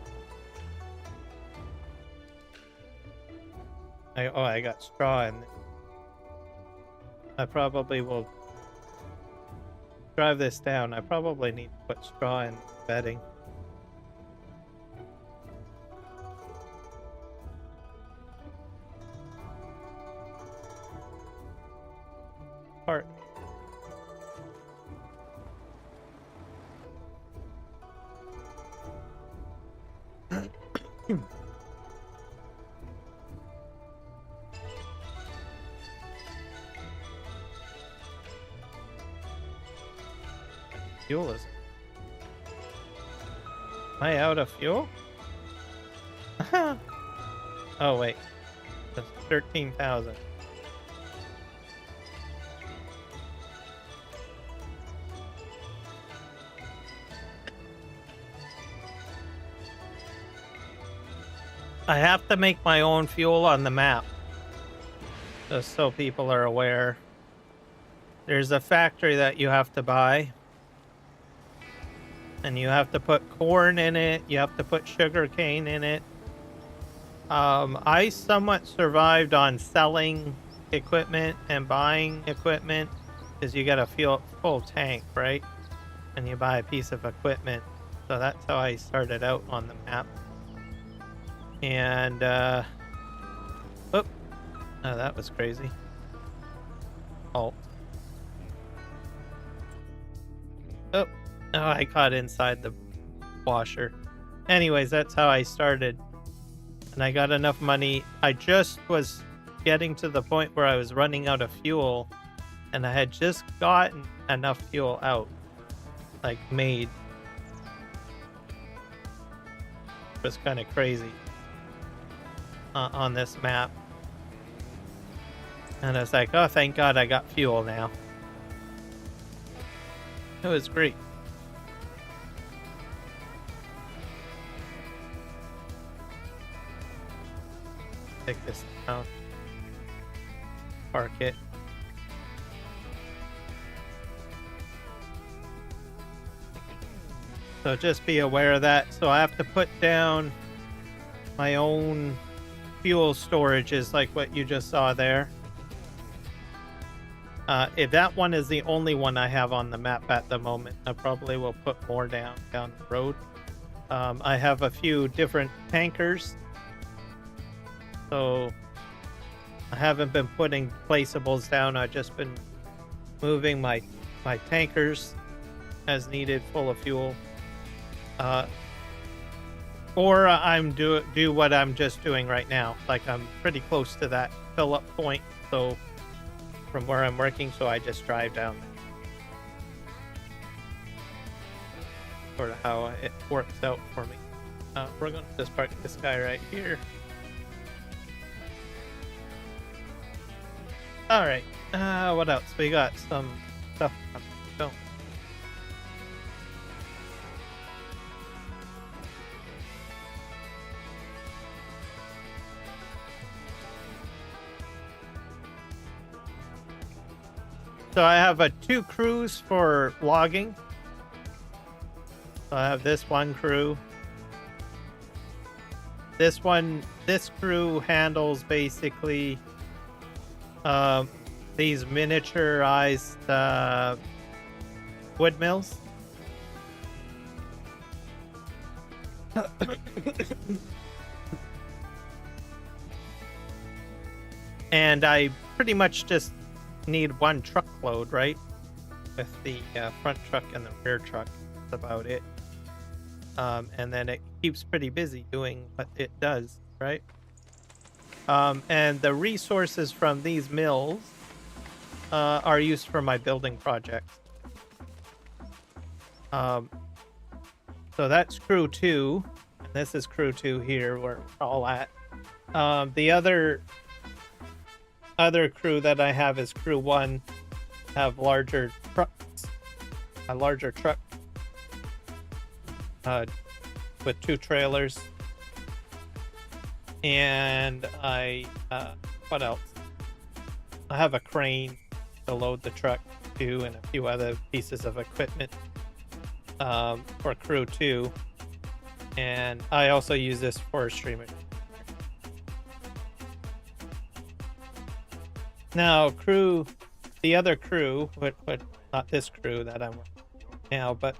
I got straw in there. I probably will drive this down. I probably need to put straw in bedding. Part. Fuel is. Am I out of fuel? Oh wait, that's 13,000. I have to make my own fuel on the map, just so people are aware. There's a factory that you have to buy, and you have to put corn in it, you have to put sugar cane in it. I somewhat survived on selling equipment and buying equipment, because you got a full tank, right? And you buy a piece of equipment. So that's how I started out on the map. And oh, that was crazy. Oh, I caught inside the washer. Anyways, that's how I started, and I got enough money. I just was getting to the point where I was running out of fuel, and I had just gotten enough fuel out, like made. It was kind of crazy. On this map, and I was like, oh, thank God I got fuel now. It was great. take this down. Park it. So just be aware of that. So I have to put down my own fuel storages like what you just saw there. If that one is the only one I have on the map at the moment, I probably will put more down the road. I have a few different tankers, so I haven't been putting placeables down. I've just been moving my tankers as needed, full of fuel. Or I'm do what I'm just doing right now. Like I'm pretty close to that fill up point, so from where I'm working, so I just drive down there. Sort of how it works out for me. We're going to just park this guy right here. All right. What else? We got some stuff. So. So I have 2 crews for logging. So I have this one crew. This crew handles basically these miniaturized wood mills. And I pretty much just need one truckload, right? With the front truck and the rear truck. That's about it. And then it keeps pretty busy doing what it does, right? And the resources from these mills are used for my building projects. So that's crew 2, and this is crew 2 here where we're all at. The other crew that I have is crew 1, have larger trucks, a larger truck with 2 trailers, and what else? I have a crane to load the truck too, and a few other pieces of equipment for crew 2, and I also use this forestry machine. Now, the other crew, not this crew that I'm with now, but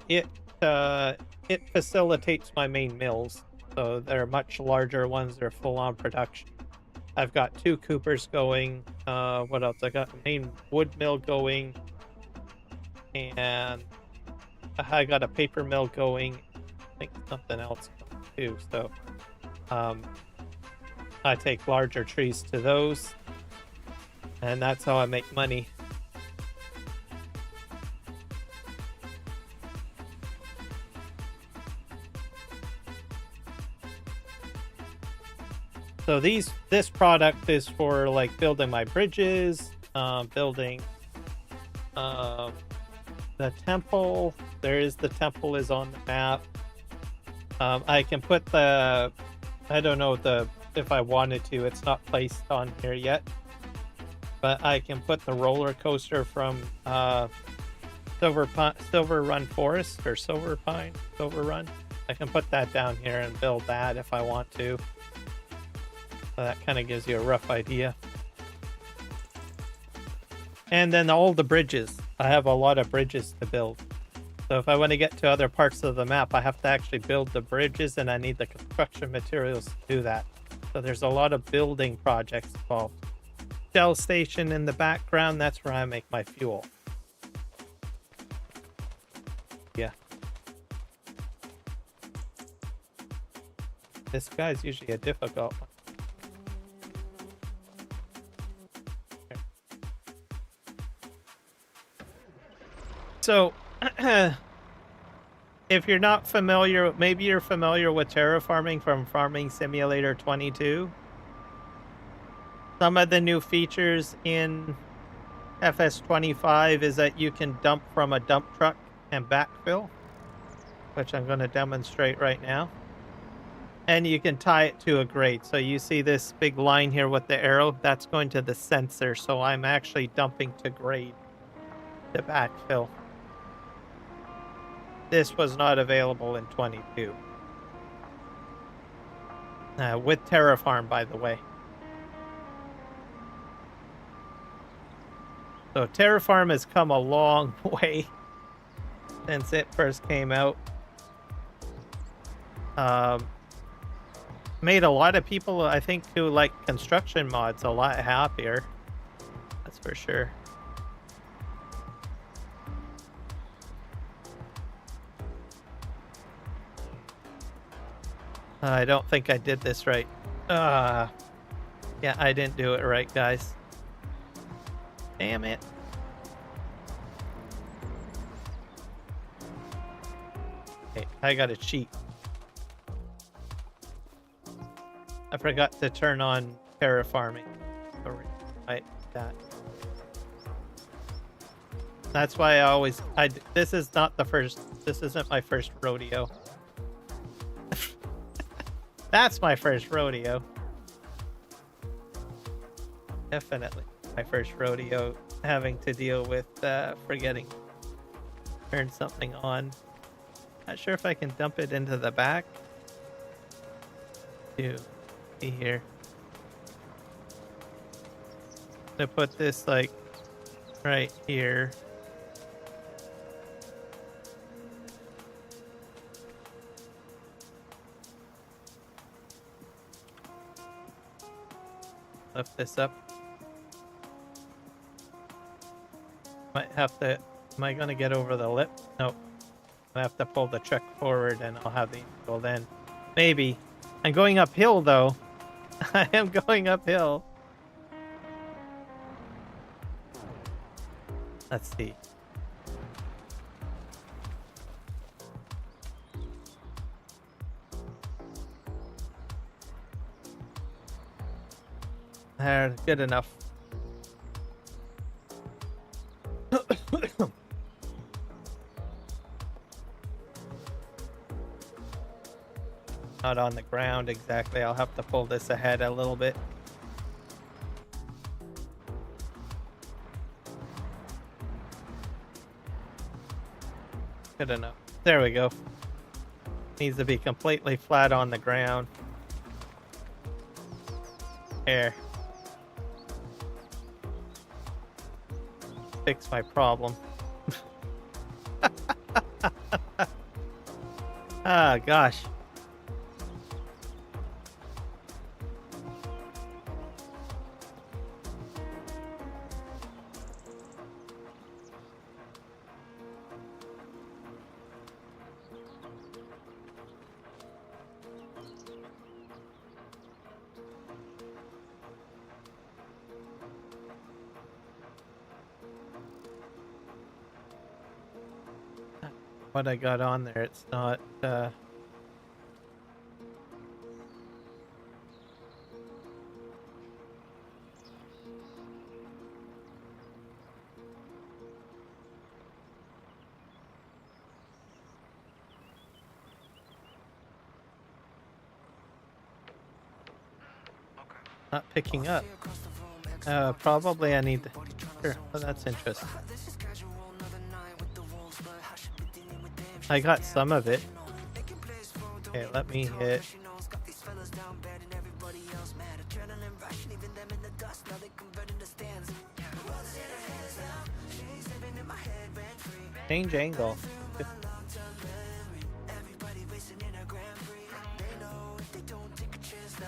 it facilitates my main mills. So they're much larger ones. They're full on production. I've got 2 coopers going. What else? I got the main wood mill going, and I got a paper mill going. I think something else too. So, I take larger trees to those, and that's how I make money. So this product is for like building my bridges, building the temple. The temple is on the map. I can put I don't know if I wanted to. It's not placed on here yet, but I can put the roller coaster from Silver Run Forest or Silver Run. I can put that down here and build that if I want to. So that kind of gives you a rough idea. And then all the bridges. I have a lot of bridges to build. So if I want to get to other parts of the map, I have to actually build the bridges, and I need the construction materials to do that. So there's a lot of building projects involved. Shell station in the background, that's where I make my fuel. Yeah. This guy's usually a difficult one. So, if you're not familiar, maybe you're familiar with terraforming from Farming Simulator 22. Some of the new features in FS25 is that you can dump from a dump truck and backfill, which I'm going to demonstrate right now. And you can tie it to a grate. So you see this big line here with the arrow? That's going to the sensor. So I'm actually dumping to grade to backfill. This was not available in 22. With Terraform, by the way. So Terraform has come a long way since it first came out. Made a lot of people, I think, who like construction mods a lot happier. That's for sure. I don't think I did this right. Yeah, I didn't do it right, guys. Damn it. Okay, I gotta cheat. I forgot to turn on terraforming. Right, that. That's why I always. This is not the first. This isn't my first rodeo. That's my first rodeo. Definitely my first rodeo, having to deal with forgetting to turn something on. Not sure if I can dump it into the back. To see here. To put this like right here. Lift this up. Might have to. Am I gonna get over the lip? Nope. I have to pull the truck forward and I'll have the angle then. Maybe. I'm going uphill though. I am going uphill. Let's see. There, good enough. Not on the ground exactly. I'll have to pull this ahead a little bit. Good enough. There we go. Needs to be completely flat on the ground. There. Fix my problem. Ah, gosh. What I got on there, it's not not picking up. Probably I need to. Sure, well, that's interesting. I got some of it. Okay, let me hit. Change angle.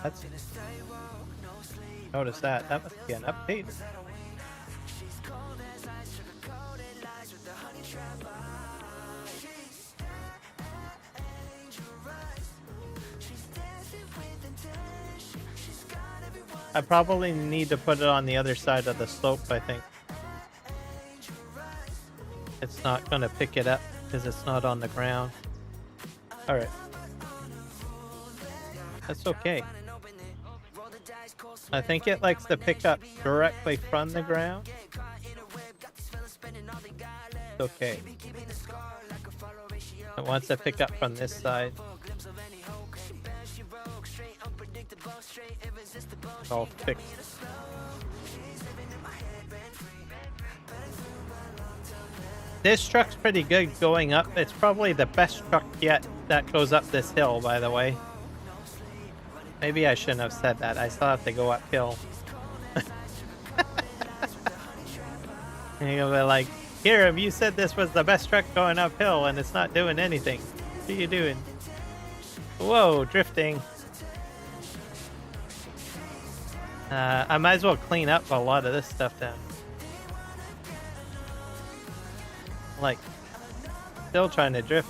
That's. Notice that. That must be an update. I probably need to put it on the other side of the slope, I think. It's not going to pick it up because it's not on the ground. Alright. That's okay. I think it likes to pick up directly from the ground. It's okay. It wants to pick up from this side. All fixed. This truck's pretty good going up. It's probably the best truck yet that goes up this hill, by the way. Maybe I shouldn't have said that. I still have to go uphill. And you'll be like, here, you said this was the best truck going uphill and it's not doing anything. What are you doing? Whoa, drifting. I might as well clean up a lot of this stuff then. Like, still trying to drift.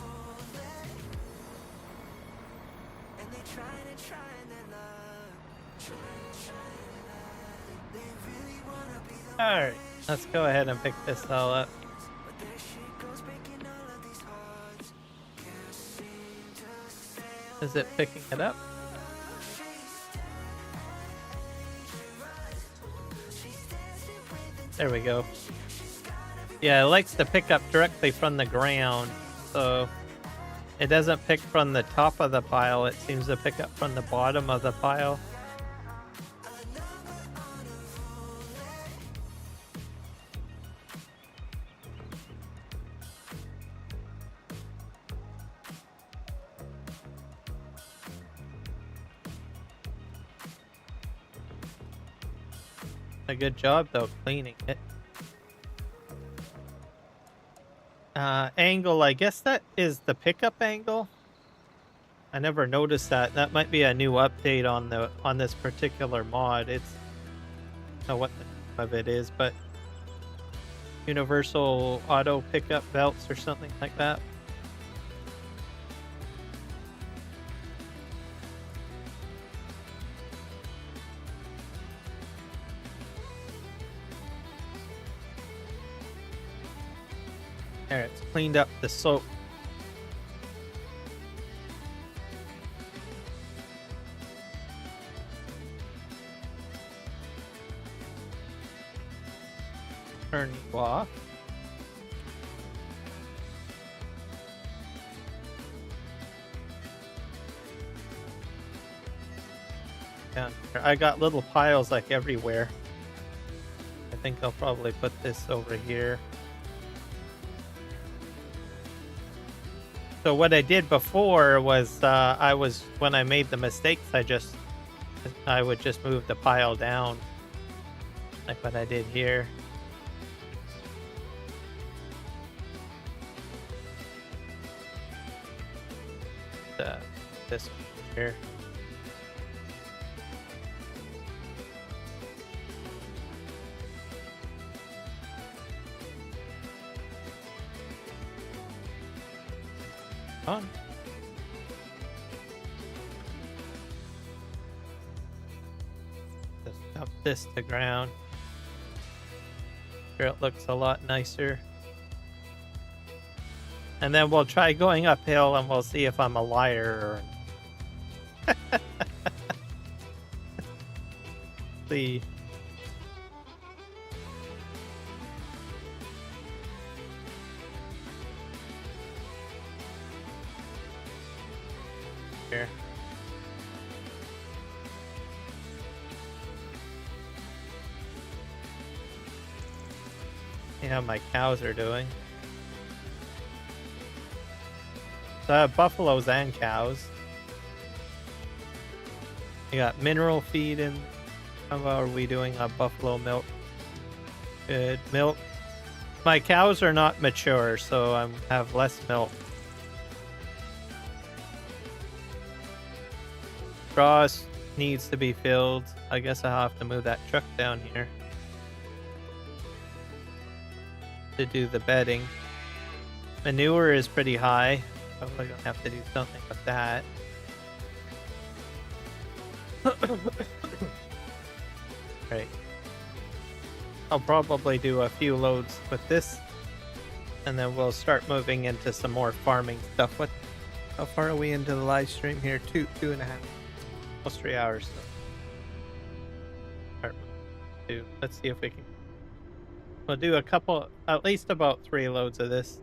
Alright, let's go ahead and pick this all up. Is it picking it up? There we go. Yeah, it likes to pick up directly from the ground, so it doesn't pick from the top of the pile, it seems to pick up from the bottom of the pile. A good job though cleaning it. Angle, I guess that is the pickup angle. I never noticed that. That might be a new update on this particular mod. It's I don't know what the name of it is, but universal auto pickup belts or something like that. There, it's cleaned up the slope. Turn you off. Down here. I got little piles like everywhere. I think I'll probably put this over here. So what I did before was, when I made the mistakes, I would just move the pile down, like what I did here. This one here. On. Just dump this to ground. Sure, it looks a lot nicer. And then we'll try going uphill and we'll see if I'm a liar or see. Here. See how my cows are doing. Buffaloes and cows. You got mineral feed in. How are we doing on buffalo milk? Good milk. My cows are not mature, so I have less milk. Straw needs to be filled. I guess I'll have to move that truck down here to do the bedding. Manure is pretty high. Probably gonna have to do something with that. Right. I'll probably do a few loads with this, and then we'll start moving into some more farming stuff. How far are we into the live stream here? 2.5. Almost 3 hours. So. Let's see if we can. We'll do a couple, at least about 3 loads of this.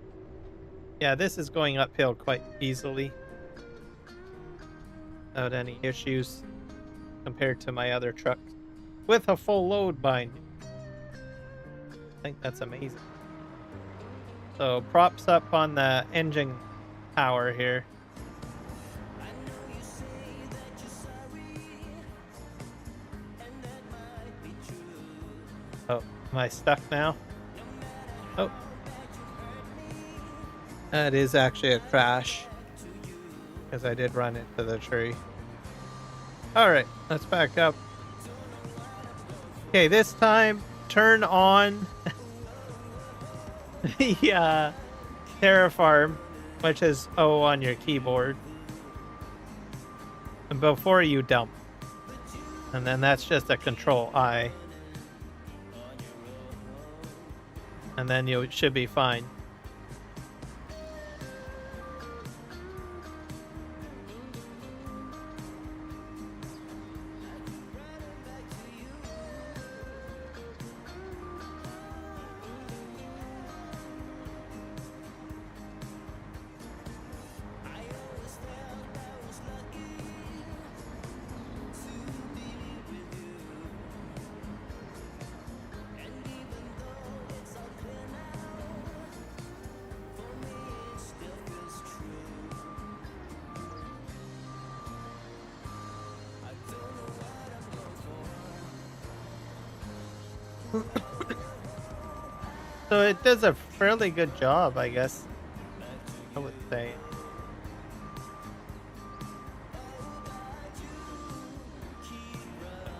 Yeah, this is going uphill quite easily without any issues. compared to my other trucks with a full load behind me. I think that's amazing. So props up on the engine power here. Oh, am I stuck now? Oh. That is actually a crash, because I did run into the tree. Alright, let's back up. Okay, this time, turn on the Terraform, which is O on your keyboard, and before you dump. And then that's just a Control-I. And then you should be fine. So it does a fairly good job, I guess, I would say.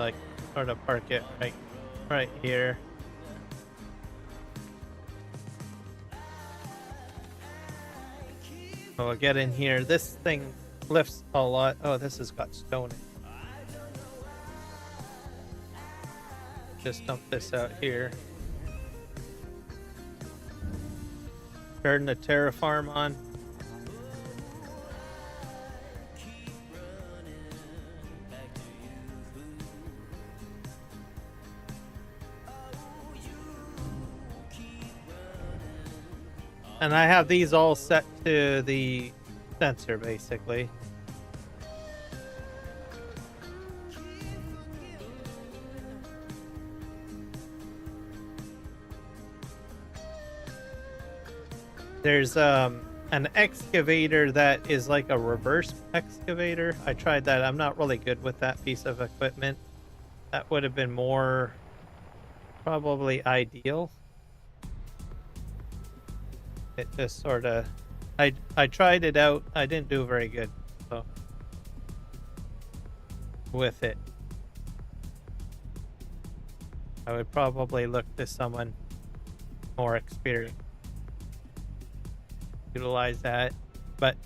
Like, sort of park it right here. So we'll get in here. This thing lifts a lot. Oh, this has got stone in it. Just dump this out here. Turn the Terraform on. And I have these all set to the sensor, basically. There's an excavator that is like a reverse excavator. I tried that. I'm not really good with that piece of equipment. That would have been more probably ideal. It just sort of, I tried it out. I didn't do very good so with it. I would probably look to someone more experienced. Utilize that, but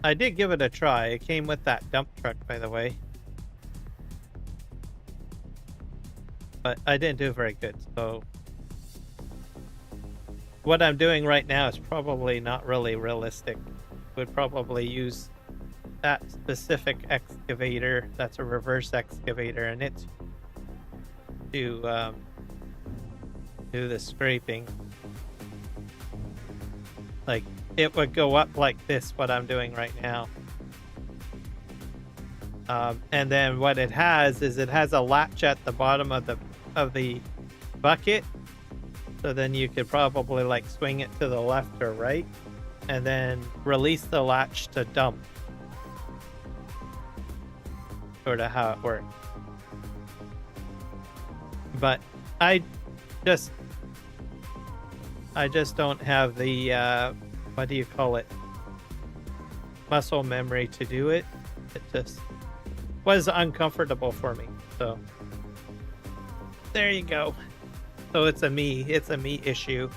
I did give it a try. It came with that dump truck, by the way, but I didn't do very good. So what I'm doing right now is probably not really realistic. Would probably use that specific excavator. That's a reverse excavator, and it's to do the scraping. Like, it would go up like this, what I'm doing right now. And then what it has is it has a latch at the bottom of the bucket. So then you could probably like swing it to the left or right and then release the latch to dump. Sort of how it works. But I just don't have the what do you call it, muscle memory to do it. It just was uncomfortable for me. So there you go. So it's a me issue.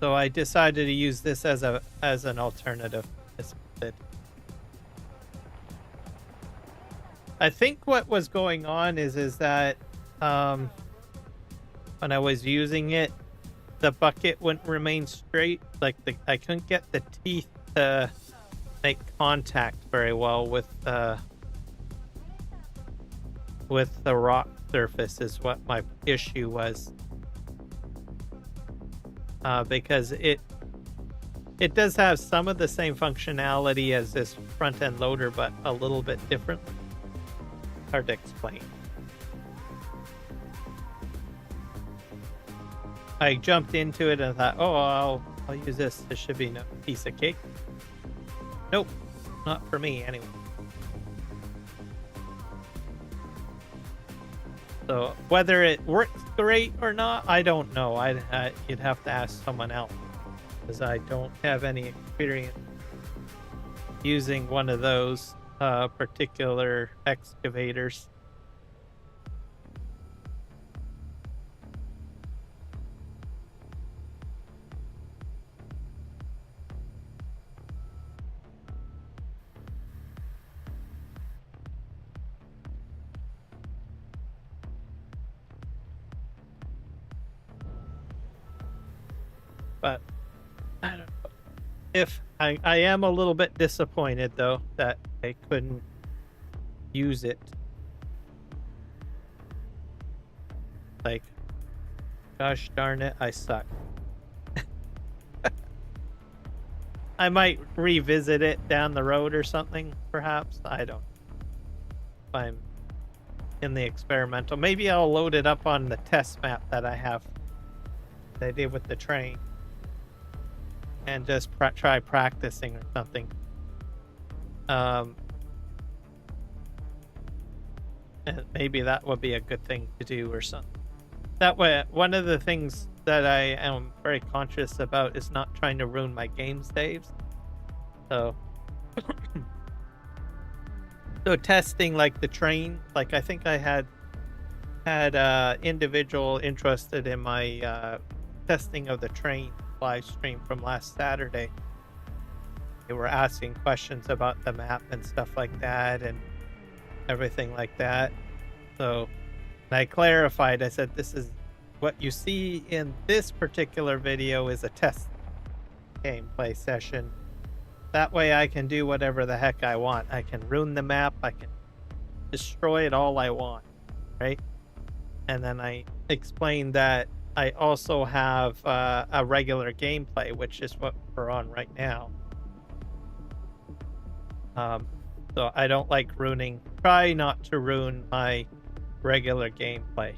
So I decided to use this as an alternative. I think what was going on is that when I was using it, the bucket wouldn't remain straight. Like I couldn't get the teeth to make contact very well with with the rock surface is what my issue was. Because it does have some of the same functionality as this front-end loader, but a little bit different. Hard to explain. I jumped into it and thought, oh, I'll use this. This should be a piece of cake. Nope, not for me anyway. So whether it works great or not, I don't know. You'd have to ask someone else, because I don't have any experience using one of those particular excavators. But I don't know. If I am a little bit disappointed though that I couldn't use it. Like, gosh darn it, I suck. I might revisit it down the road or something, perhaps. I don't know. If I'm in the experimental. Maybe I'll load it up on the test map that I have. That I did with the train. And just try practicing or something. And maybe that would be a good thing to do or something. That way, one of the things that I am very conscious about is not trying to ruin my game saves. So, so testing like the train, like I think I had individual interested in my testing of the train live stream from last Saturday. They were asking questions about the map and stuff like that and everything like that. So I clarified, I said, this is what you see in this particular video is a test gameplay session. That way I can do whatever the heck I want. I can ruin the map, I can destroy it all I want, right? And then I explained that I also have a regular gameplay, which is what we're on right now. So I don't like ruining, try not to ruin my regular gameplay.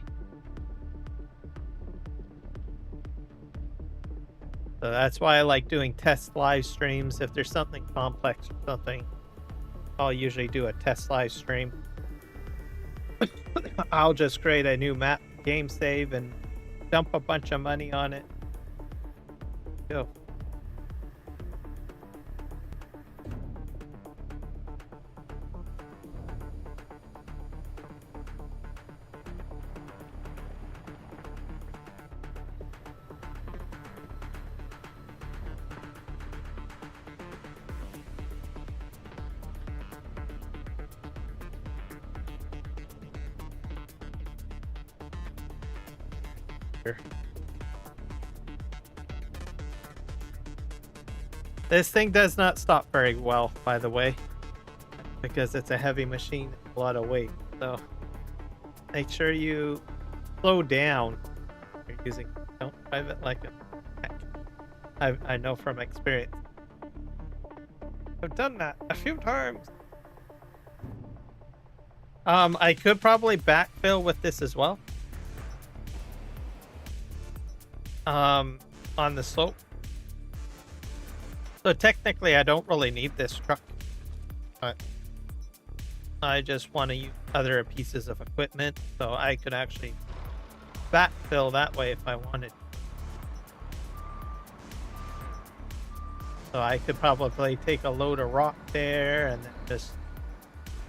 So that's why I like doing test live streams. If there's something complex or something, I'll usually do a test live stream. I'll just create a new map game save and dump a bunch of money on it. Go. This thing does not stop very well, by the way, because it's a heavy machine, a lot of weight. So make sure you slow down. You're using, don't drive it like a heck. I know from experience. I've done that a few times. I could probably backfill with this as well. On the slope. So technically I don't really need this truck, but I just want to use other pieces of equipment, so I could actually backfill that way if I wanted. So I could probably take a load of rock there and then just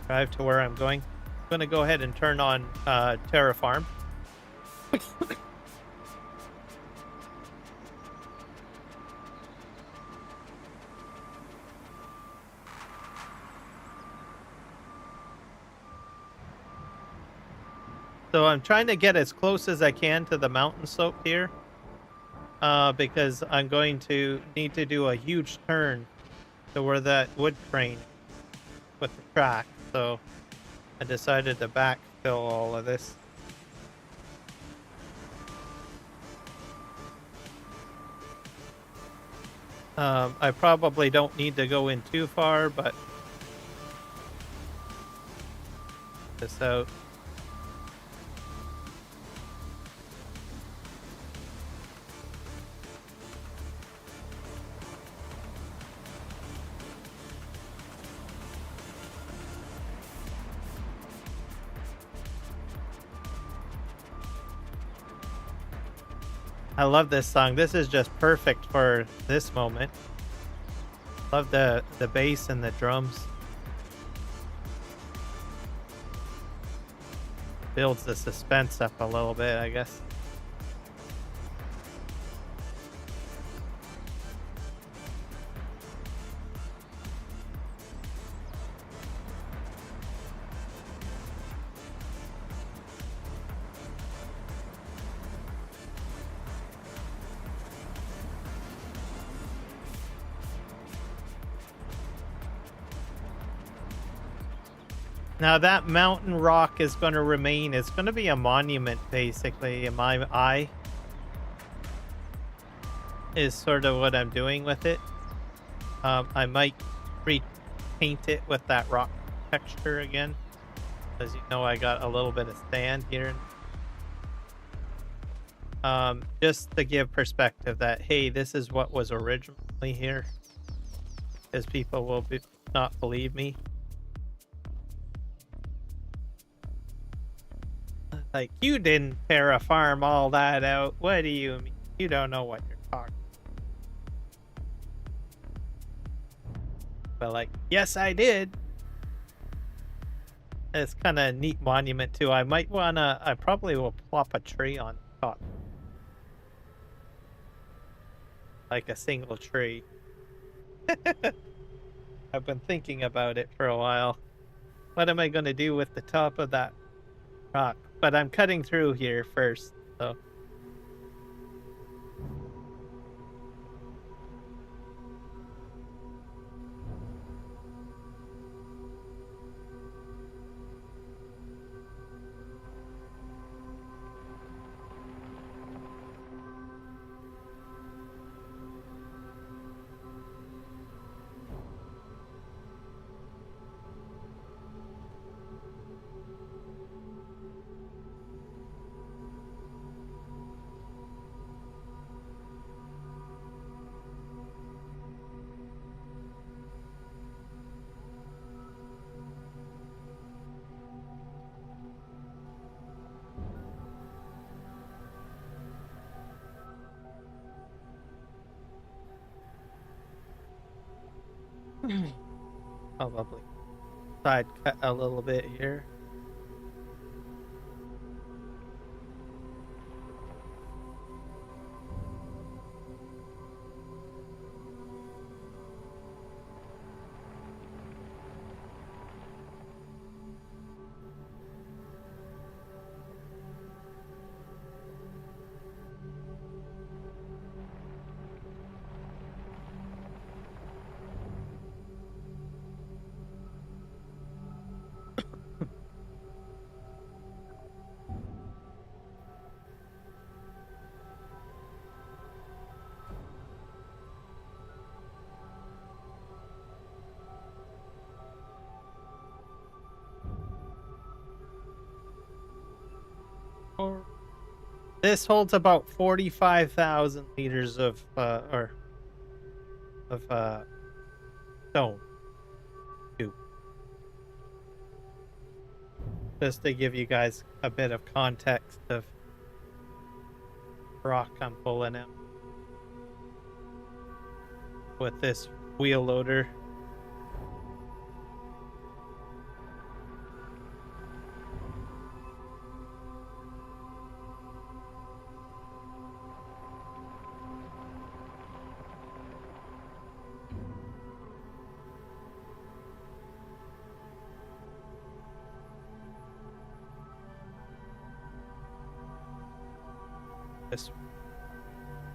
drive to where I'm going. I'm going to go ahead and turn on Terraform. So I'm trying to get as close as I can to the mountain slope here, because I'm going to need to do a huge turn to where that wood crane with the track. So I decided to backfill fill all of this. I probably don't need to go in too far, but this out. I love this song. This is just perfect for this moment. Love the bass and the drums. Builds the suspense up a little bit, I guess. Now that mountain rock is going to remain. It's going to be a monument, basically, in my eye. Is sort of what I'm doing with it. I might repaint it with that rock texture again. As you know, I got a little bit of sand here. Just to give perspective that, hey, this is what was originally here. Because people will not believe me. Like, you didn't terraform all that out. What do you mean? You don't know what you're talking about. But like, yes, I did. It's kind of a neat monument too. I probably will plop a tree on top. Like a single tree. I've been thinking about it for a while. What am I going to do with the top of that rock? But I'm cutting through here first, so. Probably side cut a little bit here. This holds about 45,000 liters of stone. Just to give you guys a bit of context of rock I'm pulling out with this wheel loader.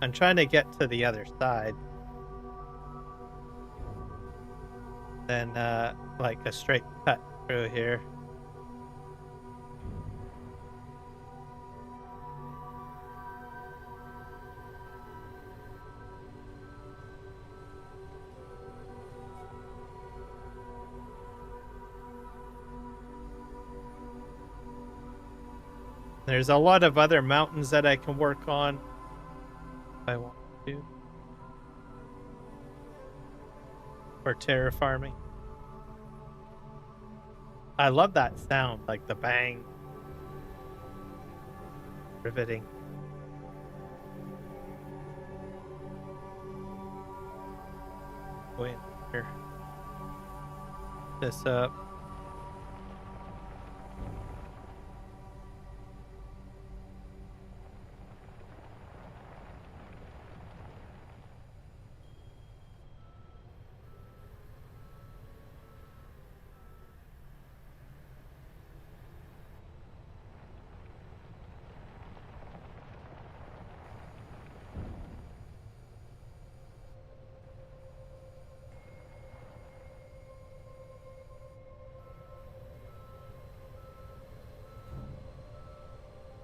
I'm trying to get to the other side. Then, like a straight cut through here. There's a lot of other mountains that I can work on if I want to. For terraforming. I love that sound, like the bang. Riveting. Go in here. This up.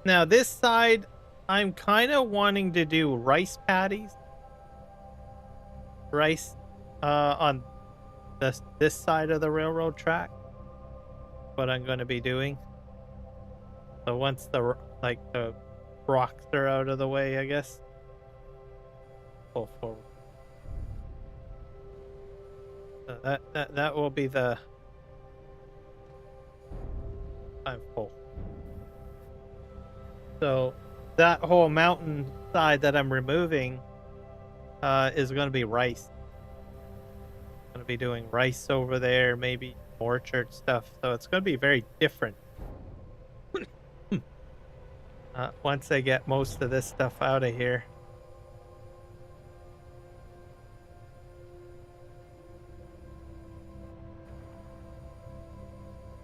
Now this side, I'm kind of wanting to do rice paddies. Rice on this side of the railroad track. What I'm going to be doing. So once the rocks are out of the way, I guess. Pull forward. So that will be the. I'm full. So that whole mountain side that I'm removing is going to be rice. I'm going to be doing rice over there, maybe orchard stuff. So it's going to be very different. Once I get most of this stuff out of here.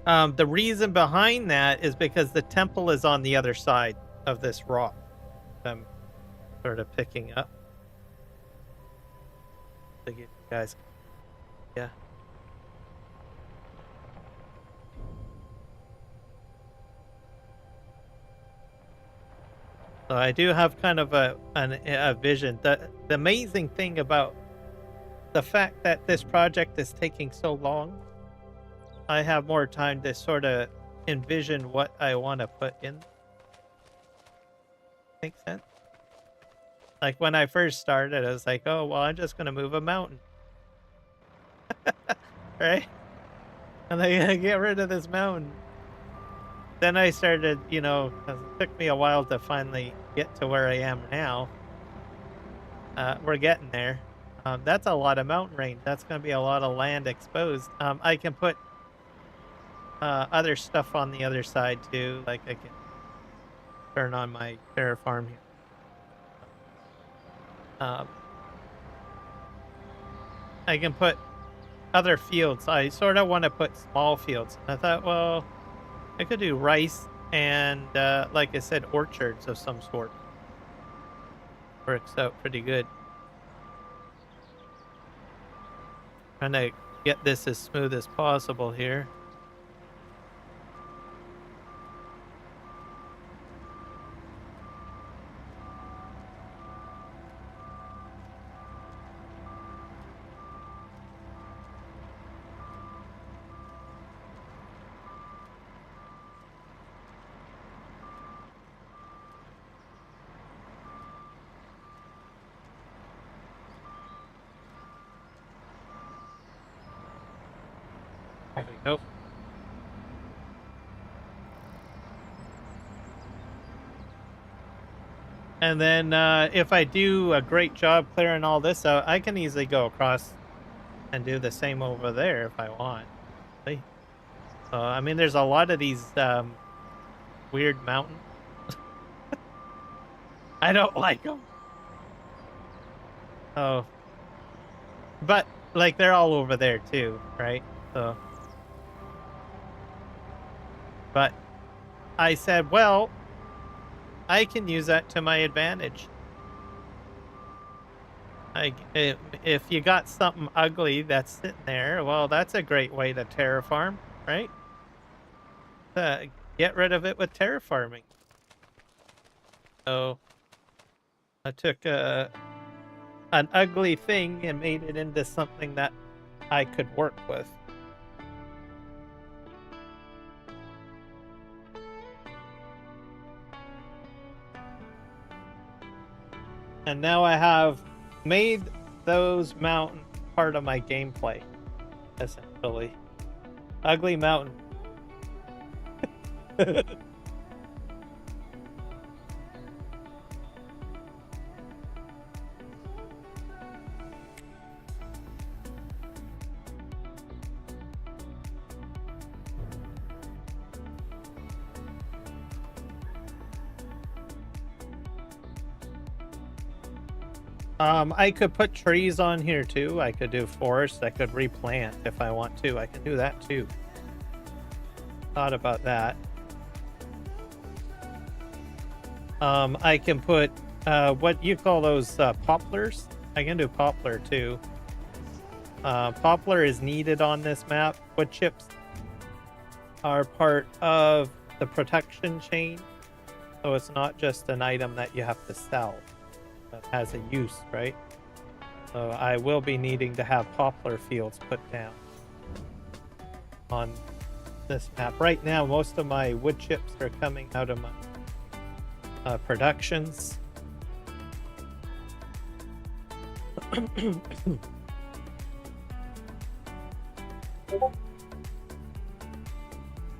The reason behind that is because the temple is on the other side of this rock I'm sort of picking up. To give you guys, yeah. So I do have kind of a vision. The amazing thing about the fact that this project is taking so long, I have more time to sort of envision what I want to put in. Makes sense? Like when I first started, I was like, oh, well, I'm just going to move a mountain. Right? And I get rid of this mountain. Then I started, you know, it took me a while to finally get to where I am now. We're getting there. That's a lot of mountain range. That's going to be a lot of land exposed. I can put other stuff on the other side too. Like I can turn on my terraform here. I can put other fields. I sort of want to put small fields. I thought, well, I could do rice and, like I said, orchards of some sort. Works out pretty good. Trying to get this as smooth as possible here. There we go. And then if I do a great job clearing all this out, I can easily go across and do the same over there if I want. See? So, I mean, there's a lot of these weird mountains. I don't like them. Oh. But, like, they're all over there too, right? So. But I said, well, I can use that to my advantage. If you got something ugly that's sitting there, well, that's a great way to terraform, right? Get rid of it with terraforming. So I took an ugly thing and made it into something that I could work with. And now I have made those mountains part of my gameplay, essentially. Ugly mountain. I could put trees on here too. I could do forest. I could replant if I want to. I can do that too. Thought about that. I can put what you call those poplars. I can do poplar too. Poplar is needed on this map. Wood chips are part of the protection chain, so it's not just an item that you have to sell. It has a use, right? So I will be needing to have poplar fields put down on this map. Right now, most of my wood chips are coming out of my productions.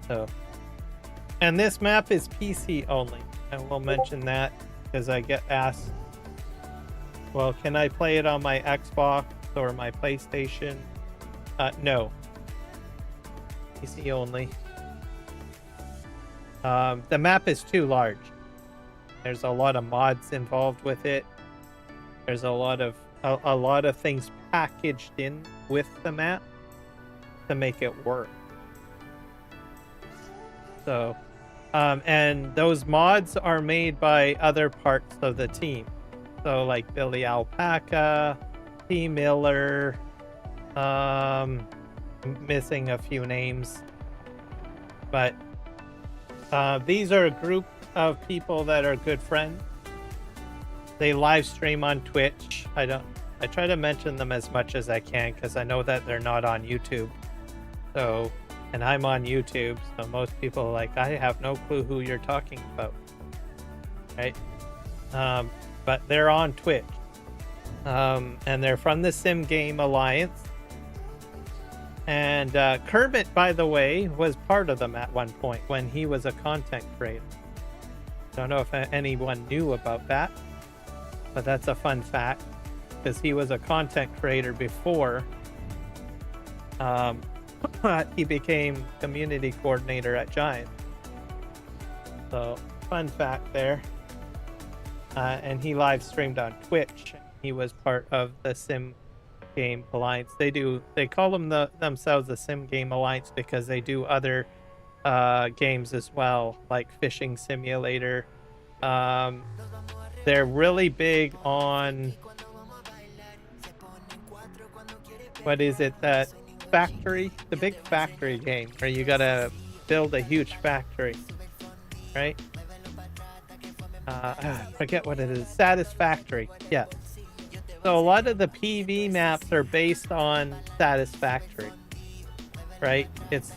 So, and this map is PC only. I will mention that because I get asked, well, can I play it on my Xbox or my PlayStation? No. PC only. The map is too large. There's a lot of mods involved with it. There's a lot of things packaged in with the map to make it work. So, and those mods are made by other parts of the team. So like Billy Alpaca, T. Miller, missing a few names. But these are a group of people that are good friends. They live stream on Twitch. I try to mention them as much as I can because I know that they're not on YouTube. So, and I'm on YouTube, so most people are like, I have no clue who you're talking about. Right? But they're on Twitch. And they're from the Sim Game Alliance. And Kermit, by the way, was part of them at one point when he was a content creator. Don't know if anyone knew about that, but that's a fun fact because he was a content creator before he became community coordinator at Giant. So, fun fact there. And he live streamed on Twitch. He was part of the Sim Game Alliance. They call themselves the Sim Game Alliance because they do other games as well, like Fishing Simulator. They're really big on, what is it, that factory, the big factory game where you gotta build a huge factory, right? Forget what it is. Satisfactory. Yeah. So a lot of the PV maps are based on Satisfactory, right? It's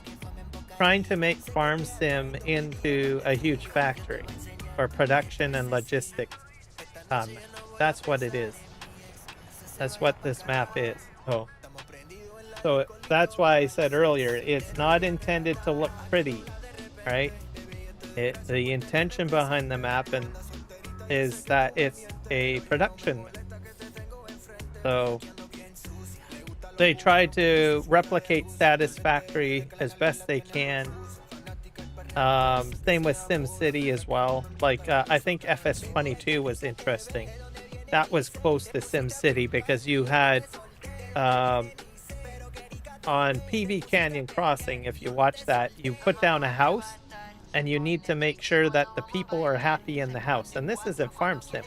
trying to make Farm Sim into a huge factory for production and logistics. That's what it is. That's what this map is. So that's why I said earlier, it's not intended to look pretty, right? The intention behind the map is that it's a production map. So they try to replicate Satisfactory as best they can. Same with SimCity as well. Like I think FS22 was interesting. That was close to SimCity because you had on PV Canyon Crossing, if you watch that, you put down a house and you need to make sure that the people are happy in the house. And this isn't Farm Sim.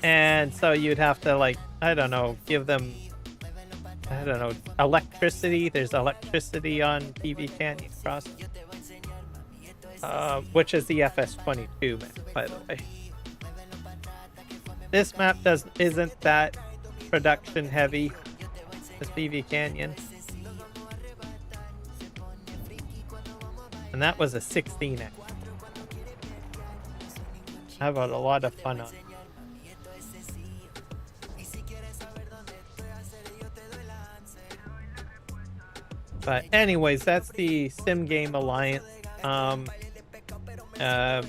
And so you'd have to, like, I don't know, give them, I don't know, electricity. There's electricity on PV Canyon Crossing, which is the FS22 map, by the way. This map isn't that production heavy as PV Canyon. And that was a 16x. have a lot of fun on it. But anyways, that's the Sim Game Alliance. Um, uh,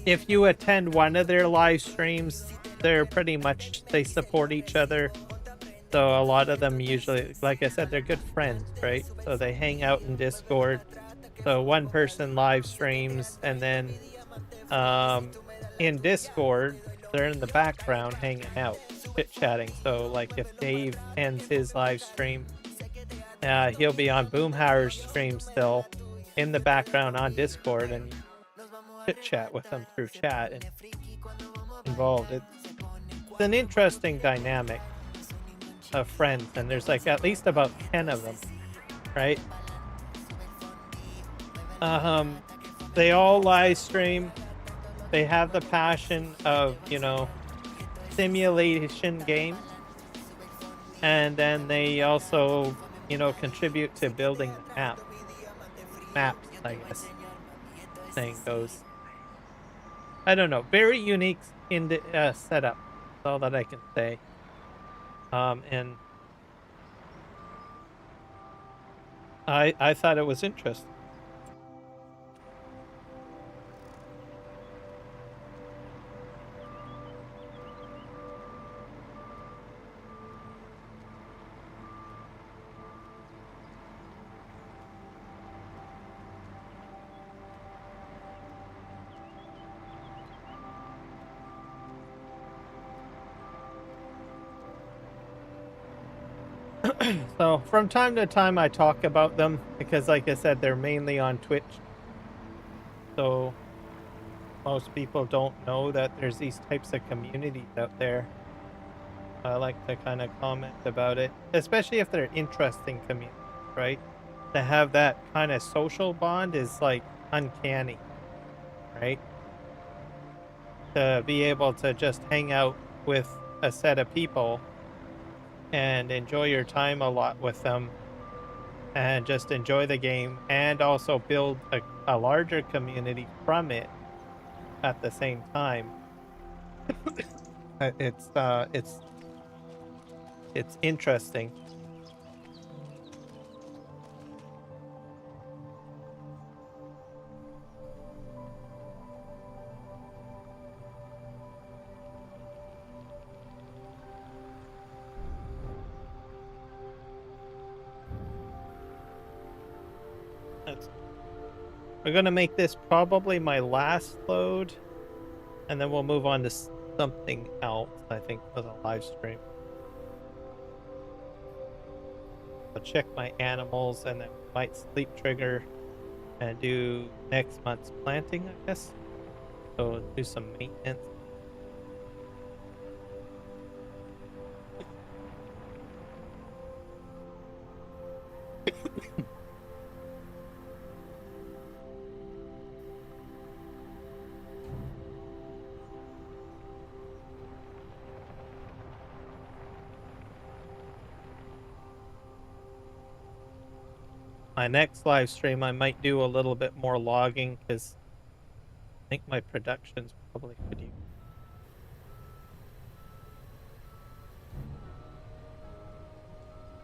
if you attend one of their live streams, they're pretty much, they support each other. So a lot of them usually, like I said, they're good friends, right? So they hang out in Discord. So one person live streams, and then in Discord, they're in the background hanging out, chit chatting. So like if Dave ends his live stream, he'll be on Boomhauer's stream still in the background on Discord, and chit chat with them through chat and involved. It's an interesting dynamic of friends, and there's like at least about 10 of them, right? They all live stream. They have the passion of, you know, simulation games, and then they also, you know, contribute to building the maps, I guess saying goes. I don't know, very unique in the setup. That's all that I can say. And I thought it was interesting. So from time to time I talk about them because, like I said, they're mainly on Twitch. So most people don't know that there's these types of communities out there. I like to kind of comment about it, especially if they're interesting communities, right? To have that kind of social bond is like uncanny, right? To be able to just hang out with a set of people and enjoy your time a lot with them and just enjoy the game and also build a larger community from it at the same time. It's interesting. We're gonna make this probably my last load, and then we'll move on to something else, I think, for the live stream. I'll check my animals, and then we might sleep trigger and do next month's planting, I guess. So do some maintenance. My next live stream, I might do a little bit more logging because I think my production's probably pretty.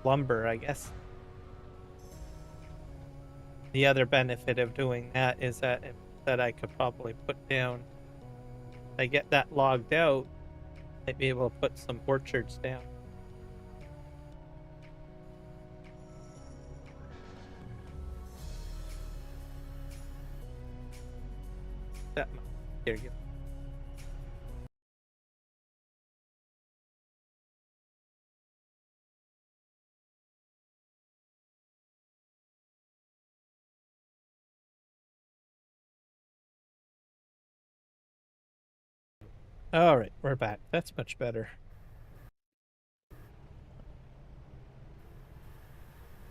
Lumber, I guess. The other benefit of doing that is that I could probably put down. If I get that logged out, I'd be able to put some orchards down. That here you go. All right, we're back. That's much better.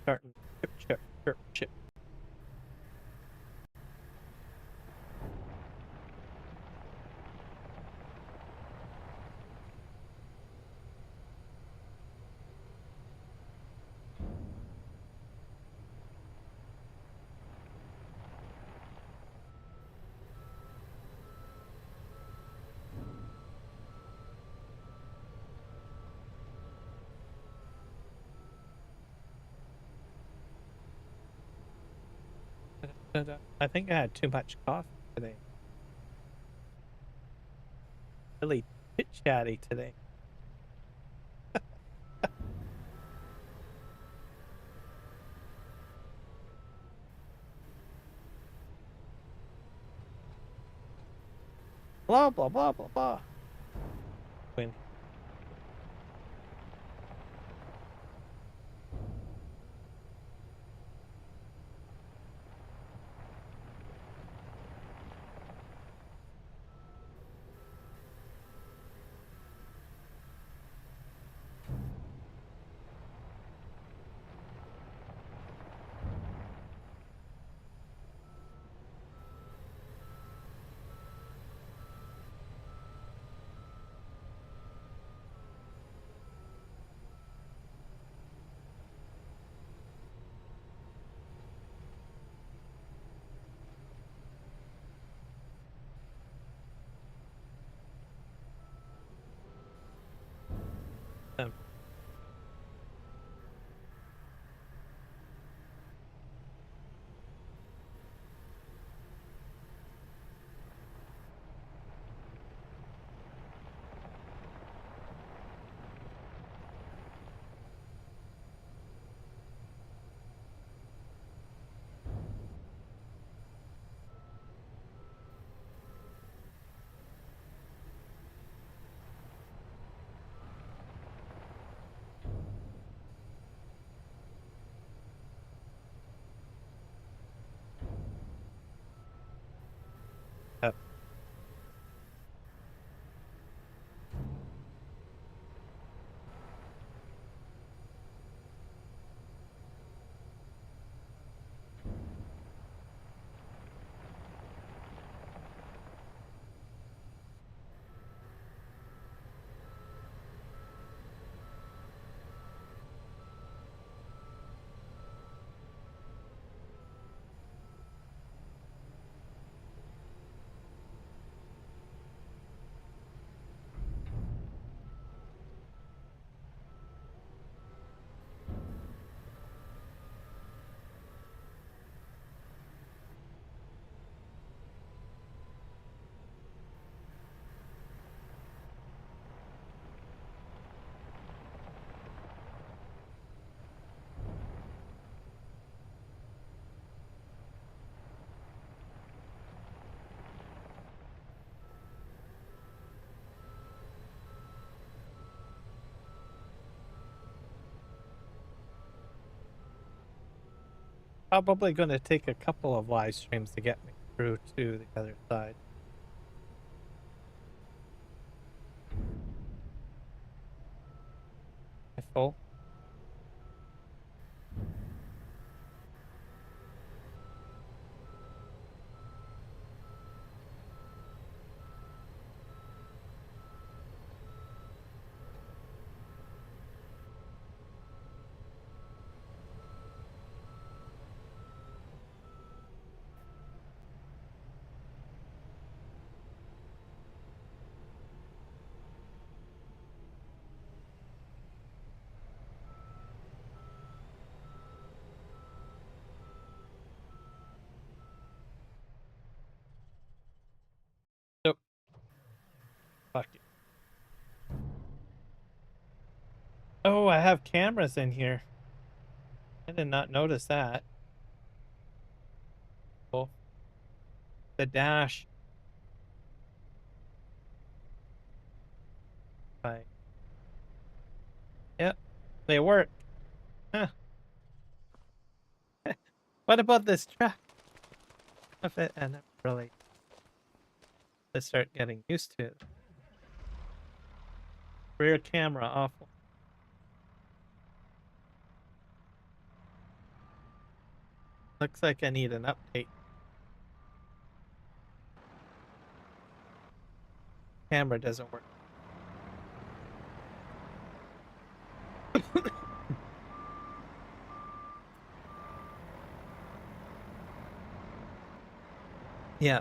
Starting chip. I think I had too much coffee today. Really chit chatty today. Blah blah blah blah blah. When um, uh, probably going to take a couple of live streams to get me through to the other side. I full. Nope. Fuck you. Oh, I have cameras in here. I did not notice that. Cool. The dash. Right. Yep. They work. Huh. What about this truck? If it and it really to start getting used to it. Rear camera awful. Looks like I need an update. Camera doesn't work. Yeah.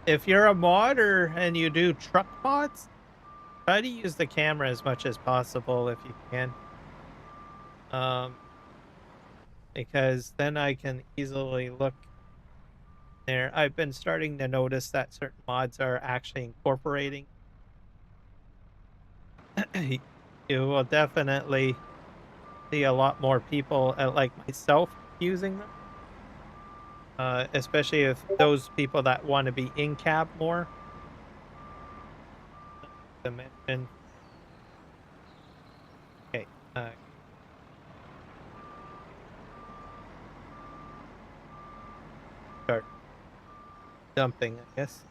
If you're a modder and you do truck mods, try to use the camera as much as possible if you can. because then I can easily look there. I've been starting to notice that certain mods are actually incorporating. You will definitely see a lot more people like myself using them, especially if those people that want to be in cab more. To mention, okay, start dumping, I guess.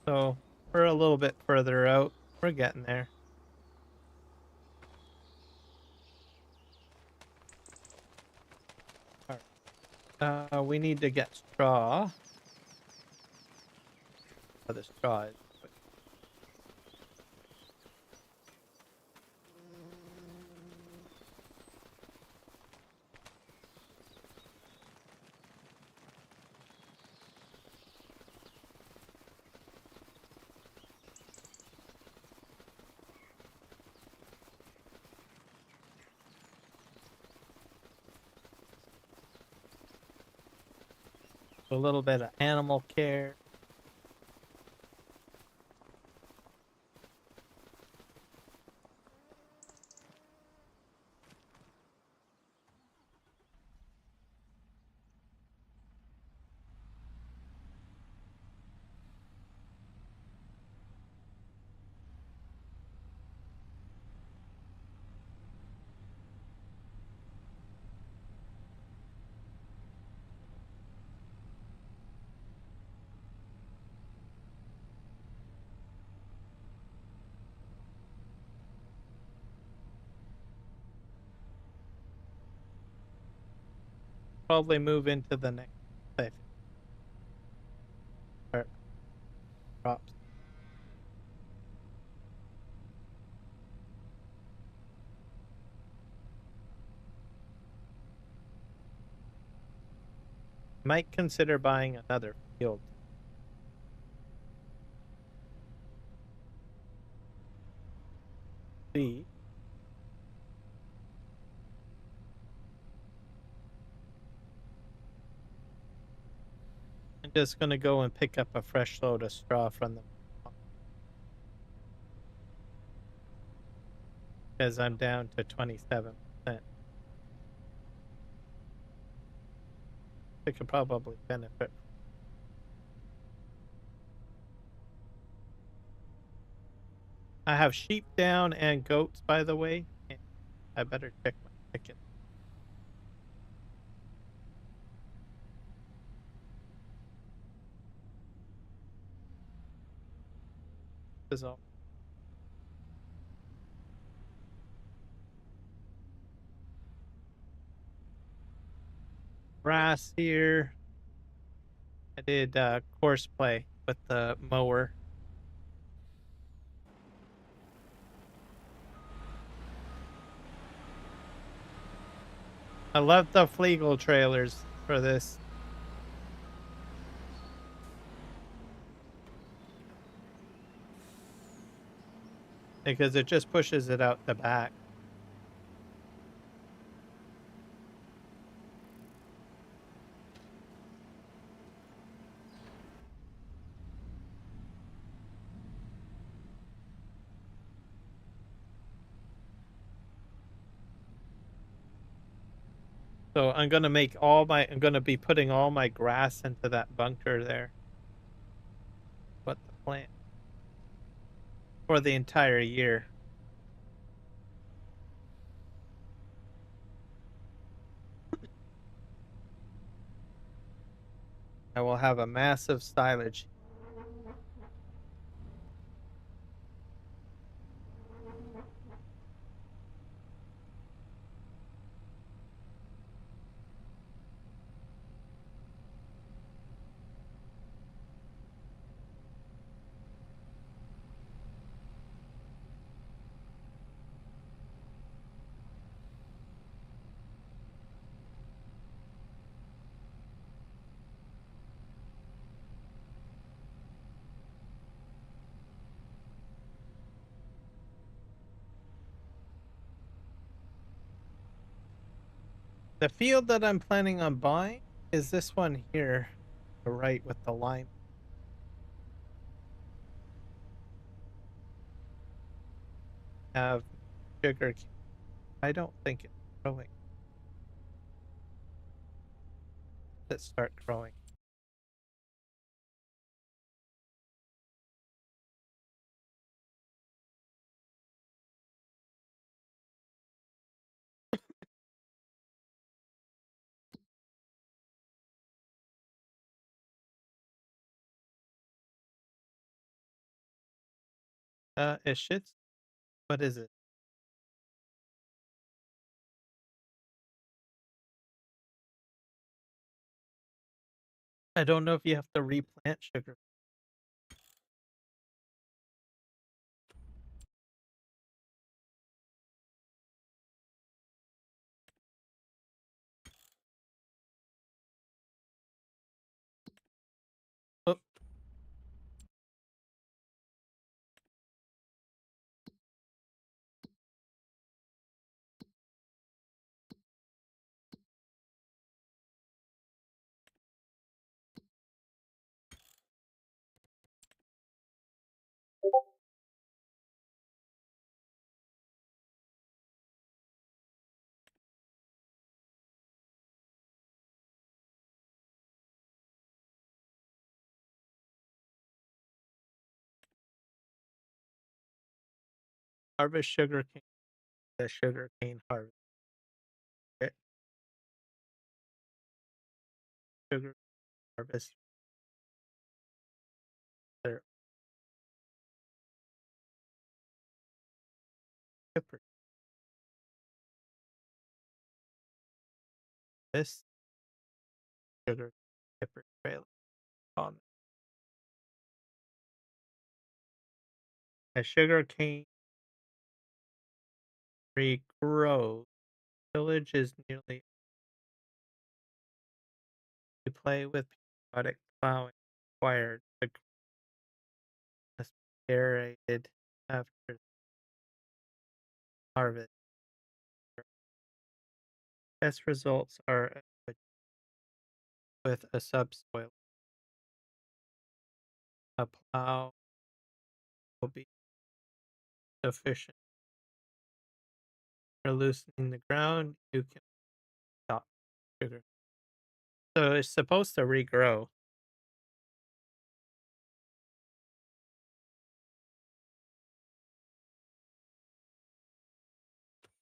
So we're a little bit further out. We're getting there. All right. We need to get straw. Oh, the straw is a little bit of animal care. Probably move into the next safe or drops. Might consider buying another field. See, I'm just gonna go and pick up a fresh load of straw from them because I'm down to 27%. They could probably benefit. I have sheep down and goats, by the way. And I better check my chicken. Is all grass here. I did course play with the mower. I love the Flegel trailers for this. Because it just pushes it out the back. So I'm gonna I'm gonna be putting all my grass into that bunker there. What the plan for the entire year. I will have a massive silage. The field that I'm planning on buying is this one here, the right with the lime. Have sugar cane. I don't think it's growing. Let's start growing. It should. What is it? I don't know if you have to replant sugar. Oh, harvest sugar cane. The sugar cane harvest. Okay. Sugar harvest. There. Pepper. This sugar pepper trail. On a sugar cane regrows. Village is nearly. To play with periodic plowing required. The grass aerated after harvest. Test results are with a subsoil. A plow will be sufficient for loosening the ground. You can stop sugar. So it's supposed to regrow.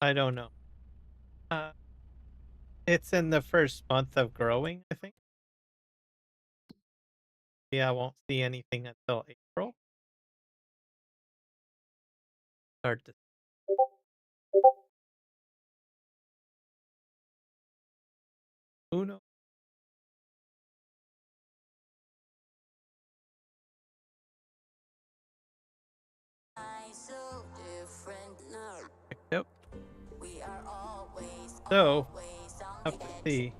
I don't know. Uh, it's in the first month of growing, I think. Yeah, I won't see anything until April. Start to. Who knows? Yep. So, have to see.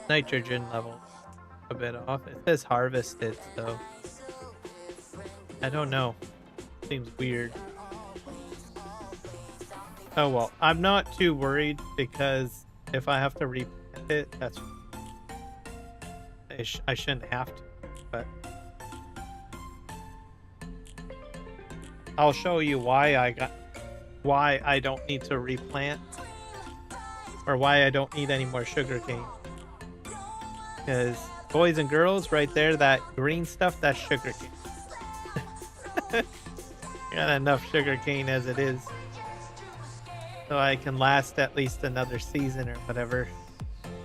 Nitrogen level a bit off. It says harvested, so I don't know. Seems weird. Oh well, I'm not too worried because if I have to replant it, that's I shouldn't have to. But I'll show you why I don't need to replant or why I don't need any more sugarcane. Because boys and girls, right there, that green stuff, that's sugarcane. Got enough sugarcane as it is. So I can last at least another season or whatever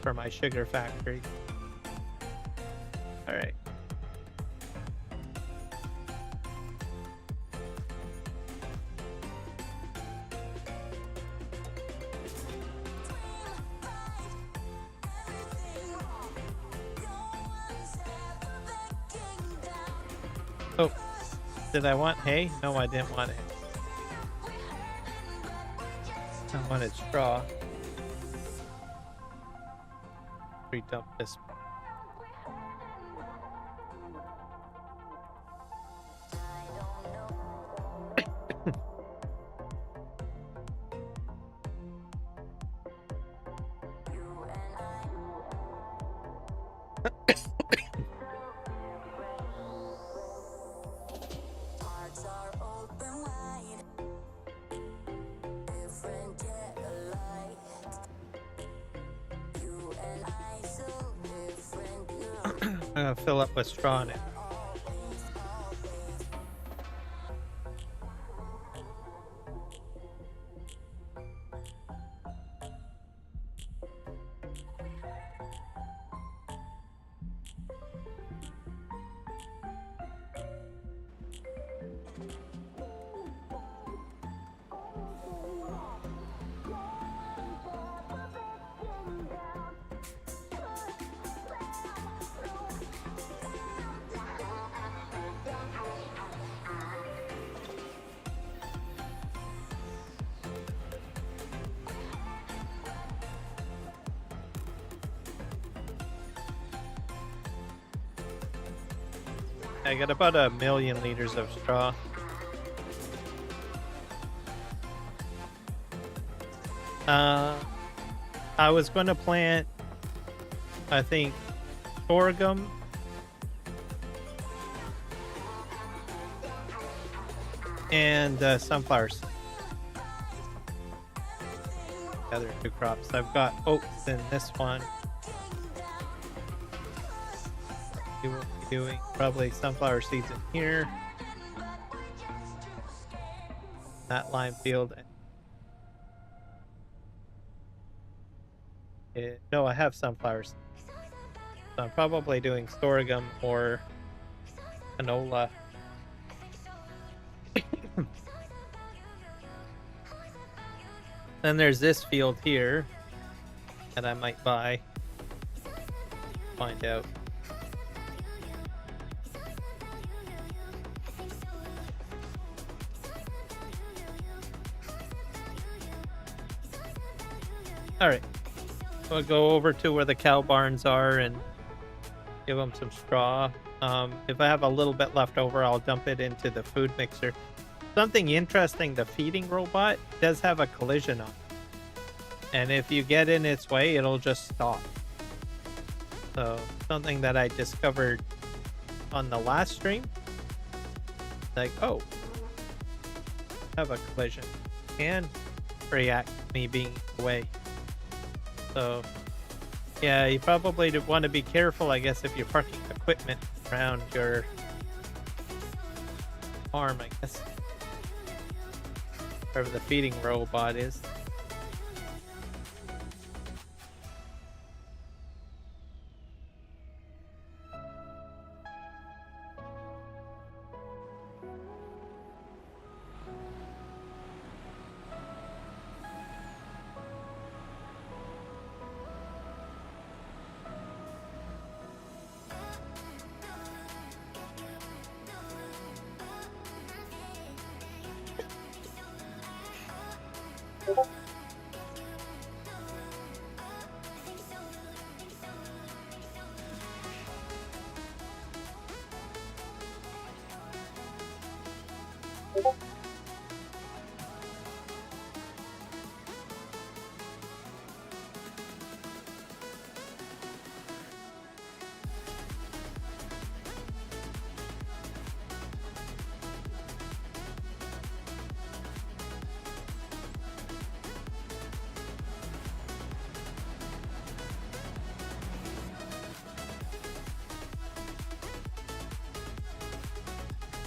for my sugar factory. Alright. Oh, did I want hay? No, I didn't want hay. I wanted straw. We dump this. fill up with straw now. I got about 1,000,000 liters of straw. I was going to plant, I think, sorghum and sunflowers. The other two crops. I've got oats in this one. We will be doing probably sunflower seeds in here. That lime field. No, I have sunflowers. So I'm probably doing sorghum or canola. Then there's this field here that I might buy. Find out. All right. We'll go over to where the cow barns are and give them some straw. If I have a little bit left over, I'll dump it into the food mixer. Something interesting, the feeding robot does have a collision on it. And if you get in its way, it'll just stop. So, something that I discovered on the last stream. Like, oh, have a collision. And react to me being away. So, yeah, you probably want to be careful, I guess, if you're parking equipment around your farm, I guess. Wherever the feeding robot is.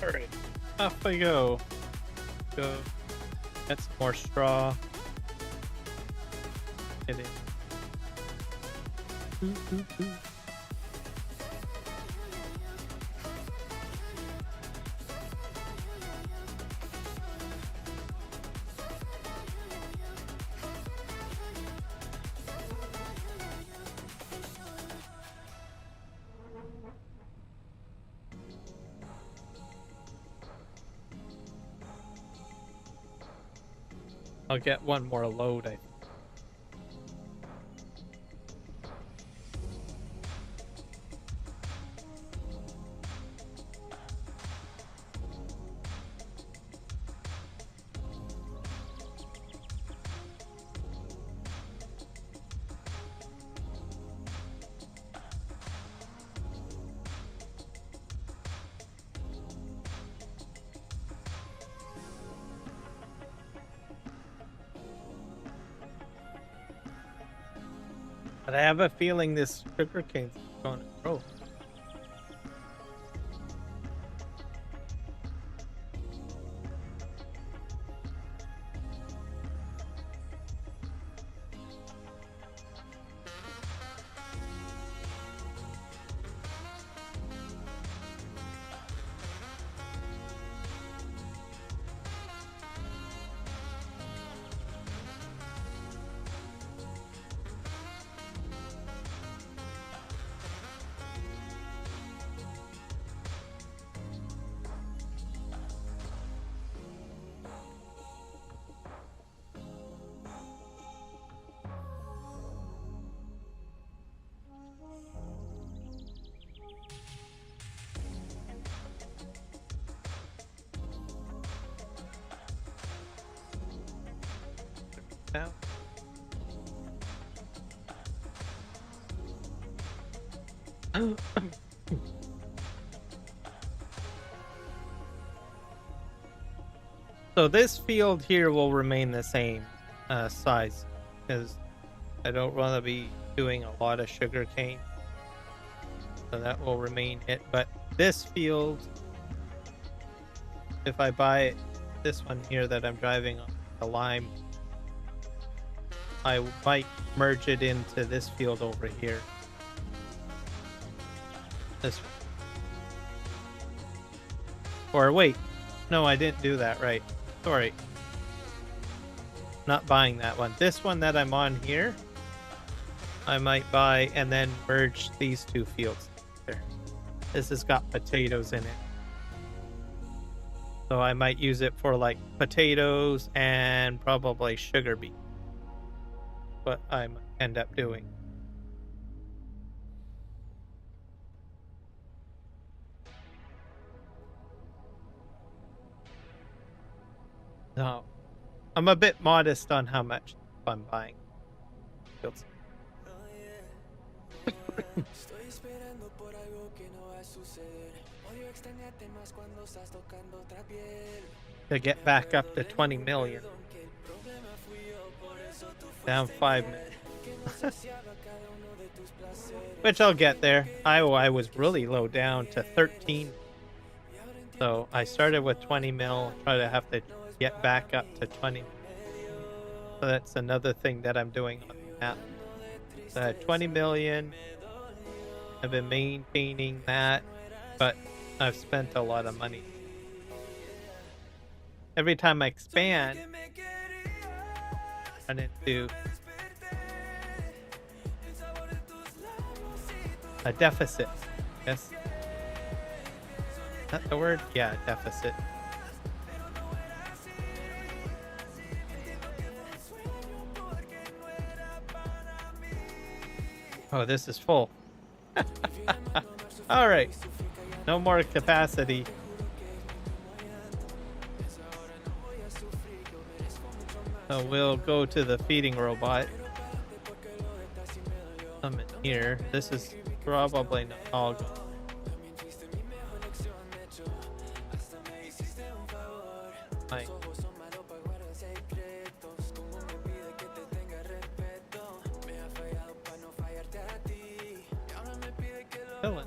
Alright, off we go. Go get some more straw. Get in. I'll get one more load, I think. But I have a feeling this sugarcane's going to grow. down. So this field here will remain the same size because I don't want to be doing a lot of sugar cane. So that will remain it. But this field, if I buy this one here that I'm driving on, the lime, I might merge it into this field over here. This one. Or wait, no, I didn't do that right. Sorry. Not buying that one. This one that I'm on here, I might buy and then merge these two fields there. This has got potatoes in it. So I might use it for like potatoes and probably sugar beet. What I might end up doing. No. I'm a bit modest on how much I'm buying. Fields. To get back up to 20 million. Down 5 million. Which I'll get there. I was really low down to 13. So I started with 20 mil, try to have to get back up to 20. So that's another thing that I'm doing on the map. 20 million. I've been maintaining that, but I've spent a lot of money. Every time I expand, I run into a deficit. Yes. Is that the word? Yeah, deficit. Oh, this is full. All right. No more capacity. So we'll go to the feeding robot. Come in here. This is probably not all gone. Right. Filling.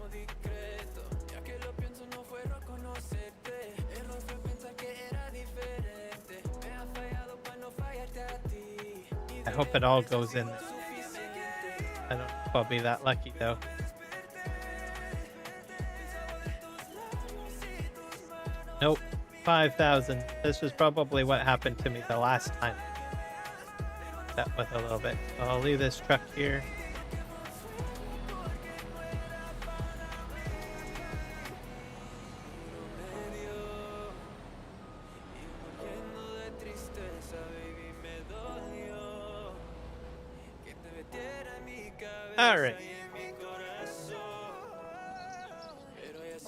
I hope it all goes in there. I don't know if I'll be that lucky though. Nope. 5,000. This was probably what happened to me the last time. That with a little bit. So I'll leave this truck here. All right.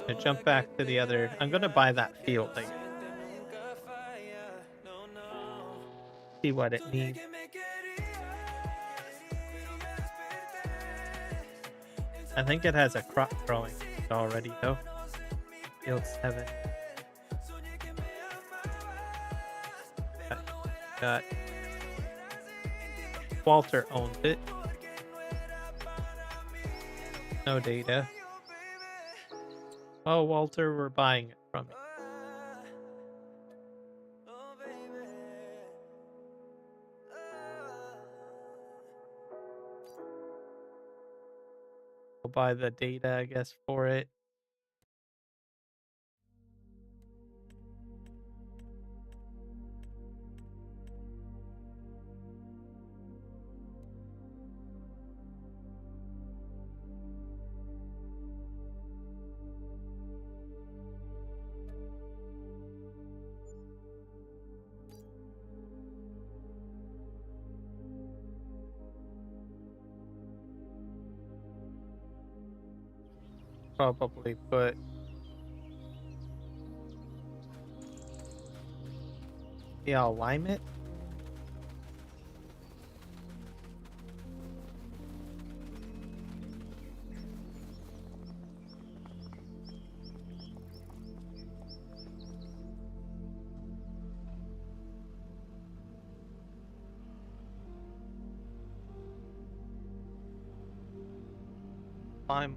To jump back to the other, I'm gonna buy that field thing. See what it needs. I think it has a crop growing already though. Field 7. Got Walter owns it. No data. Oh, Walter, we're buying it from you. We'll buy the data, I guess, for it. Probably put I'll lime it. climb.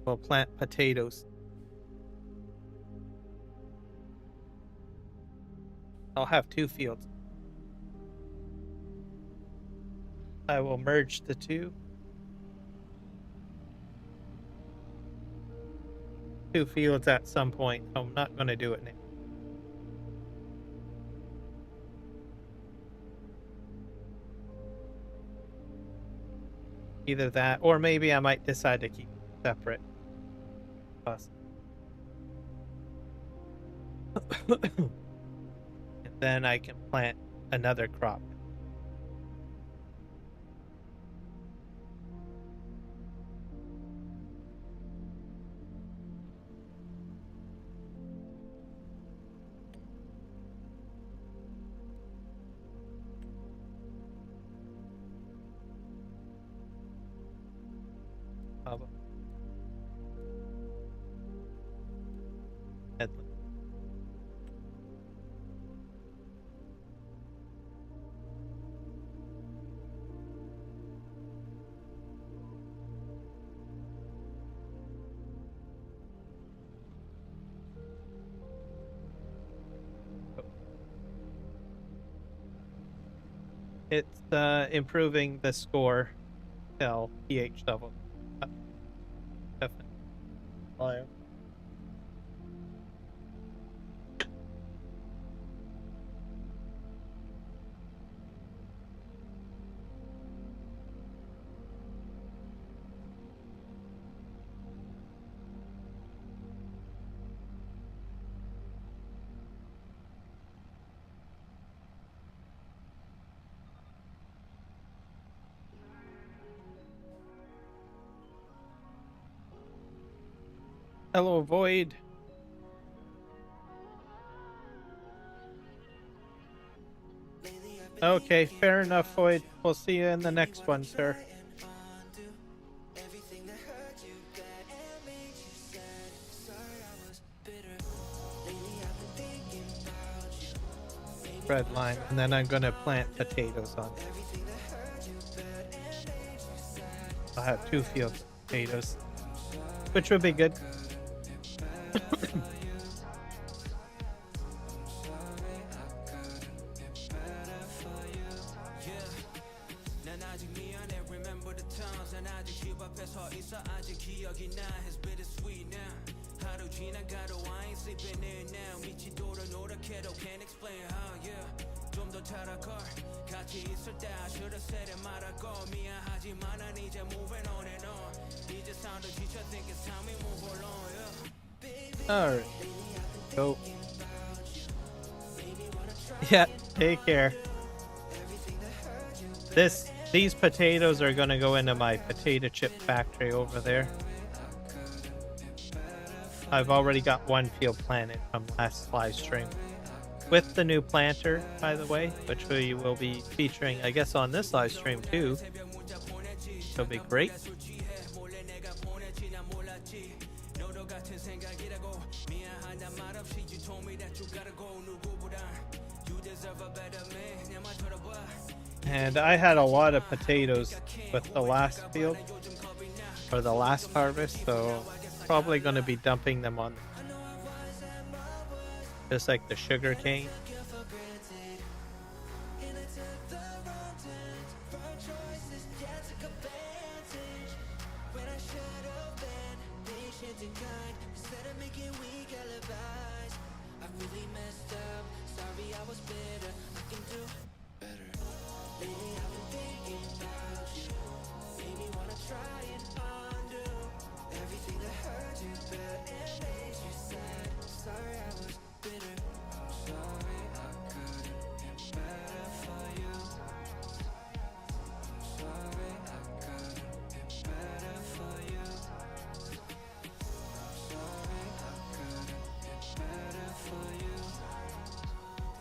We'll plant potatoes. I'll have 2 fields. I will merge the 2. 2 fields at some point. I'm not going to do it now. Either that, or maybe I might decide to keep them separate. And then I can plant another crop. Headland. It's improving the score till pH level. Definitely. Fire. Hello, Void. Okay, fair enough, Void. We'll see you in the next one, sir. Red line, and then I'm gonna plant potatoes on it. I'll have 2 fields of potatoes, which would be good. Alright. Go. Yeah, take care. These potatoes are gonna go into my potato chip factory over there. I've already got 1 field planted from last live stream. With the new planter, by the way, which we will be featuring, I guess, on this live stream too. It'll be great. And I had a lot of potatoes with the last field, or the last harvest, so probably going to be dumping them on, just like the sugar cane.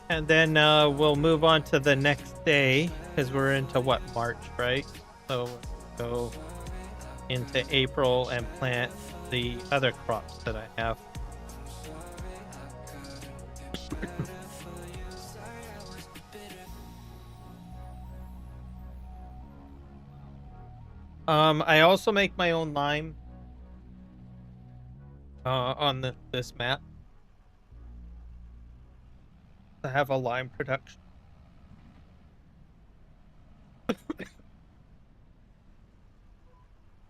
And then we'll move on to the next day, because we're into what, March, right? So we'll go into April and plant the other crops that I have. I also make my own lime on this map. I have a lime production.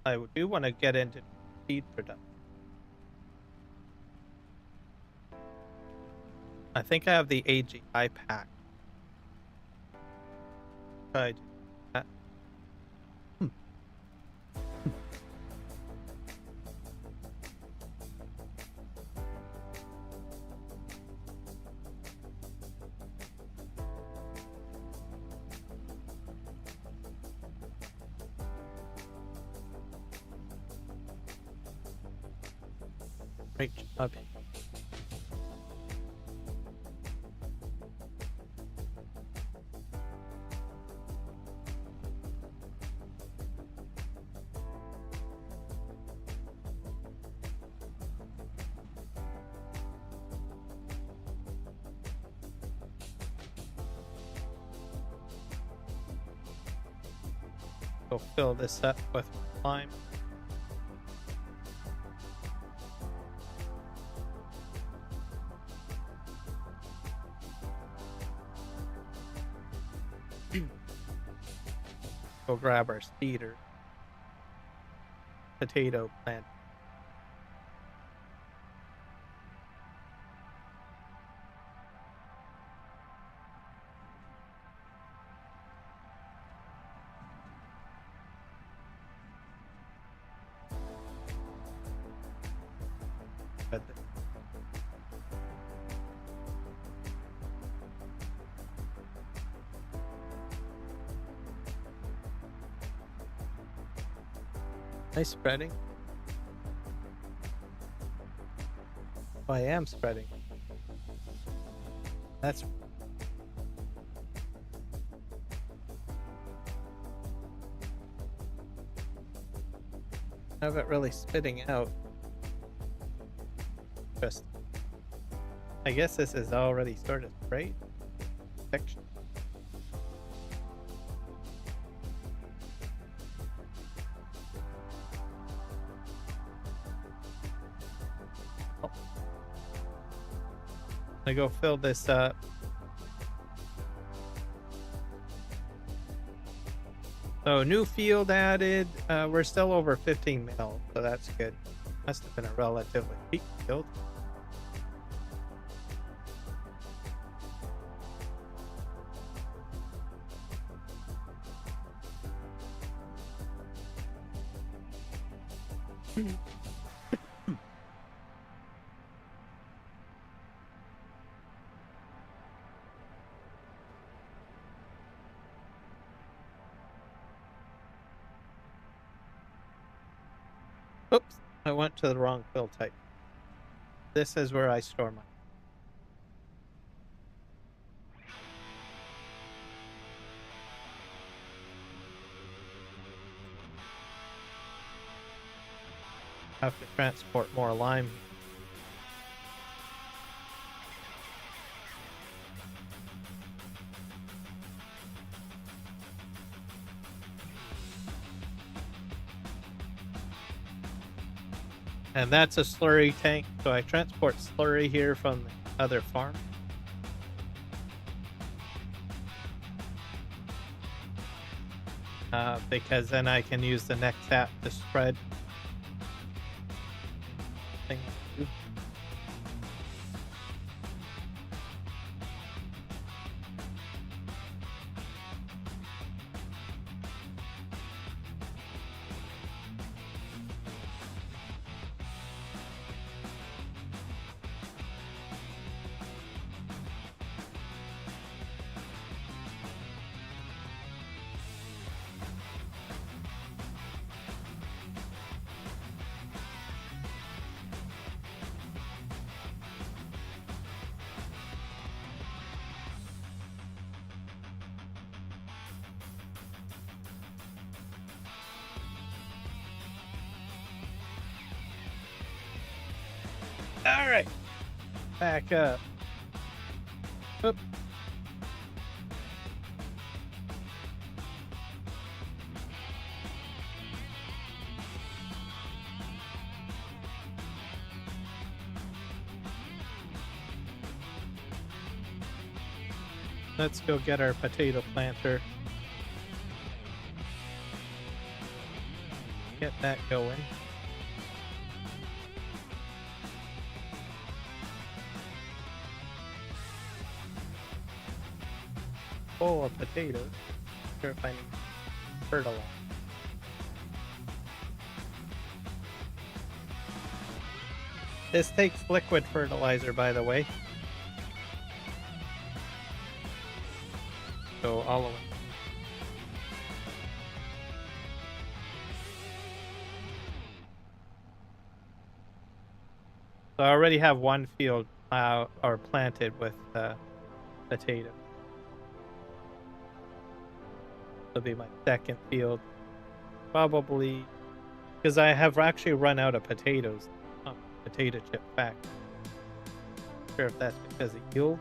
I do want to get into seed production. I think I have the AGI pack. I do that. Great job. Go fill this up with lime. Go grab our cedar potato plant. But nice spreading. Oh, I am spreading. That's not really spitting out. Just, I guess this is already sort of sprayed. Section. I go fill this up. So new field added. We're still over 15 mil, so that's good. Must have been a relatively peak field. Oops, I went to the wrong fill type. This is where I store my. Have to transport more lime. And that's a slurry tank, so I transport slurry here from the other farm. Because then I can use the next app to spread. All right, back up. Oop. Let's go get our potato planter. Get that going. Full of potatoes. Not sure if I need fertilizer. This takes liquid fertilizer, by the way. So all of it. So I already have one field or planted with potato. That'll be my second field. Probably because I have actually run out of potatoes. Potato chip fact. Not sure if that's because of yield.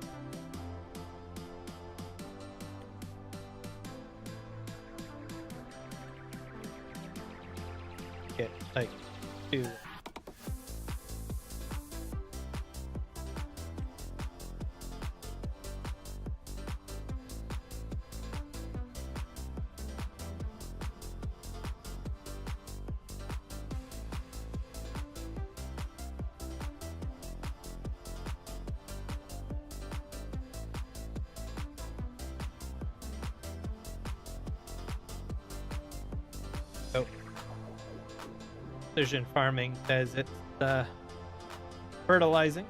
Get like 2. Oh. Precision farming says it's fertilizing.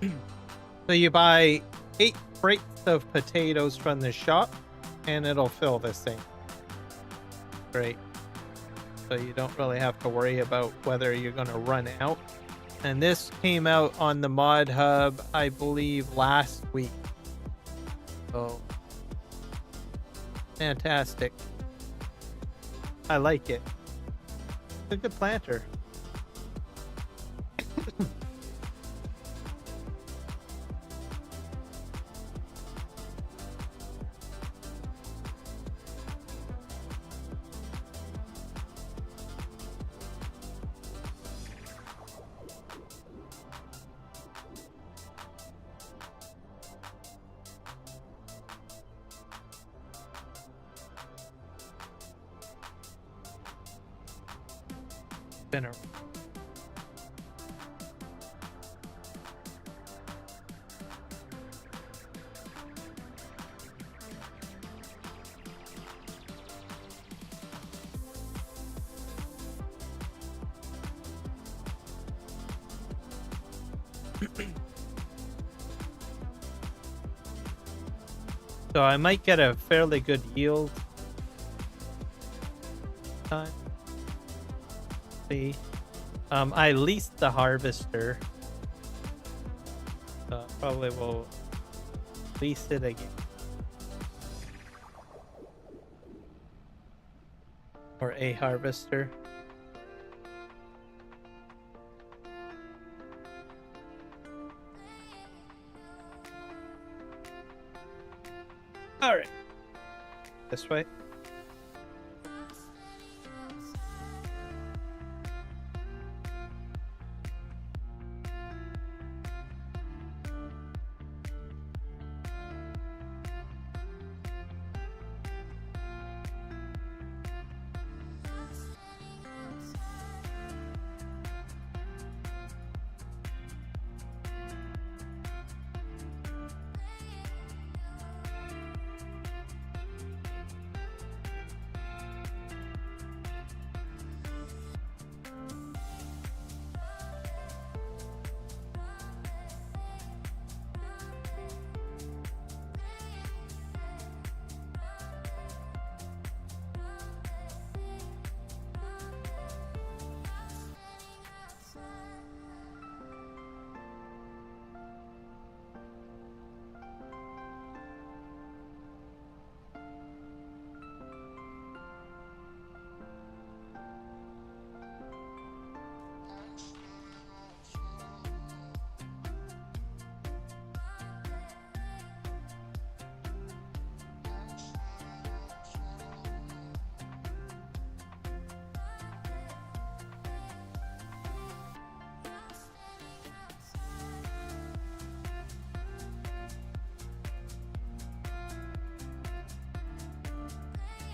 So you buy 8 crates of potatoes from the shop and it'll fill this thing. Great. So you don't really have to worry about whether you're going to run out. And this came out on the mod hub, I believe, last week. So fantastic. I like it. It's a good planter. Spinner. So I might get a fairly good yield time. See, I leased the harvester. So probably will lease it again. Or a harvester. All right. This way.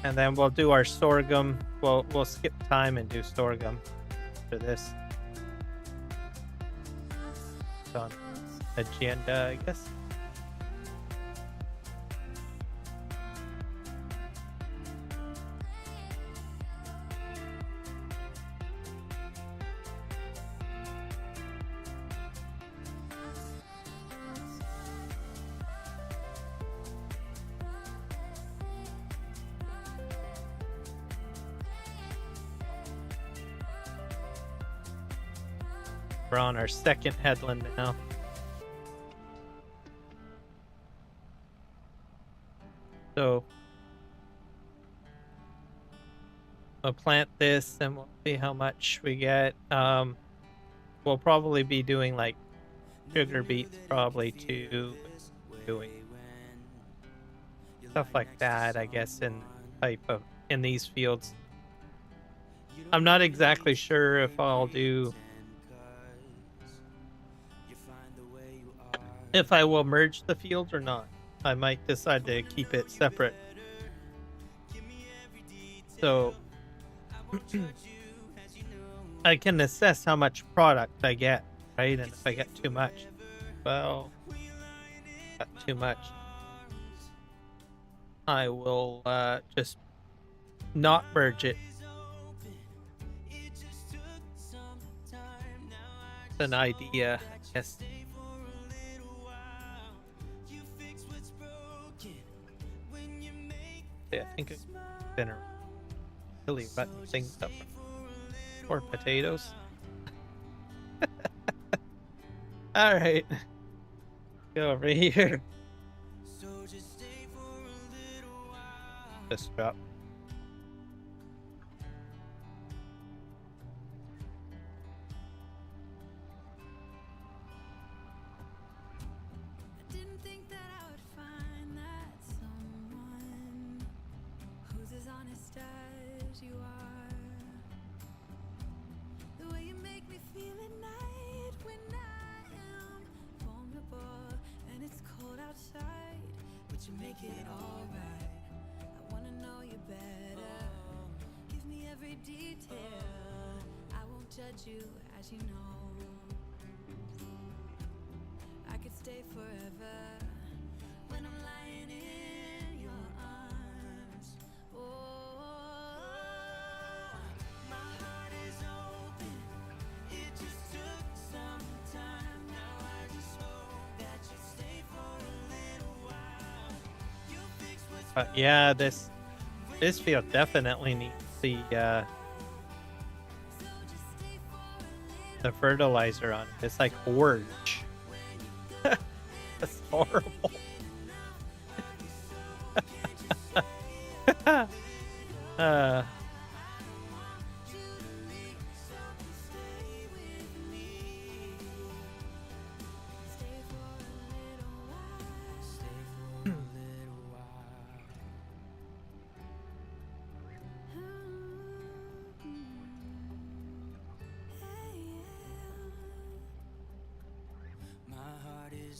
And then we'll do our sorghum. We'll skip time and do sorghum for this. It's on agenda, I guess. We're on our second headland now. So we'll plant this and we'll see how much we get. We'll probably be doing like sugar beets probably too, doing stuff like that, I guess, in these fields. I'm not exactly sure if I will merge the fields or not. I might decide to keep it separate. So I can assess how much product I get, right? And if I get too much, well, got too much, I will just not merge it. It's an idea, I guess. Yeah, I think it's been really button things up for potatoes. All right, go over here. Just drop. Make it all right. I wanna know you better. Give me every detail. I won't judge you, as you know. I could stay forever when I'm lying in your arms. Oh, my heart is open. It just took some time. Now I just hope that you stay for a little while. But yeah, this field definitely needs the fertilizer on it. It's like orange. That's horrible.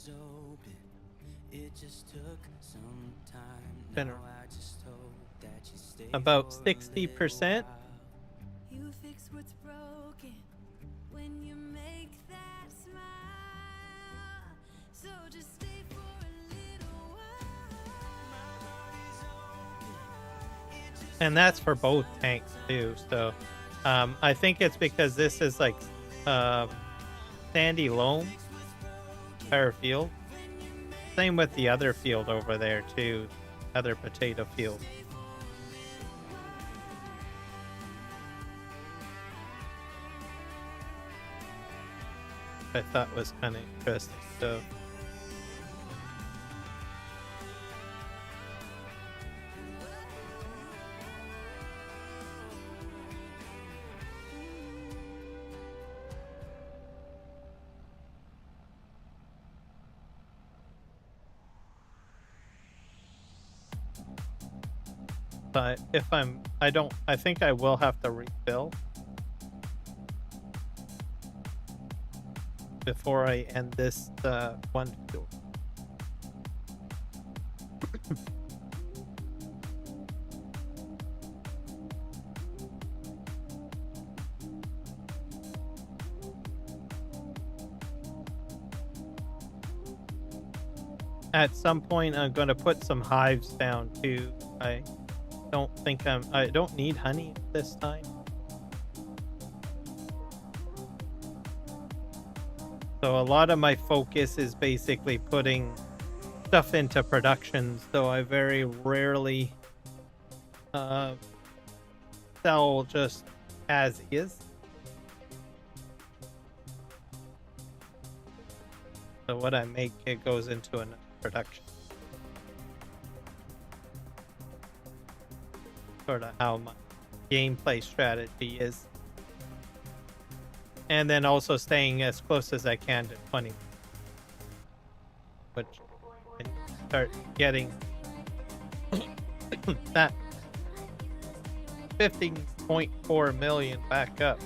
Open. It just took some time. Been Now I just hope that you stay about for a 60%. You fix what's broken when you make that smile. So just stay for a little while. My heart is open. It just And that's for both tanks too. So I think it's because this is like sandy loam entire field. Same with the other field over there too, other potato field. I thought was kind of interesting. So but if I think I will have to refill before I end this one field. At some point, I'm going to put some hives down too. I I don't need honey this time. So a lot of my focus is basically putting stuff into production. So I very rarely uh, sell just as is. So what I make, it goes into a production. Sort of how my gameplay strategy is. And then also staying as close as I can to 20. Which I start getting that 15.4 million back up.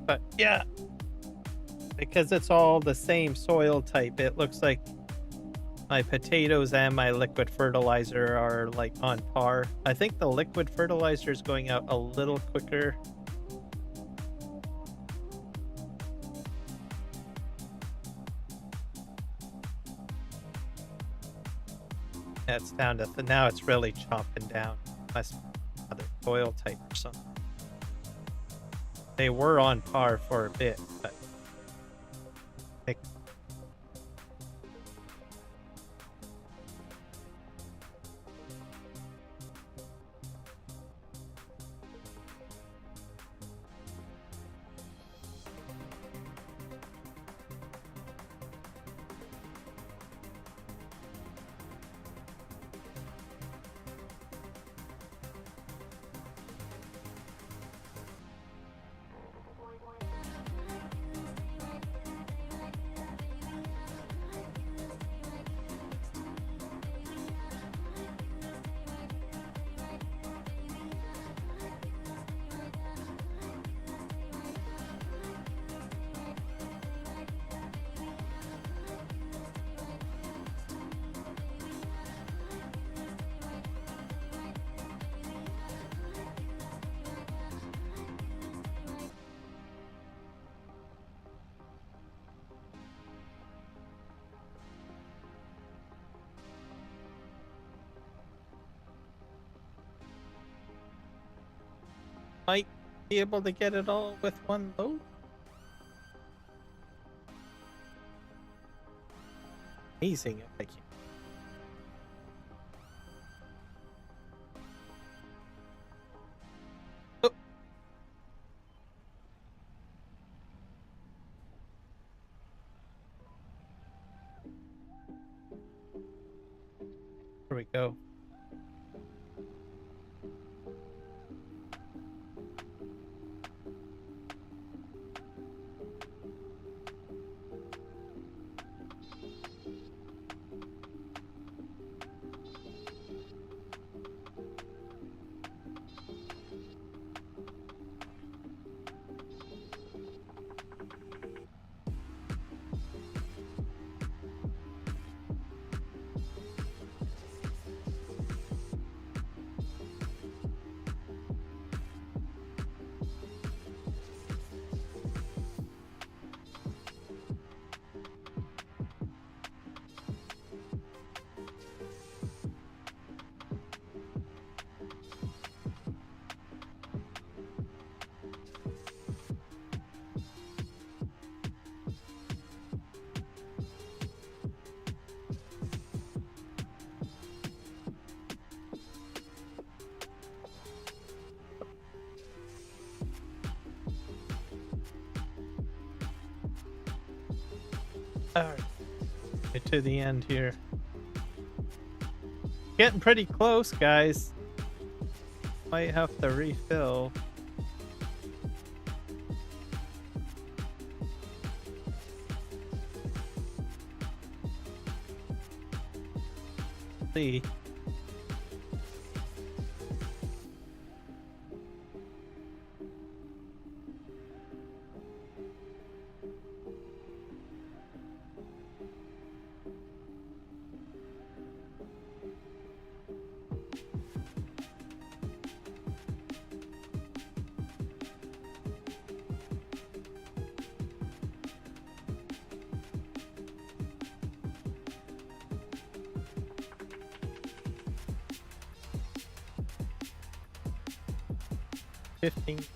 But yeah, because it's all the same soil type, it looks like my potatoes and my liquid fertilizer are like on par. I think the liquid fertilizer is going out a little quicker. Yeah, it's down to now it's really chopping down. Must be other soil type or something. They were on par for a bit, but might be able to get it all with one load. Amazing if I can. Oh. Here we go. Alright. Get to the end here. Getting pretty close, guys. Might have to refill. See.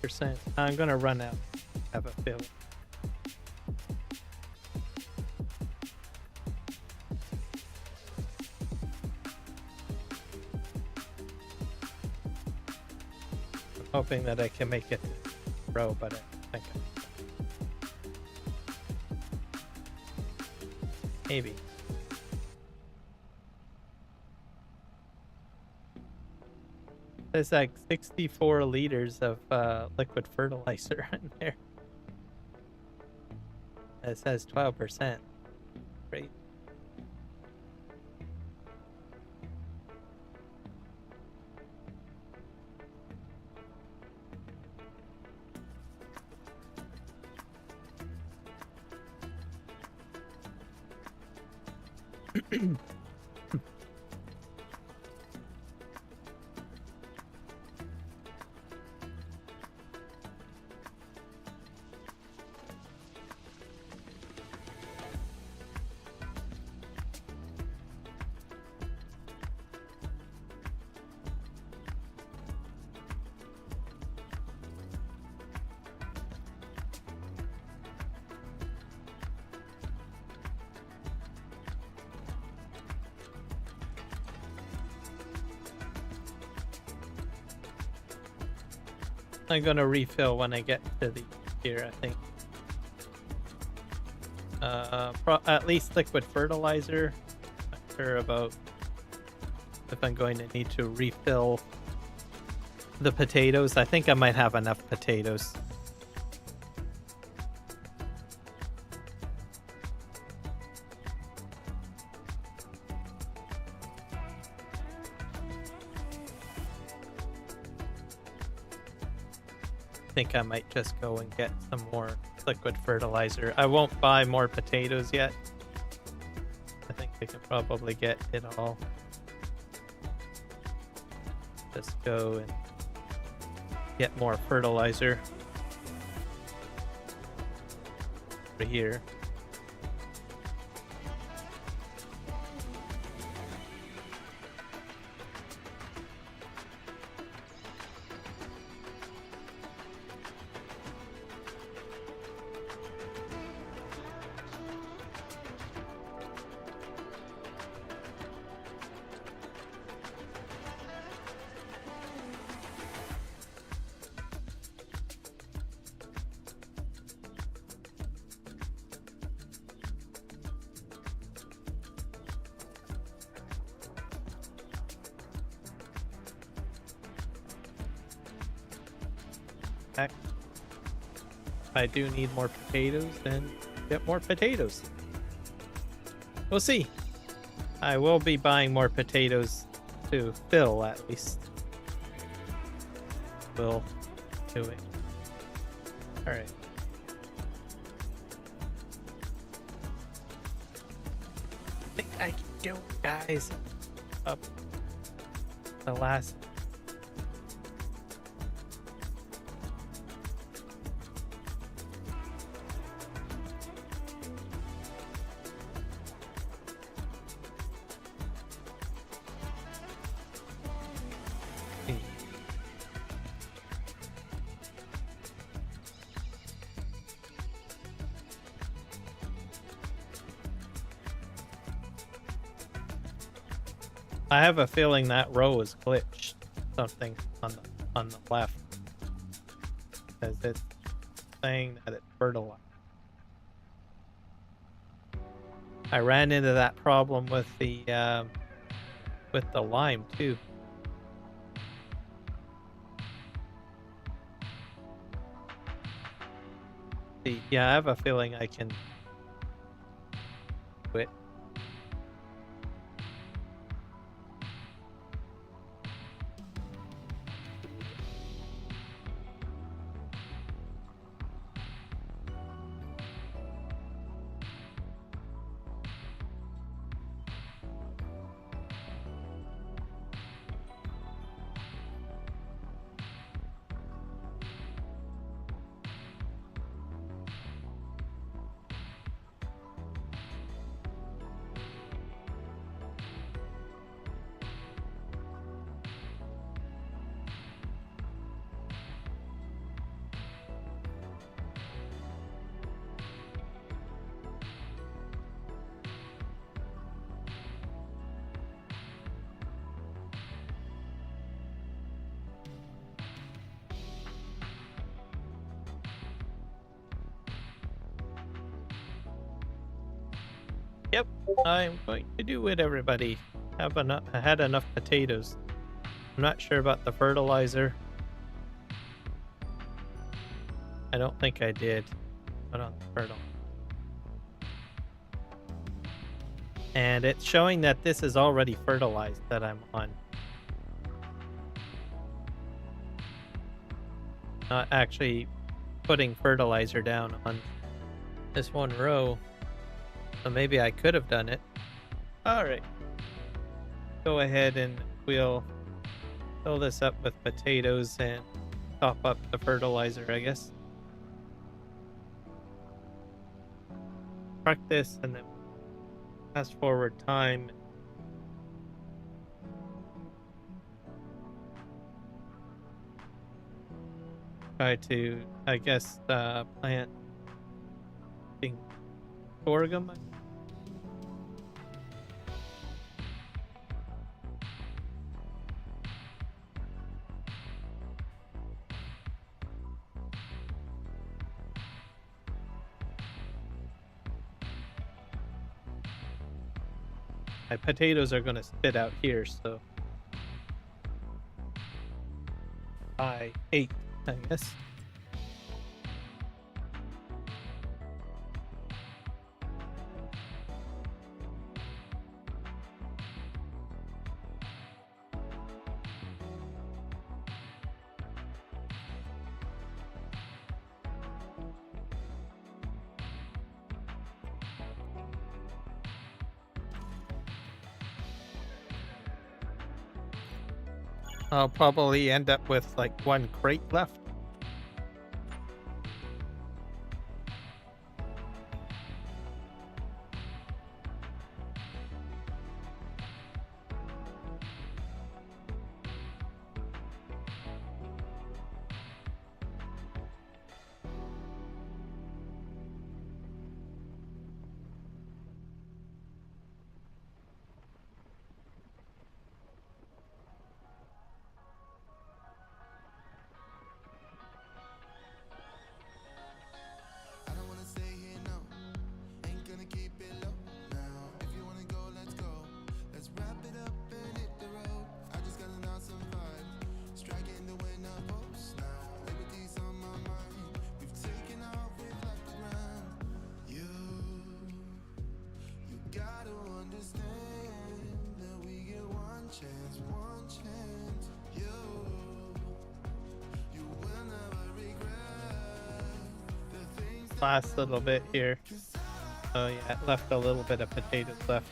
%. I'm gonna run out. Have a feeling. I'm hoping that I can make it row, but I think maybe. There's like 64 liters of liquid fertilizer in there. It says 12%. Great. I'm gonna refill when I get to the here, I think. At least liquid fertilizer. Not sure about if I'm going to need to refill the potatoes. I think I might have enough potatoes. I think I might just go and get some more liquid fertilizer. I won't buy more potatoes yet. I think we can probably get it all. Just go and get more fertilizer over here. If I do need more potatoes, then get more potatoes. We'll see. I will be buying more potatoes to fill, at least. We'll do it. Alright. I think I can do it, guys. Up the last. I have a feeling that row is glitched. Something on the left, because it's saying that it's fertilized. I ran into that problem with the lime too. Yeah, I have a feeling I can do it. Yep, I'm going to do it, everybody. I had enough potatoes. I'm not sure about the fertilizer. I don't think I did. Put on the fertilizer. And it's showing that this is already fertilized that I'm on. Not actually putting fertilizer down on this one row. So maybe I could have done it. Alright. Go ahead and we'll fill this up with potatoes and top up the fertilizer, I guess. Truck this and then fast forward time. Try to, I guess, plant sorghum. My potatoes are going to spit out here, so I ate, I guess. I'll probably end up with like one crate left. Last little bit here. Oh yeah, it left a little bit of potatoes left.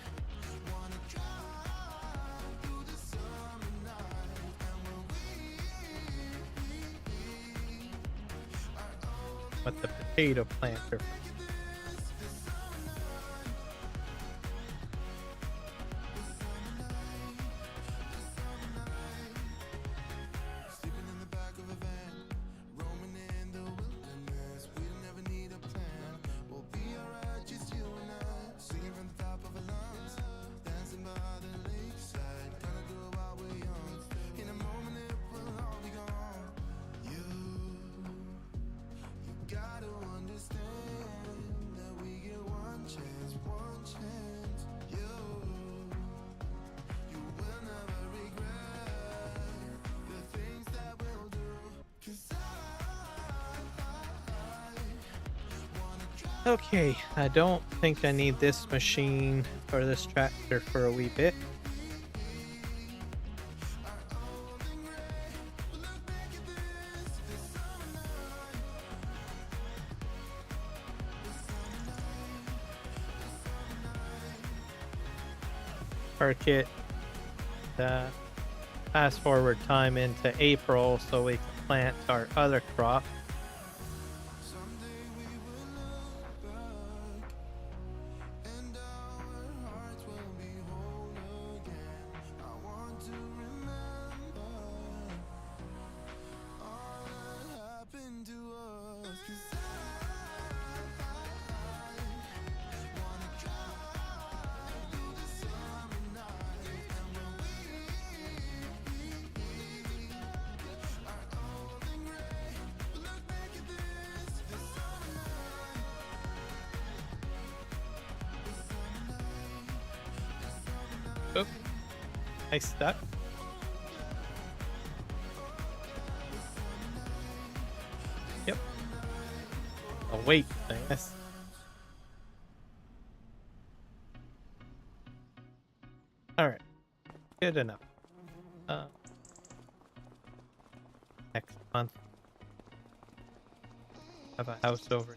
With the potato planter. Okay, I don't think I need this machine or this tractor for a wee bit. Park it. Fast forward time into April so we can plant our other crop. Oop, I stuck. Yep. Oh, wait, I guess. Alright, good enough. Next month, have a house over.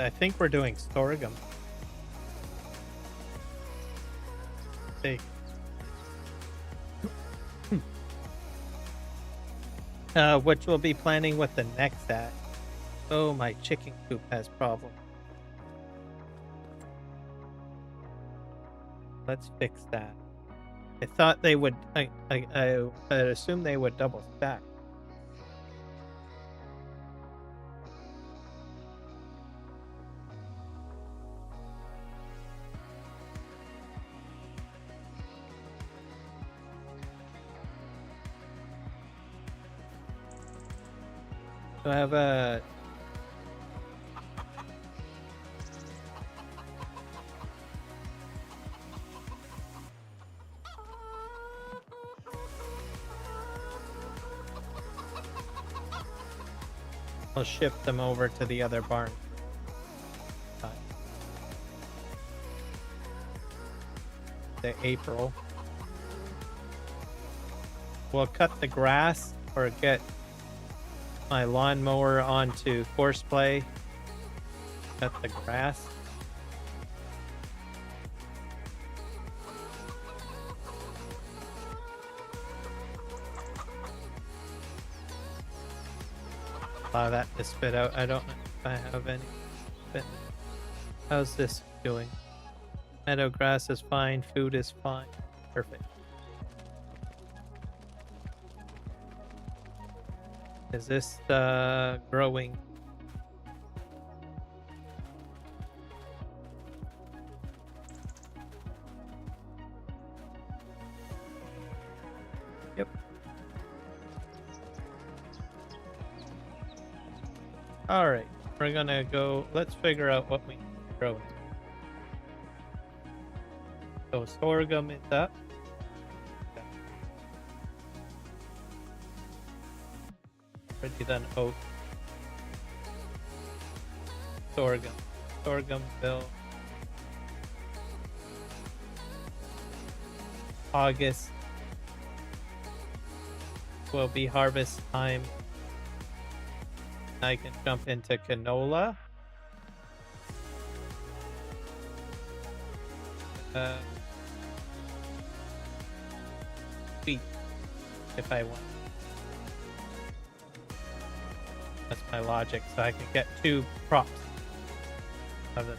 I think we're doing sorghum. See. Which we'll be planning with the next act. Oh, my chicken coop has problem. Let's fix that. I thought they would. I assumed they would double stack. So I have a. I'll shift them over to the other barn. The April. We'll cut the grass or get my lawnmower onto force play. Cut the grass. Allow that to spit out. I don't know if I have any. But how's this doing? Meadow grass is fine. Food is fine. Perfect. Is this growing? Yep. All right, we're gonna go. Let's figure out what we need to grow. So sorghum is up. Already done oat. Sorghum. Sorghum bill. August will be harvest time. I can jump into canola. Wheat, if I want. That's my logic, so I can get 2 crops of it.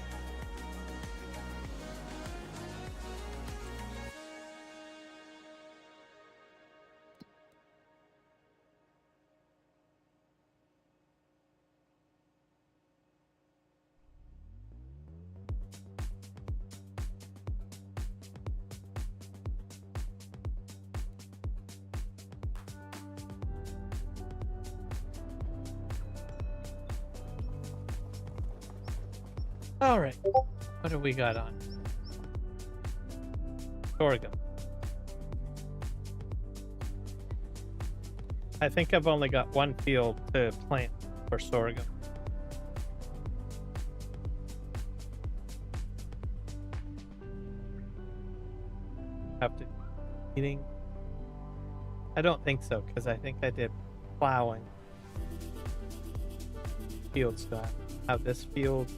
All right. What do we got on? Sorghum. I think I've only got one field to plant for sorghum. Have to eating. I don't think so, because I think I did plowing. Fields do I have this field?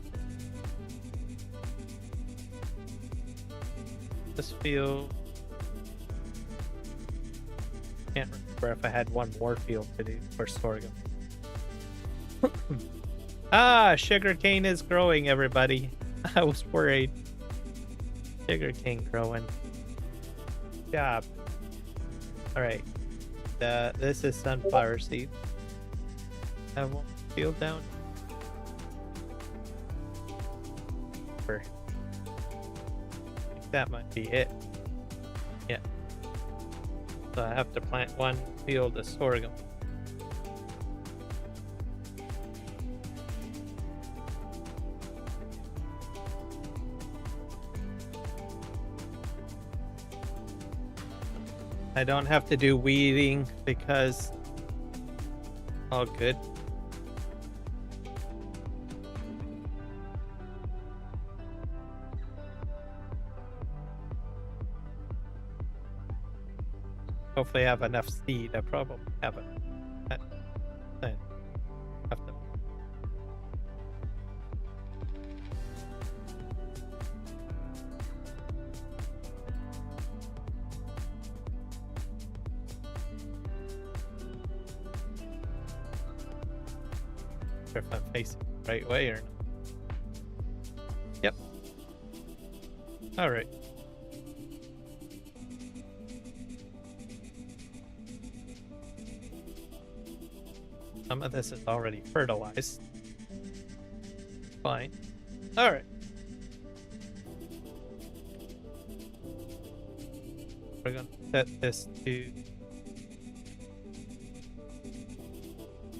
This field. Can't remember if I had one more field to do for sorghum. Ah, sugarcane is growing, everybody. I was worried. Sugarcane growing. Good job. All right. This is sunflower seed. Have one field down. I think that might be it. Yeah. So I have to plant one field of sorghum. I don't have to do weeding because all good. Hopefully I have enough seed. I probably haven't. I have to. Sure if I'm facing the right way or not. Yep. All right. Some of this is already fertilized. Fine. All right. We're going to set this to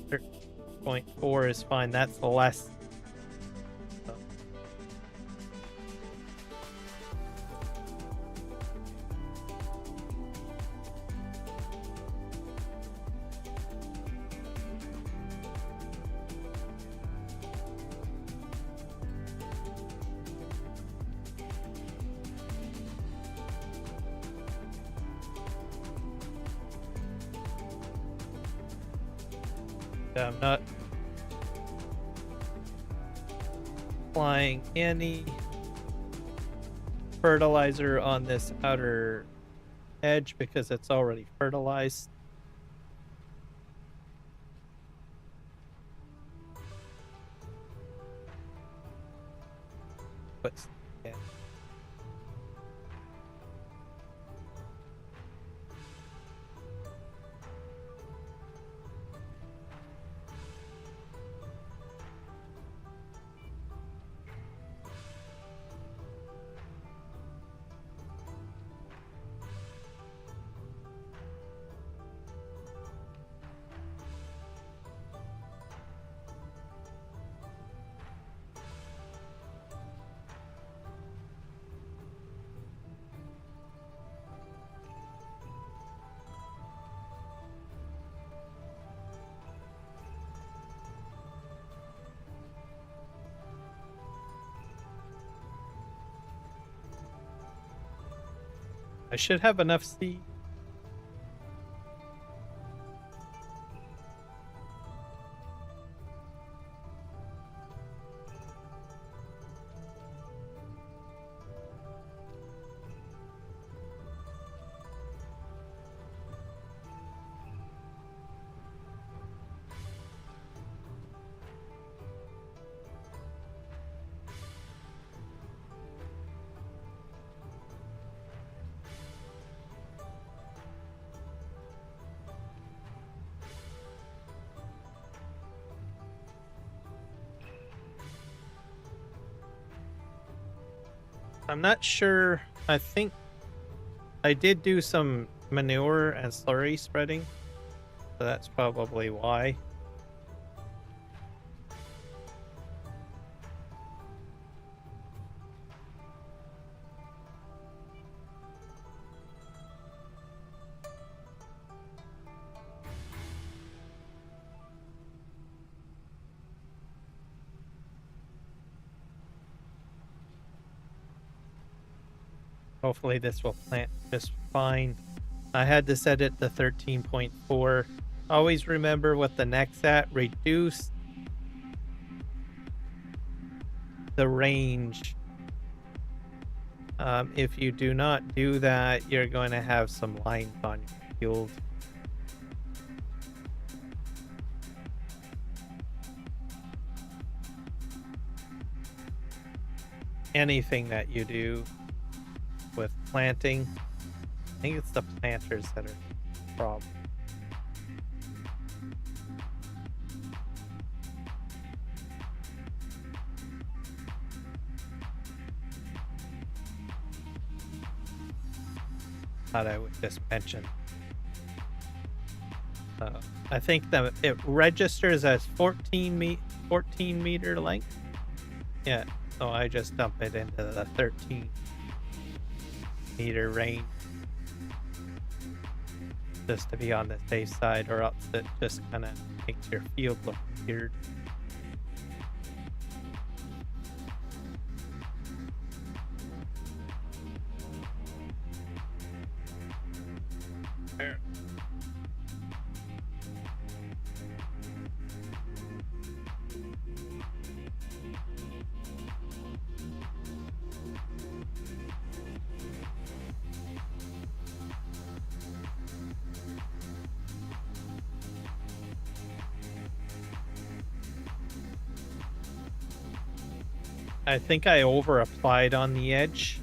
0.4 is fine. That's the less. I'm not applying any fertilizer on this outer edge because it's already fertilized. But yeah. I should have enough seed. I'm not sure. I think I did do some manure and slurry spreading, so that's probably why. Hopefully this will plant just fine. I had to set it to 13.4. Always remember with the next at, reduce the range. If you do not do that, you're going to have some lines on your field. Anything that you do with planting, I think it's the planters that are the problem. Thought I would just mention. I think that it registers as 14 meter length. Yeah, so I just dump it into the 13 meter range just to be on the safe side, or else it just kind of makes your field look weird. There. I think I over applied on the edge.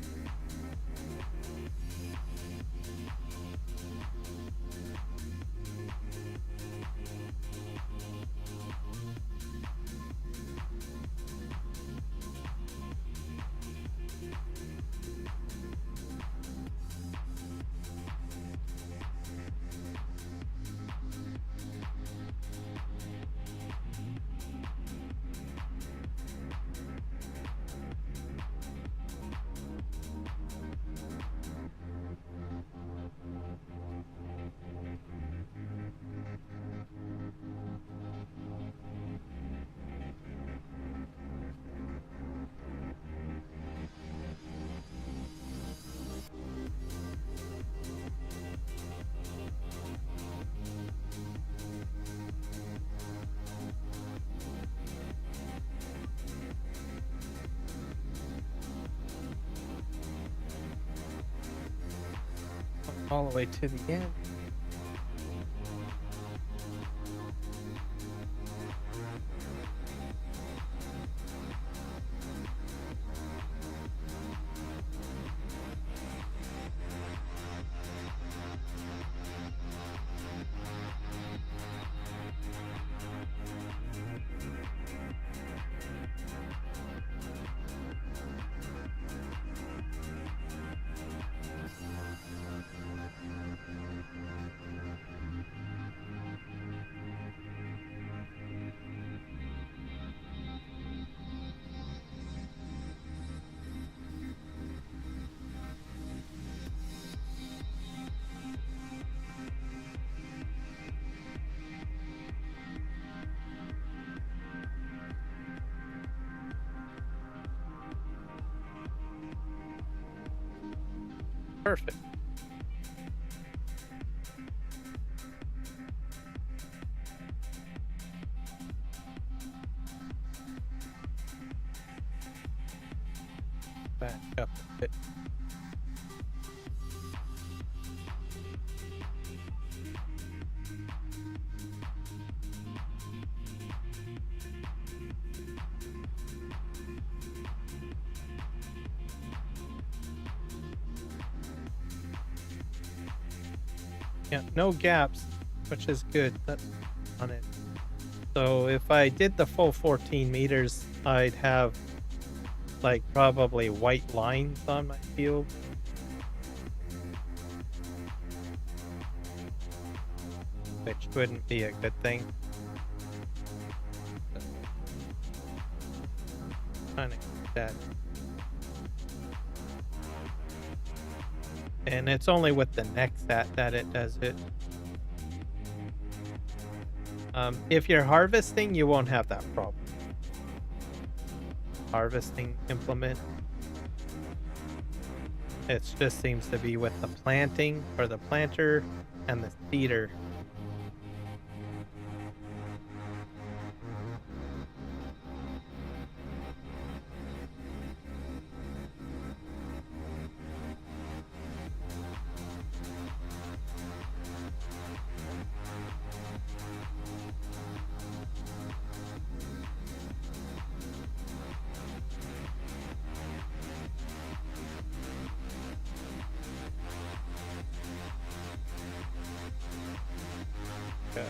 All the way to the end. Perfect. Back up a bit. Yeah, no gaps, which is good. That's on it. So if I did the full 14 meters, I'd have like probably white lines on my field. Which wouldn't be a good thing. Trying to get that. And it's only with the next that it does it. If you're harvesting, you won't have that problem. Harvesting implement. It just seems to be with the planting or the planter and the seeder. Okay.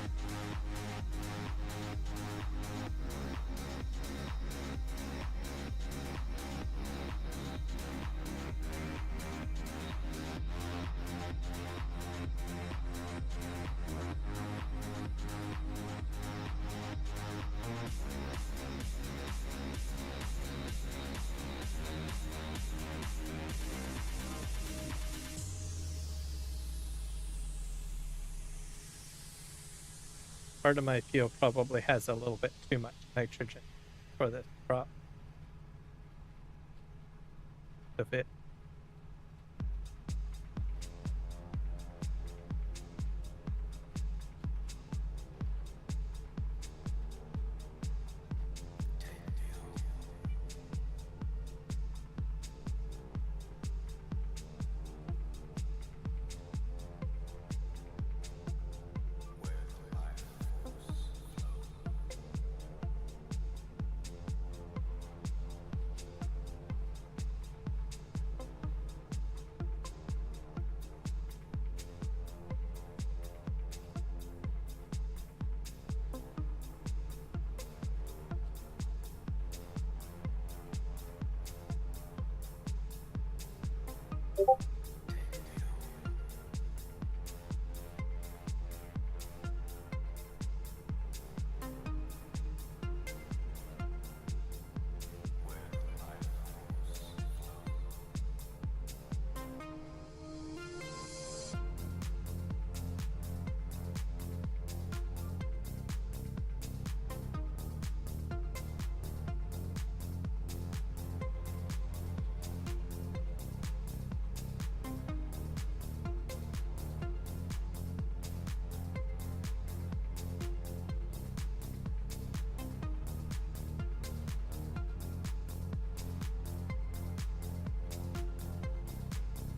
Part of my field probably has a little bit too much nitrogen for this crop to fit.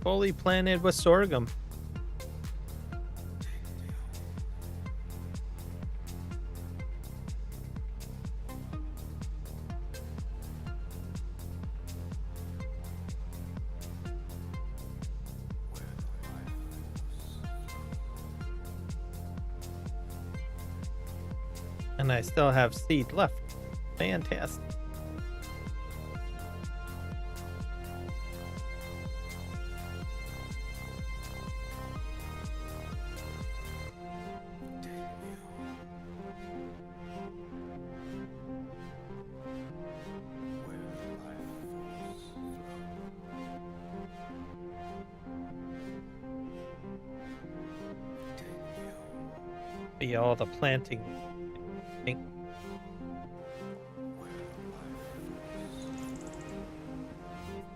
Fully planted with sorghum. And I still have seed left. Fantastic. Be all the planting.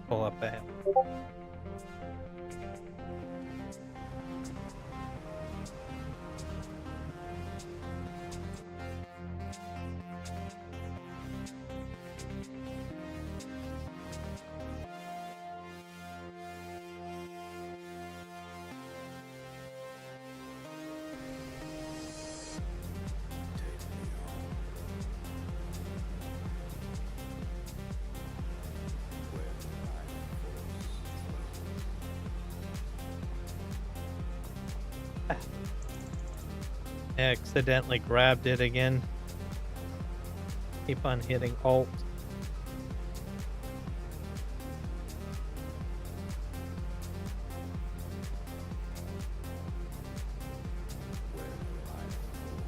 Pull up ahead. Accidentally grabbed it again. Keep on hitting Alt.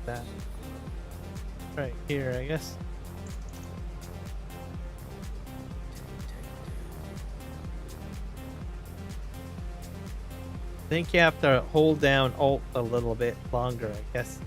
That right here, I guess. I think you have to hold down Alt a little bit longer, I guess.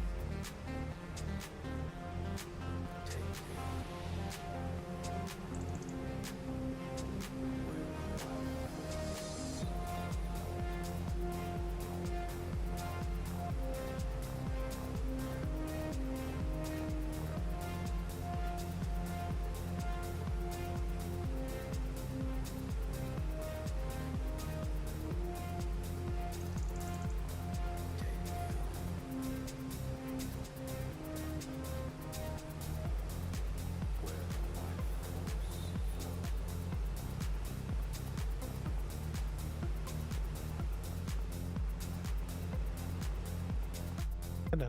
I don't know.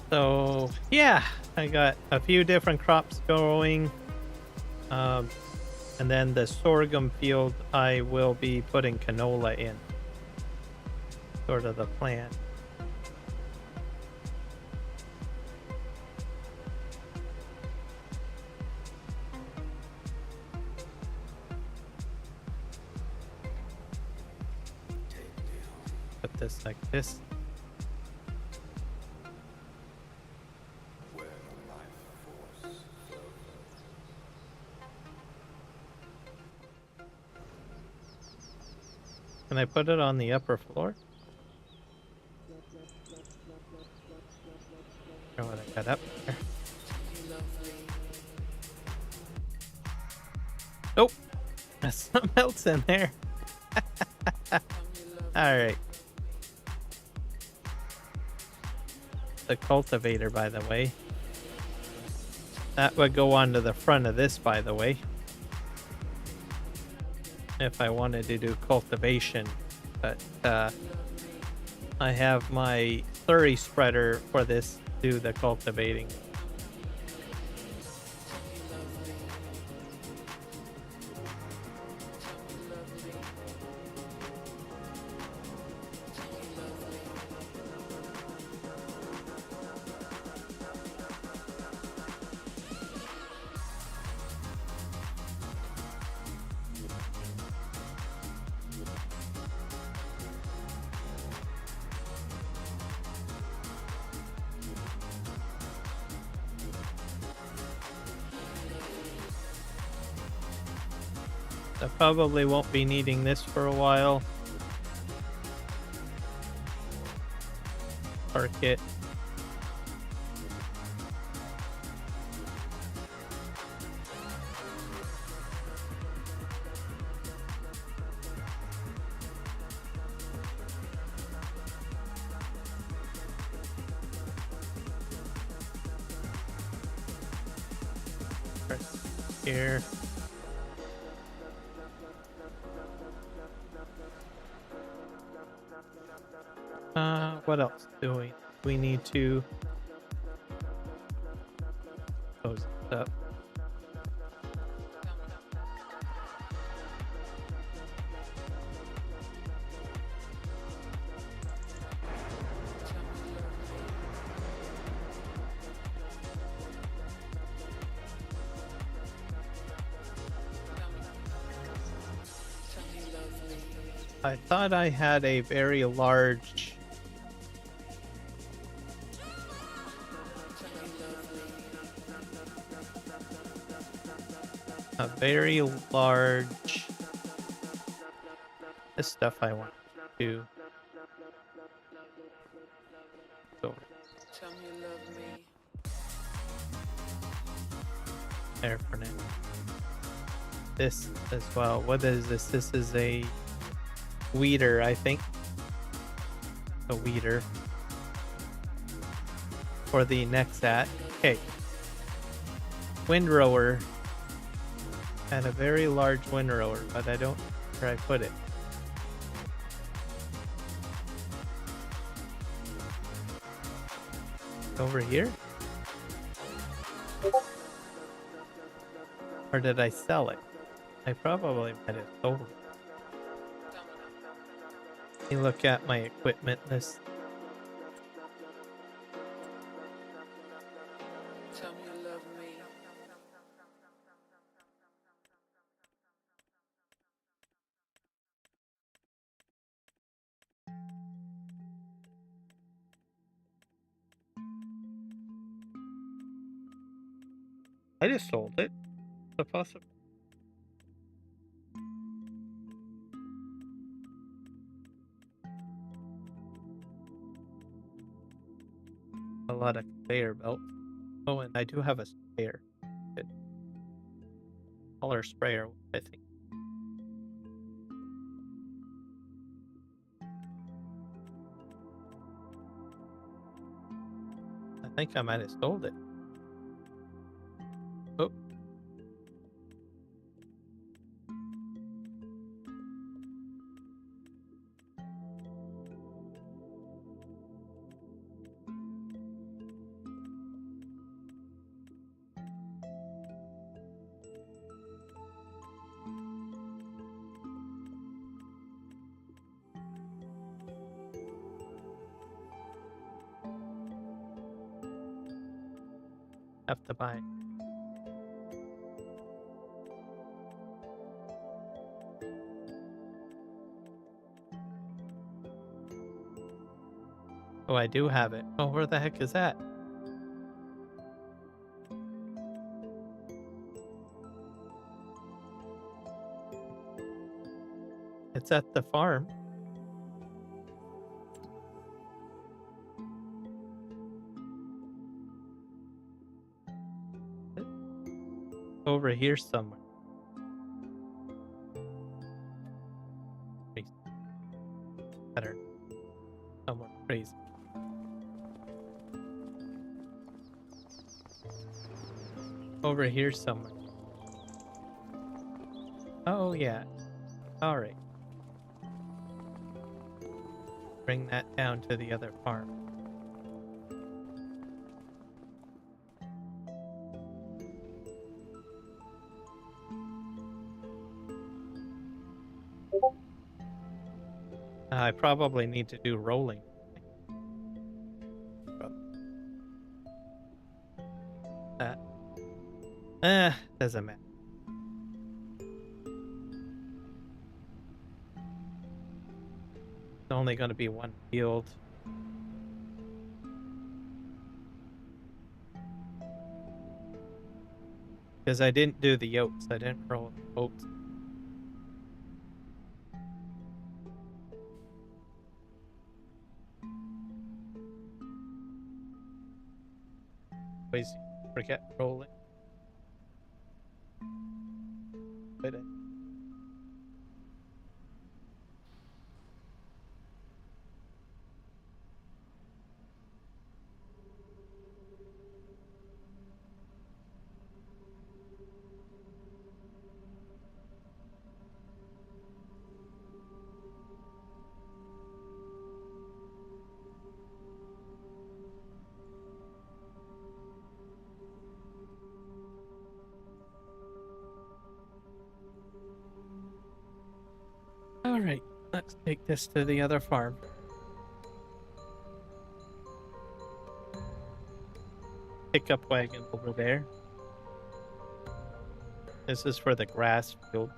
So yeah, I got a few different crops going. And then the sorghum field, I will be putting canola in. Sort of the plan. Put this like this. Can I put it on the upper floor? Or what I got up there? Nope. There's something else in there. Alright. The cultivator, by the way. That would go onto the front of this, by the way. If I wanted to do cultivation. But I have my slurry spreader for this to do the cultivating. I probably won't be needing this for a while. Park it. Right here. What else do we need to close this up? I thought I had a very large this stuff I want to go there for now. This as well. What is this? This is a weeder, I think. A weeder for the next at. Okay. Windrower. Had a very large windrower, but I don't know where I put it. Over here? Or did I sell it? I probably might have sold it. Let me look at my equipment list. I just sold it. The possible. A lot of conveyor belts. Oh, and I do have a sprayer. Good. Smaller sprayer, I think. think I might have sold it. Oh. Have to buy it. Oh, I do have it. Oh, where the heck is that? It's at the farm. Over here somewhere. Better. Somewhere crazy. Over here somewhere. Oh, yeah. All right. Bring that down to the other farm. I probably need to do rolling. That. Doesn't matter. It's only going to be one field. Because I didn't do the oats. I didn't roll the oats. Always forget rolling. But all right, let's take this to the other farm. Pickup wagon over there. This is for the grass field.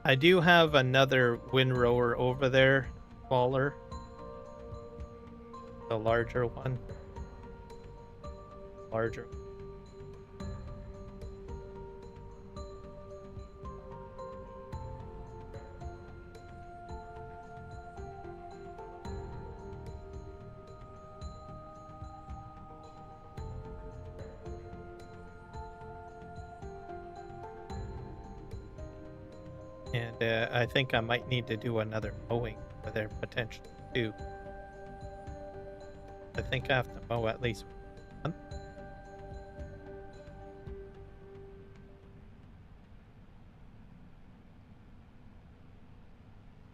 I do have another windrower over there, smaller. The larger one. Larger. And I think I might need to do another mowing for their potential too. I think I have to mow at least one.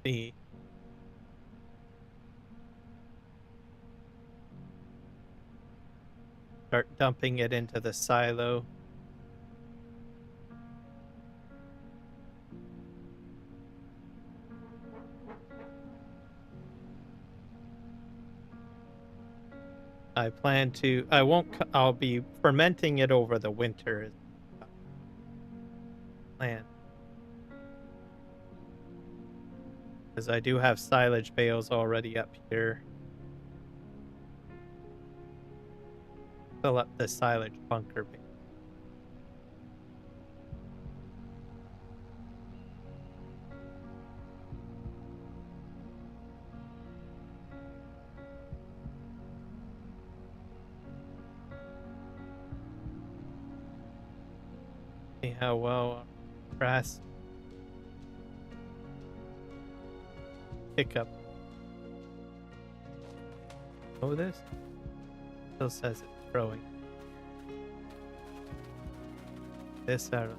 See. Start dumping it into the silo. I plan to, I'll be fermenting it over the winter. Plan. Because I do have silage bales already up here. Fill up the silage bunker bale. See how well grass pickup. Oh, this still says it's growing. This out of.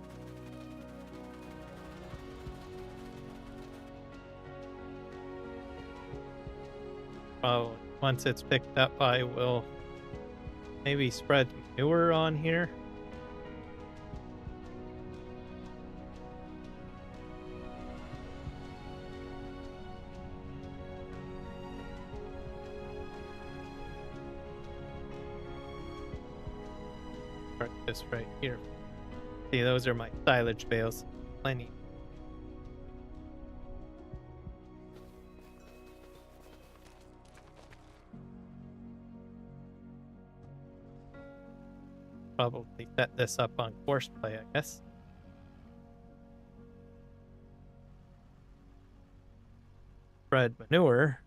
Probably once it's picked up, I will maybe spread manure on here. Park this right here. See, those are my silage bales. Plenty. Probably set this up on course play, I guess. Spread manure.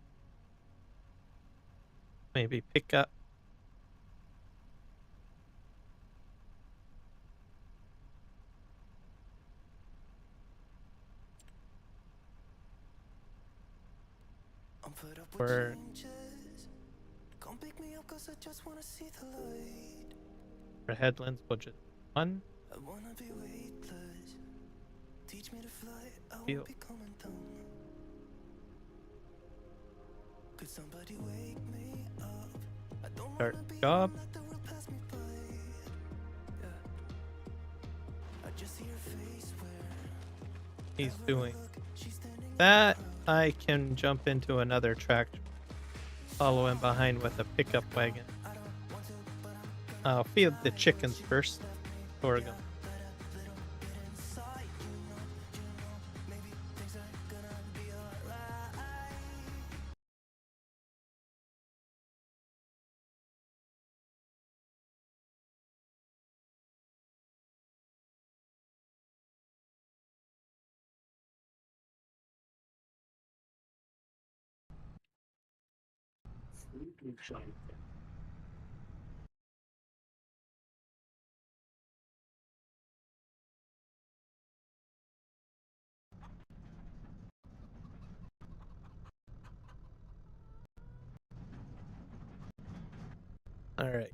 Maybe pick up. Or for headlands, we'll just one. Feel. Start job. He's doing that. I can jump into another tractor, follow him behind with a pickup wagon. I'll feed the chickens first before I go. All right.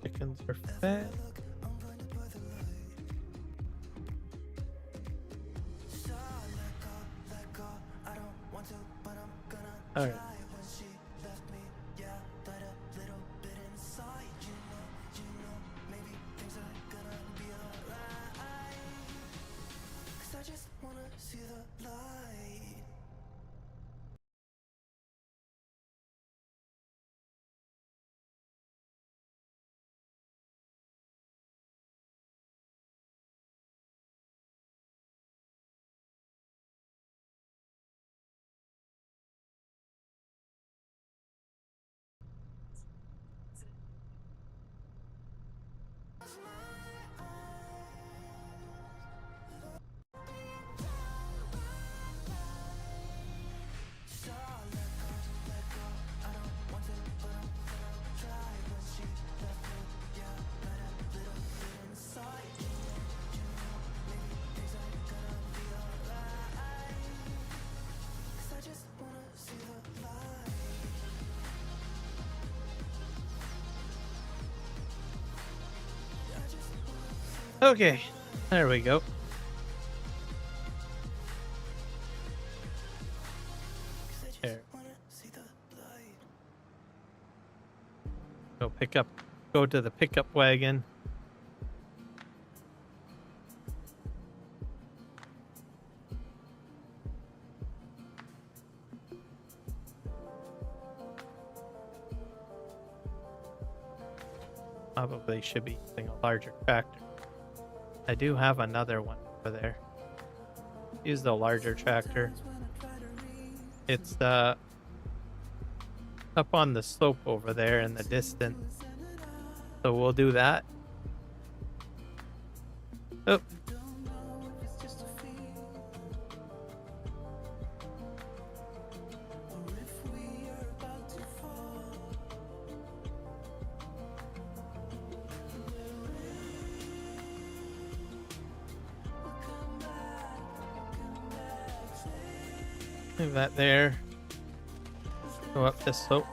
Chickens are fed. All right. Okay, there we go. There. Go to the pickup wagon. Probably should be using a larger tractor. I do have another one over there. Use the larger tractor. It's up on the slope over there in the distance. So we'll do that. Oh. Move that there. Go up this slope.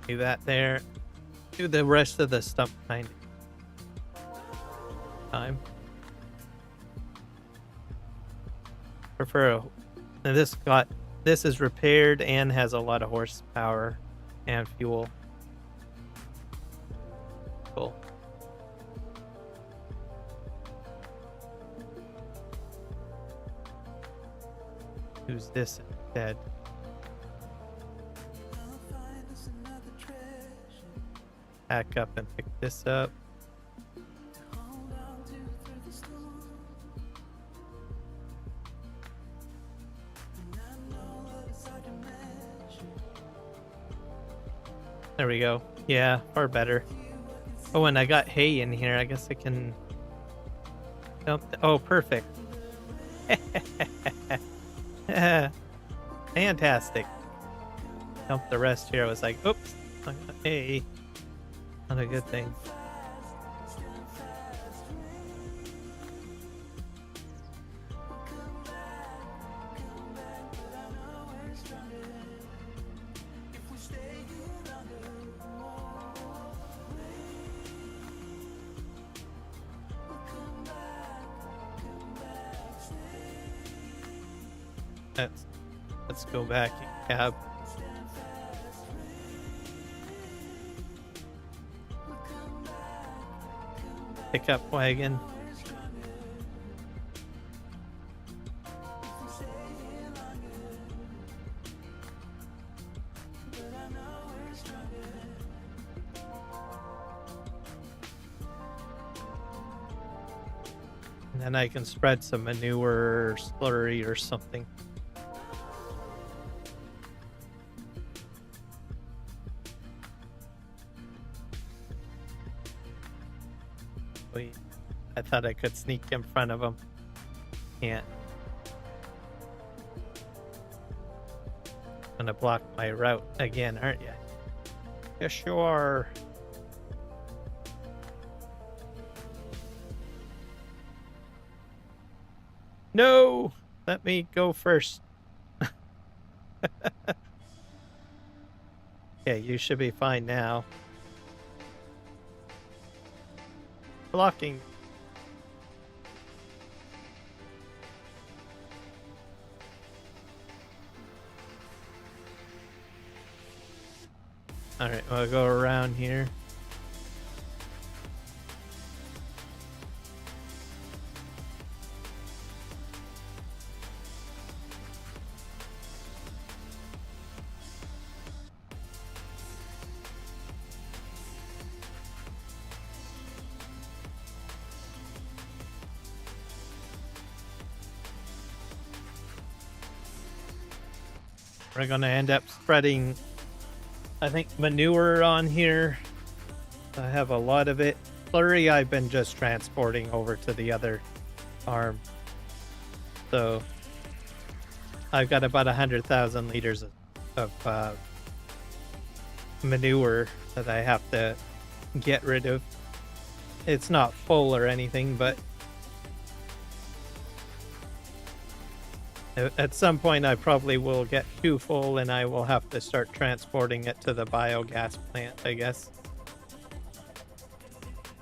Do that there. Do the rest of the stump kind time. Prefer and this is repaired and has a lot of horsepower and fuel. Cool. Use this instead. Back up and pick this up. There we go. Yeah, far better. Oh, and I got hay in here. I guess I can dump. Oh, perfect. Fantastic. Dump the rest here. I was like, oops, I got hay. Not a good thing. Let's go back in cab. Pickup wagon. And then I can spread some manure or slurry or something. I thought I could sneak in front of him. Can't. Gonna block my route again, aren't you? Yes, you are. No! Let me go first. Okay, you should be fine now. Blocking. Alright, we'll go around here. We're gonna end up spreading, I think, manure on here. I have a lot of it. Slurry I've been just transporting over to the other farm. So I've got about 100,000 liters of manure that I have to get rid of. It's not full or anything, but at some point I probably will get too full and I will have to start transporting it to the biogas plant, I guess.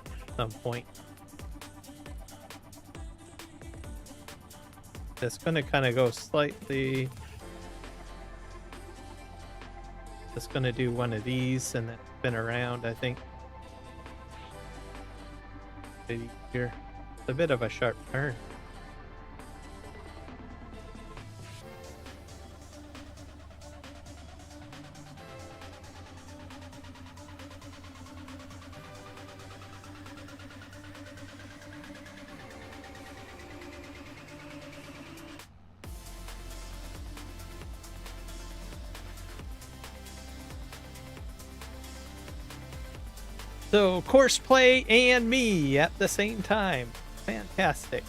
At some point. It's going to kind of go slightly. Just going to do one of these and then spin around, I think. Here. It's a bit of a sharp turn. So, course play and me at the same time. Fantastic.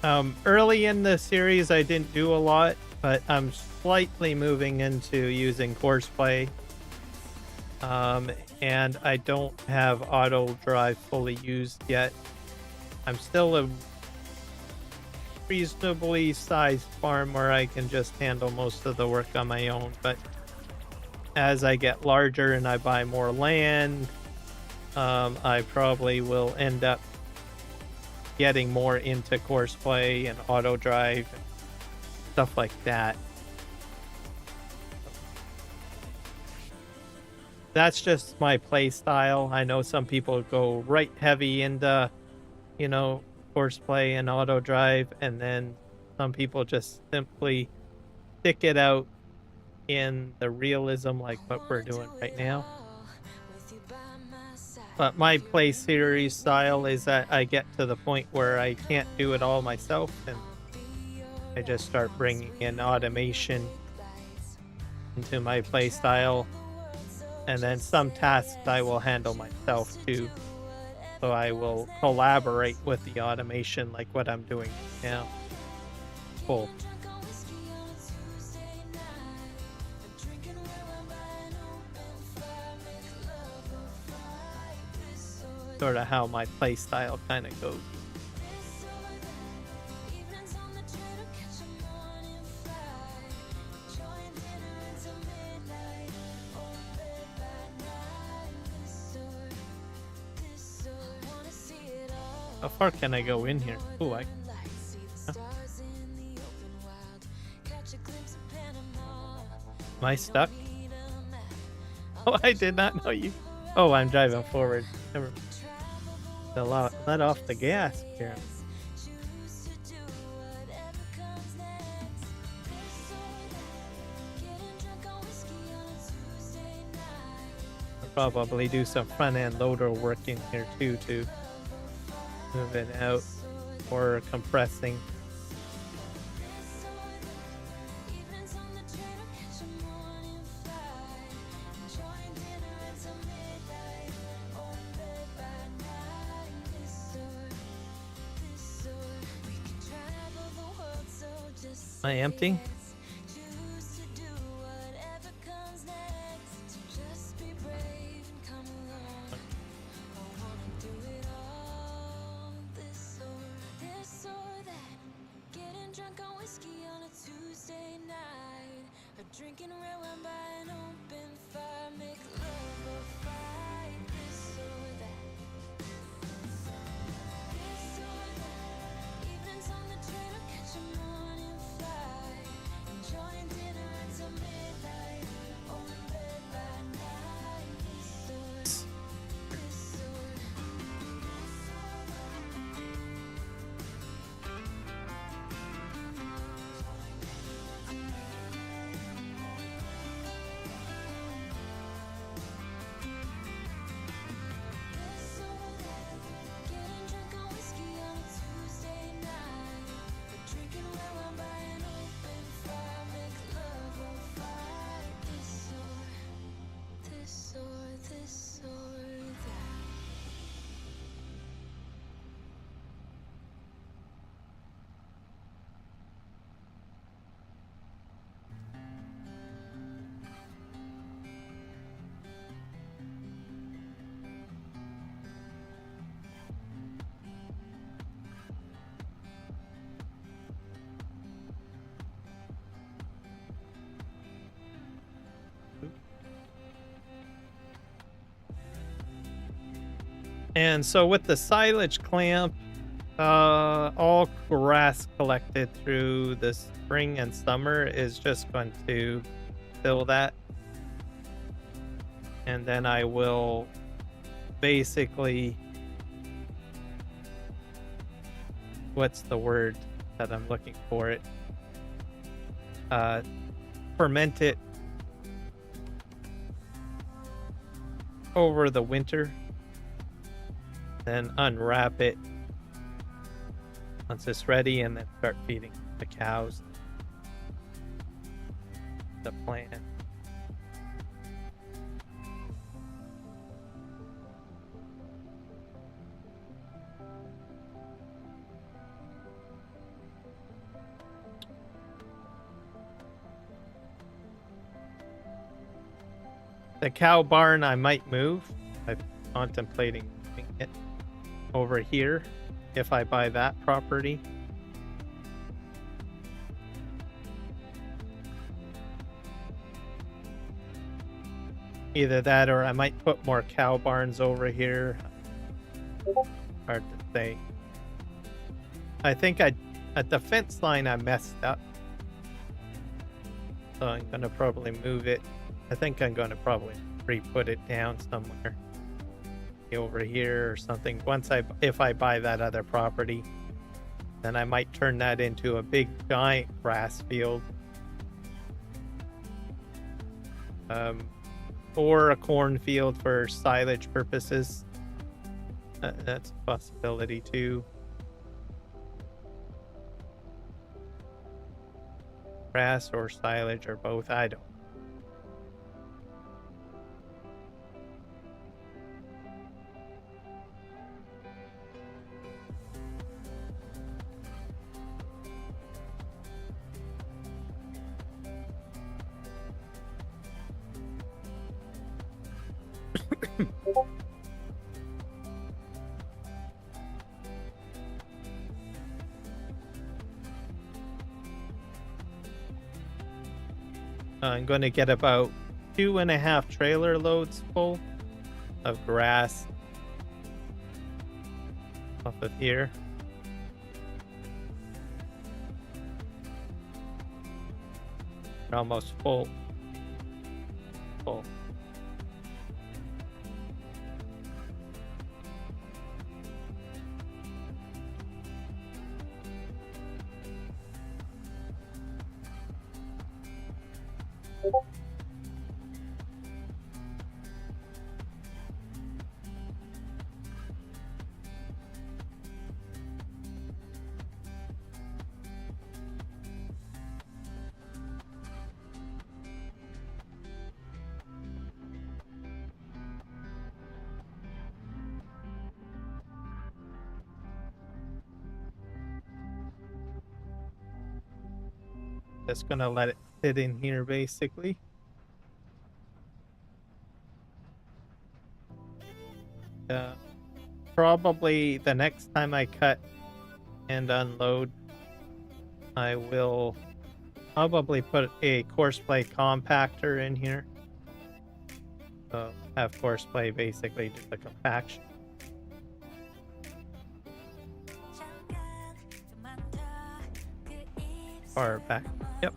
Early in the series, I didn't do a lot, but I'm slightly moving into using Courseplay. And I don't have auto drive fully used yet. I'm still a reasonably sized farm where I can just handle most of the work on my own, but as I get larger and I buy more land, I probably will end up getting more into Courseplay and auto drive and stuff like that. That's just my play style. I know some people go right heavy into, you know, Courseplay and auto drive, and then some people just simply stick it out in the realism like what we're doing right now. But my play series style is that I get to the point where I can't do it all myself, and I just start bringing in automation into my play style. And then some tasks I will handle myself too. So I will collaborate with the automation like what I'm doing now. Cool. Sort of how my play style kind of goes. How far can I go in here? Oh, I. Huh? Am I stuck? Oh, I did not know you. Oh, I'm driving forward. Never. Let off the gas here. I'll probably do some front end loader work in here too to move it out or compressing. Am I empty? And so with the silage clamp, all grass collected through the spring and summer is just going to fill that. And then I will basically, what's the word that I'm looking for it? Ferment it over the winter, then unwrap it once it's ready, and then start feeding the cows, the plant. The cow barn I might move. I'm contemplating moving it over here if I buy that property. Either that or I might put more cow barns over here. Hard to say. I think at the fence line I messed up. So I'm gonna probably move it. I think I'm gonna probably re-put it down somewhere. Over here or something. If I buy that other property, then I might turn that into a big giant grass field. Or a cornfield for silage purposes. That's a possibility too. Grass or silage or both, I don't. I'm going to get about 2.5 trailer loads full of grass off of here. They're almost full. Just gonna let it sit in here basically. Probably the next time I cut and unload, I will probably put a courseplay compactor in here. So have courseplay basically just a compaction. Far back. Yep.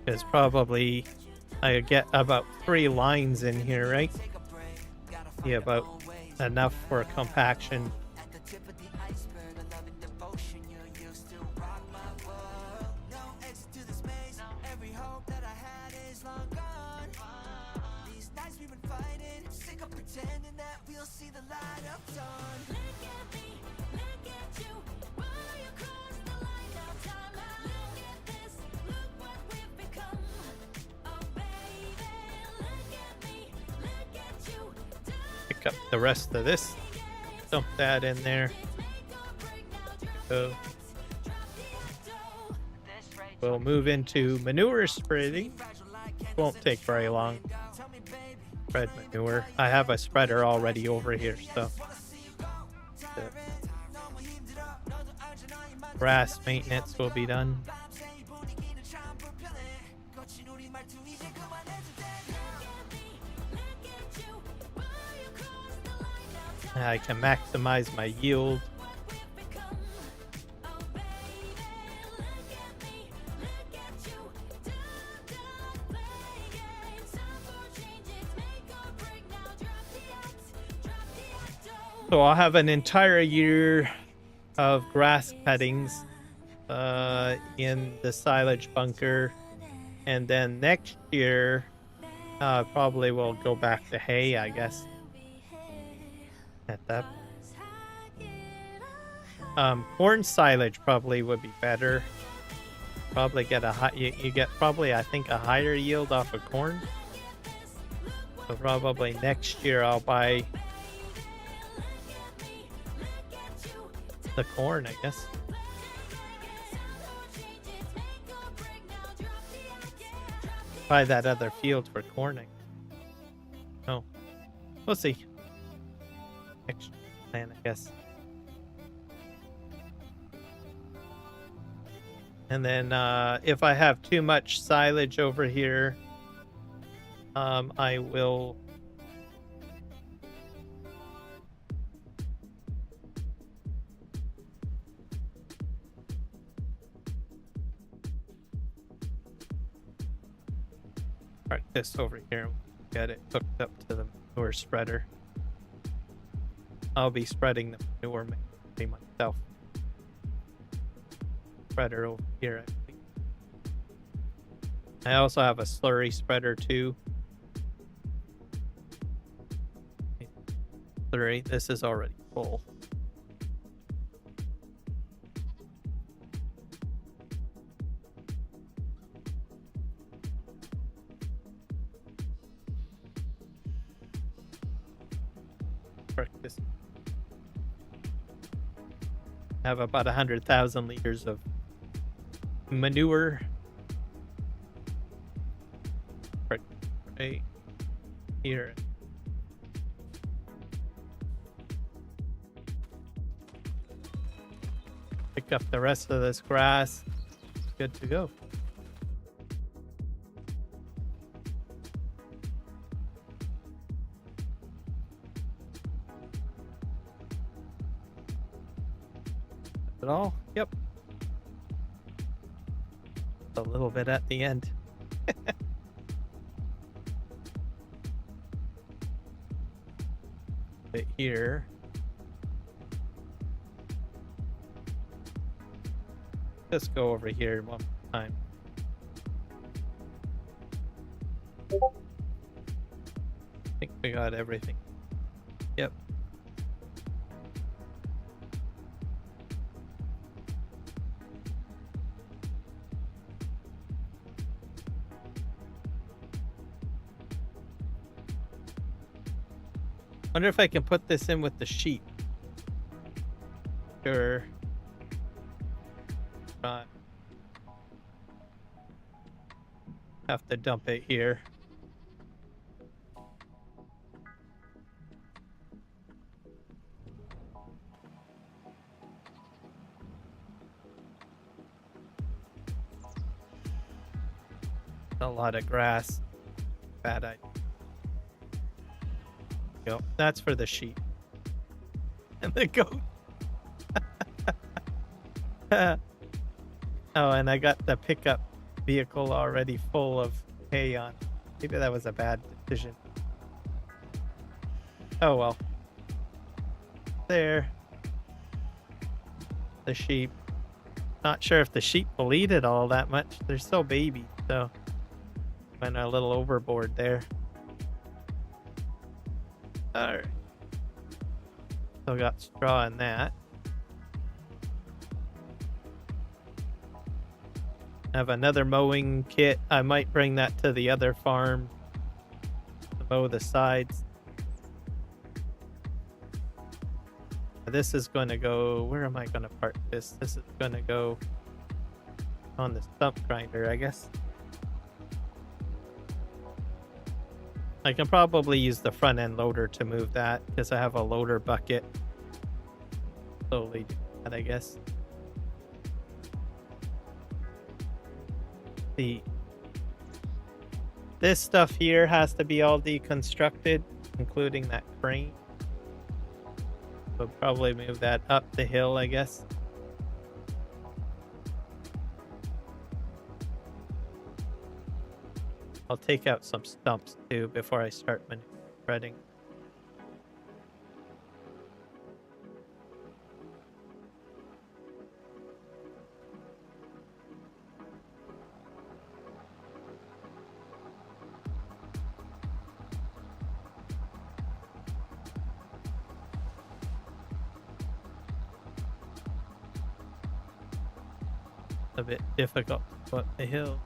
Because probably I get about 3 lines in here, right? Yeah, about enough for compaction. Pick up the rest of this, dump that in there. So we'll move into manure spreading. Won't take very long. Spread manure. I have a spreader already over here, so the grass maintenance will be done. I can maximize my yield. So I'll have an entire year of grass cuttings in the silage bunker, and then next year probably we'll go back to hay, I guess. At that, corn silage probably would be better. Probably get a high. You get probably, I think, a higher yield off of corn. So probably next year I'll buy the corn, I guess. Buy that other field for corning. Oh, we'll see. Next plan, I guess. And then if I have too much silage over here, I will park this over here and get it hooked up to the manure spreader. I'll be spreading the manure mainly myself. Spreader over here, I think. I also have a slurry spreader too. Slurry, this is already full. This. I have about 100,000 liters of manure right here. Pick up the rest of this grass. Good to go. It all? Yep. A little bit at the end. Bit here. Let's go over here one more time. I think we got everything. Yep. Wonder if I can put this in with the sheep. Sure. Have to dump it here. A lot of grass. Bad idea. Yep, that's for the sheep. And the goat. Oh, and I got the pickup vehicle already full of hay on. Maybe that was a bad decision. Oh well. There. The sheep. Not sure if the sheep will eat it all that much. They're still baby, so went a little overboard there. Alright. Still got straw in that. I have another mowing kit. I might bring that to the other farm to mow the sides. This is going to go... Where am I going to park this? This is going to go on the stump grinder, I guess. I can probably use the front end loader to move that because I have a loader bucket. Slowly do that, I guess. This stuff here has to be all deconstructed, including that crane. We'll probably move that up the hill, I guess. I'll take out some stumps too before I start spreading. A bit difficult to put the hill.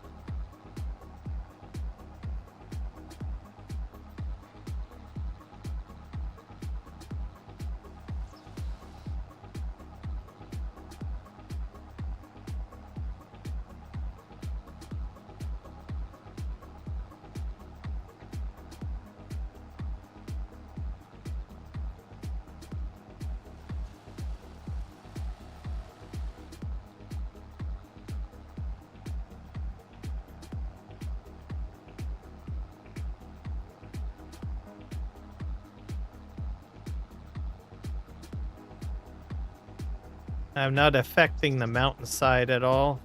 I'm not affecting the mountainside at all.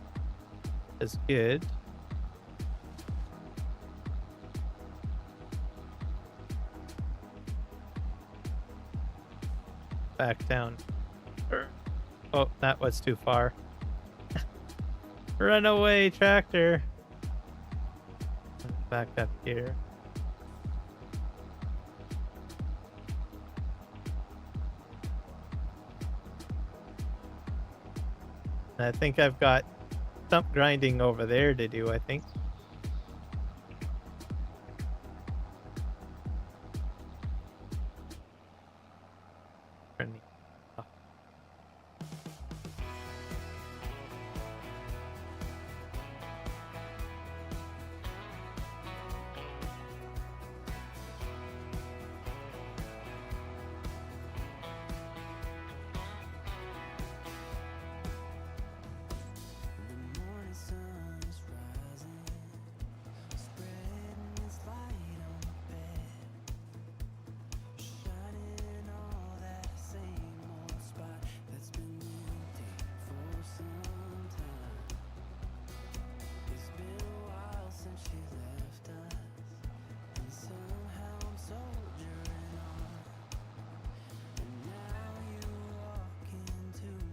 Is good. Back down. Oh, that was too far. Run away, tractor. Back up here. I think I've got stump grinding over there to do, I think.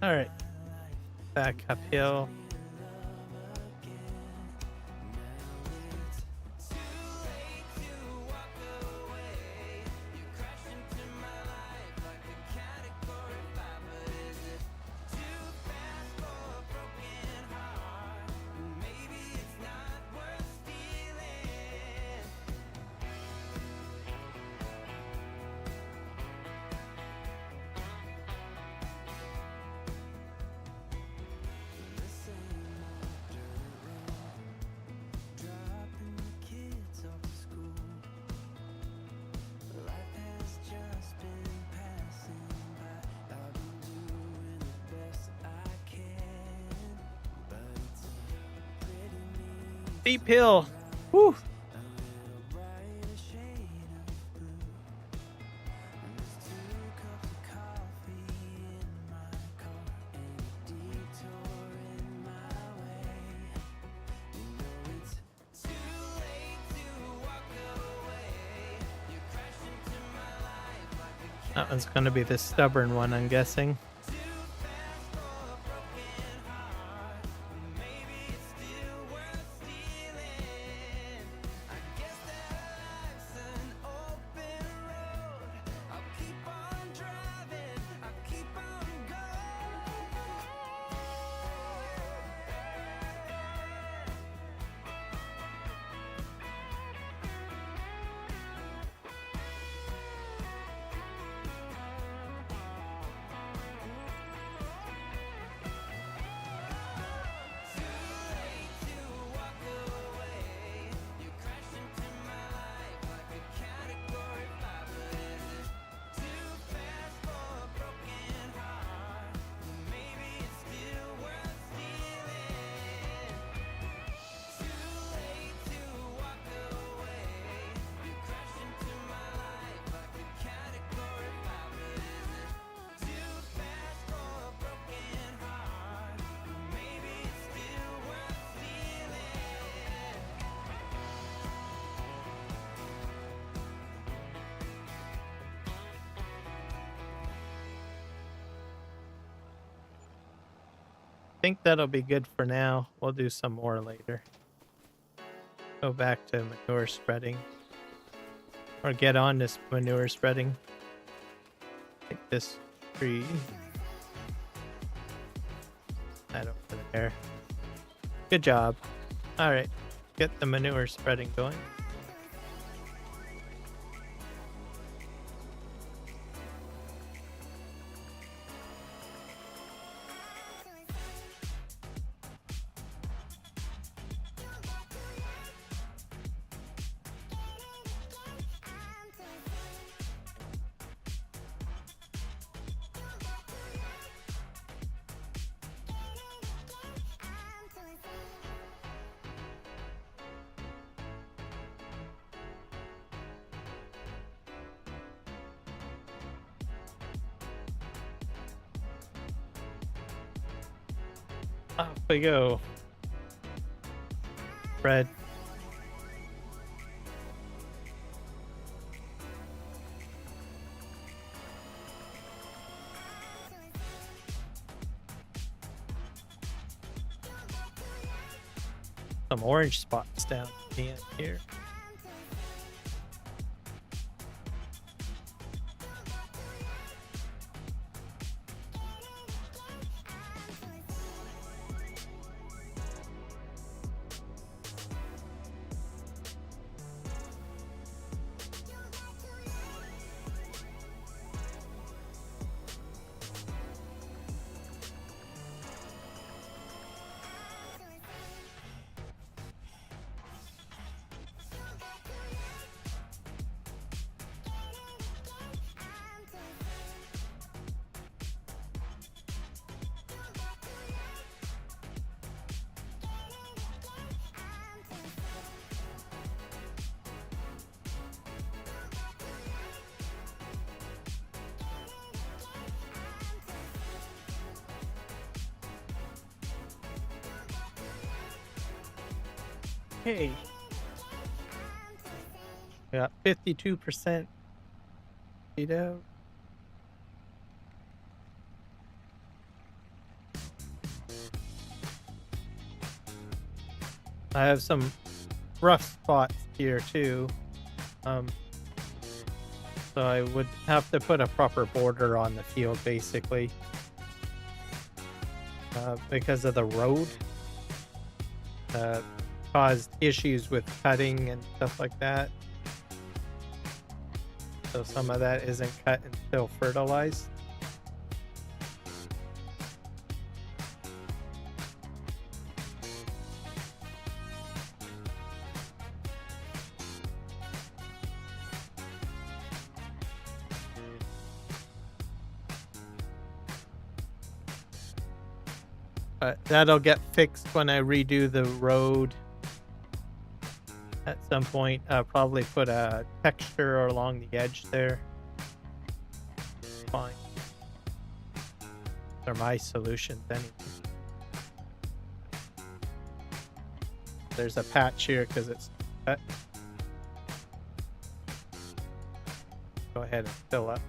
All right, back uphill. Steep hill. Woo. That one's going to be the stubborn one, I'm guessing. Think that'll be good for now. We'll do some more later. Go back to manure spreading. Or get on this manure spreading. Take this tree. That over there. Good job. Alright. Get the manure spreading going. Off we go. Red. Some orange spots down at the end here. Hey. We got 52% feed out. I have some rough spots here too. So I would have to put a proper border on the field basically. Because of the road. Caused issues with cutting and stuff like that. So some of that isn't cut and still fertilized. But that'll get fixed when I redo the road. At some point, I'll probably put a texture along the edge there. Fine. They're my solutions anyway. There's a patch here because it's cut. Go ahead and fill up.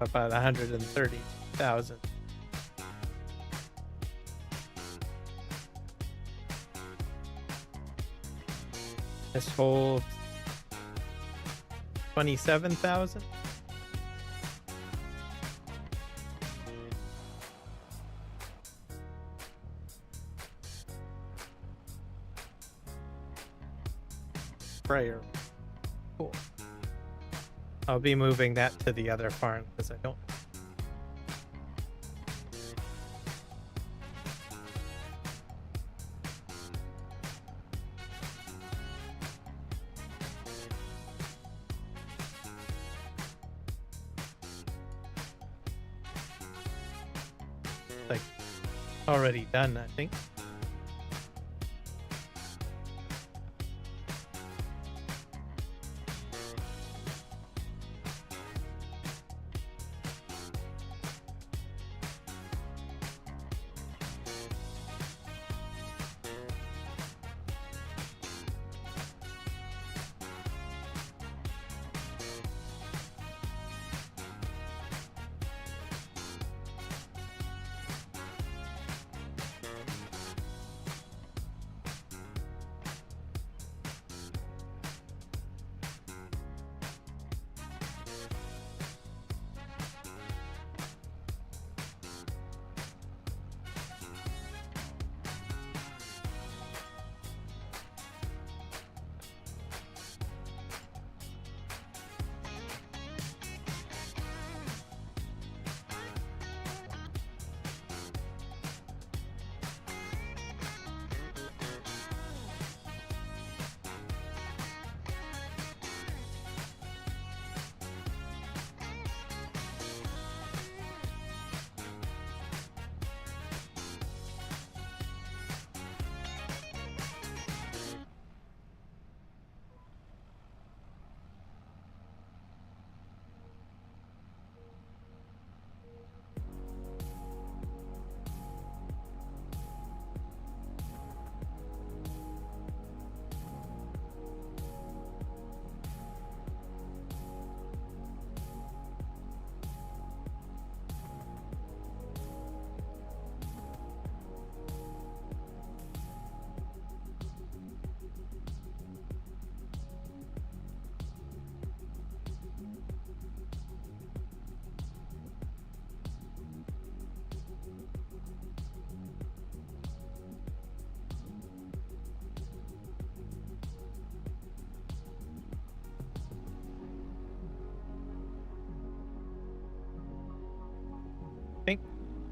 About 130,000. This holds 27,000. Sprayer. Cool. I'll be moving that to the other farm because I don't. Like already done, I think.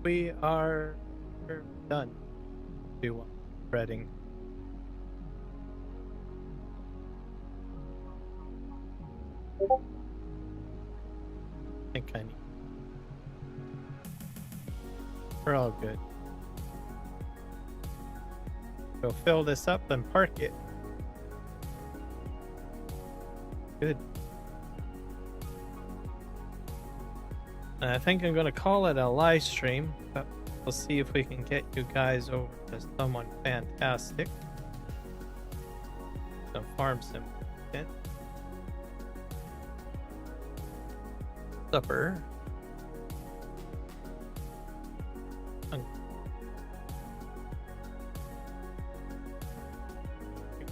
we are done. Do one threading. I think I need. We're all good. Go fill this up and park it. Good. And I think I'm going to call it a live stream, but we'll see if we can get you guys over to someone fantastic. Some farm sim. Supper.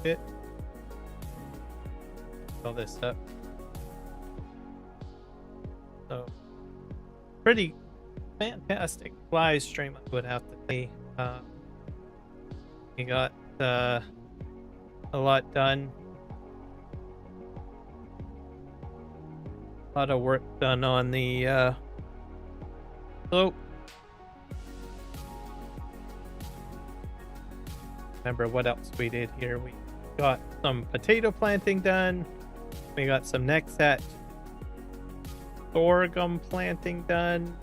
It. Fill this up. So pretty fantastic live stream, I would have to say. We got a lot done. A lot of work done on the slope. Remember what else we did here? We got some potato planting done. We got some next set sorghum planting done.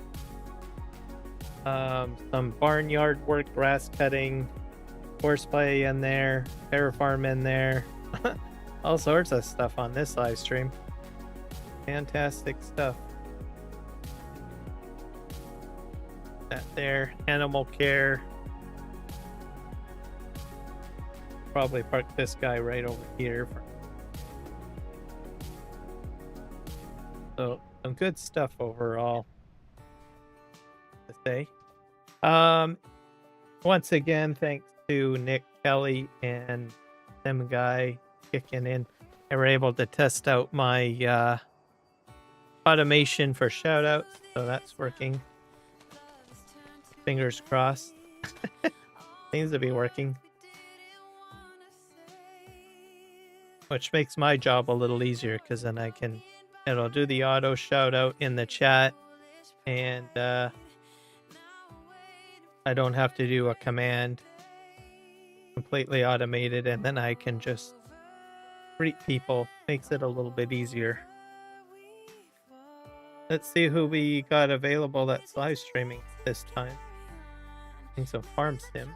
Some barnyard work, grass cutting, horseplay in there, pear farm in there. All sorts of stuff on this live stream. Fantastic stuff. That there, animal care. Probably park this guy right over here. So some good stuff overall to say. Once again, thanks to Nick, Kelly, and them guy kicking in. They were able to test out my automation for shoutouts, so that's working. Fingers crossed. Seems to be working. Which makes my job a little easier because then it'll do the auto shout out in the chat, and I don't have to do a command, completely automated, and then I can just greet people. Makes it a little bit easier. Let's see who we got available that's live streaming this time. I think some farm sim.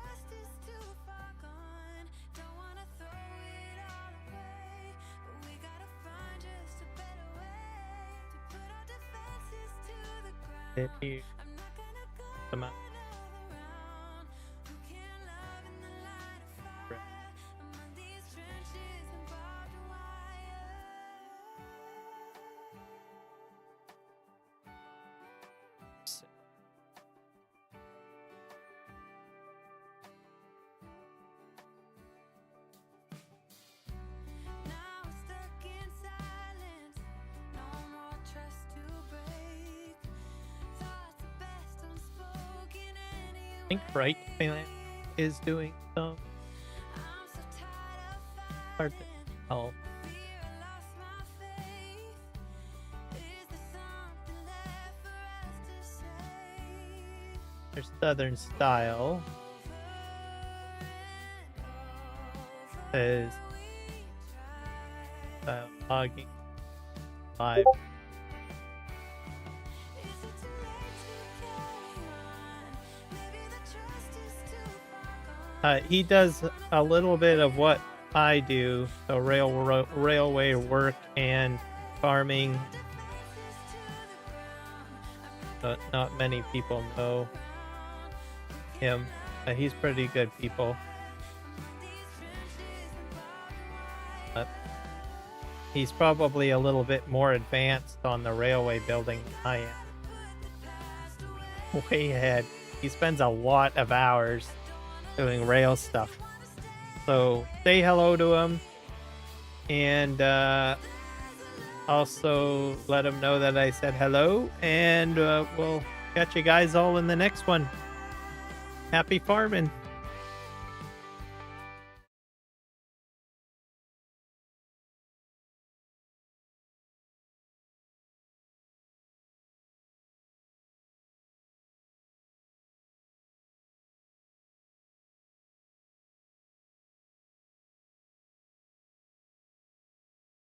Come on. I think Bright is doing some hard to tell. There's Southern Style. Says logging live. He does a little bit of what I do, so railway work and farming. But not many people know him, but he's pretty good people. But he's probably a little bit more advanced on the railway building than I am. Way ahead. He spends a lot of hours doing rail stuff. So say hello to him, and also let him know that I said hello, and we'll catch you guys all in the next one. Happy farming.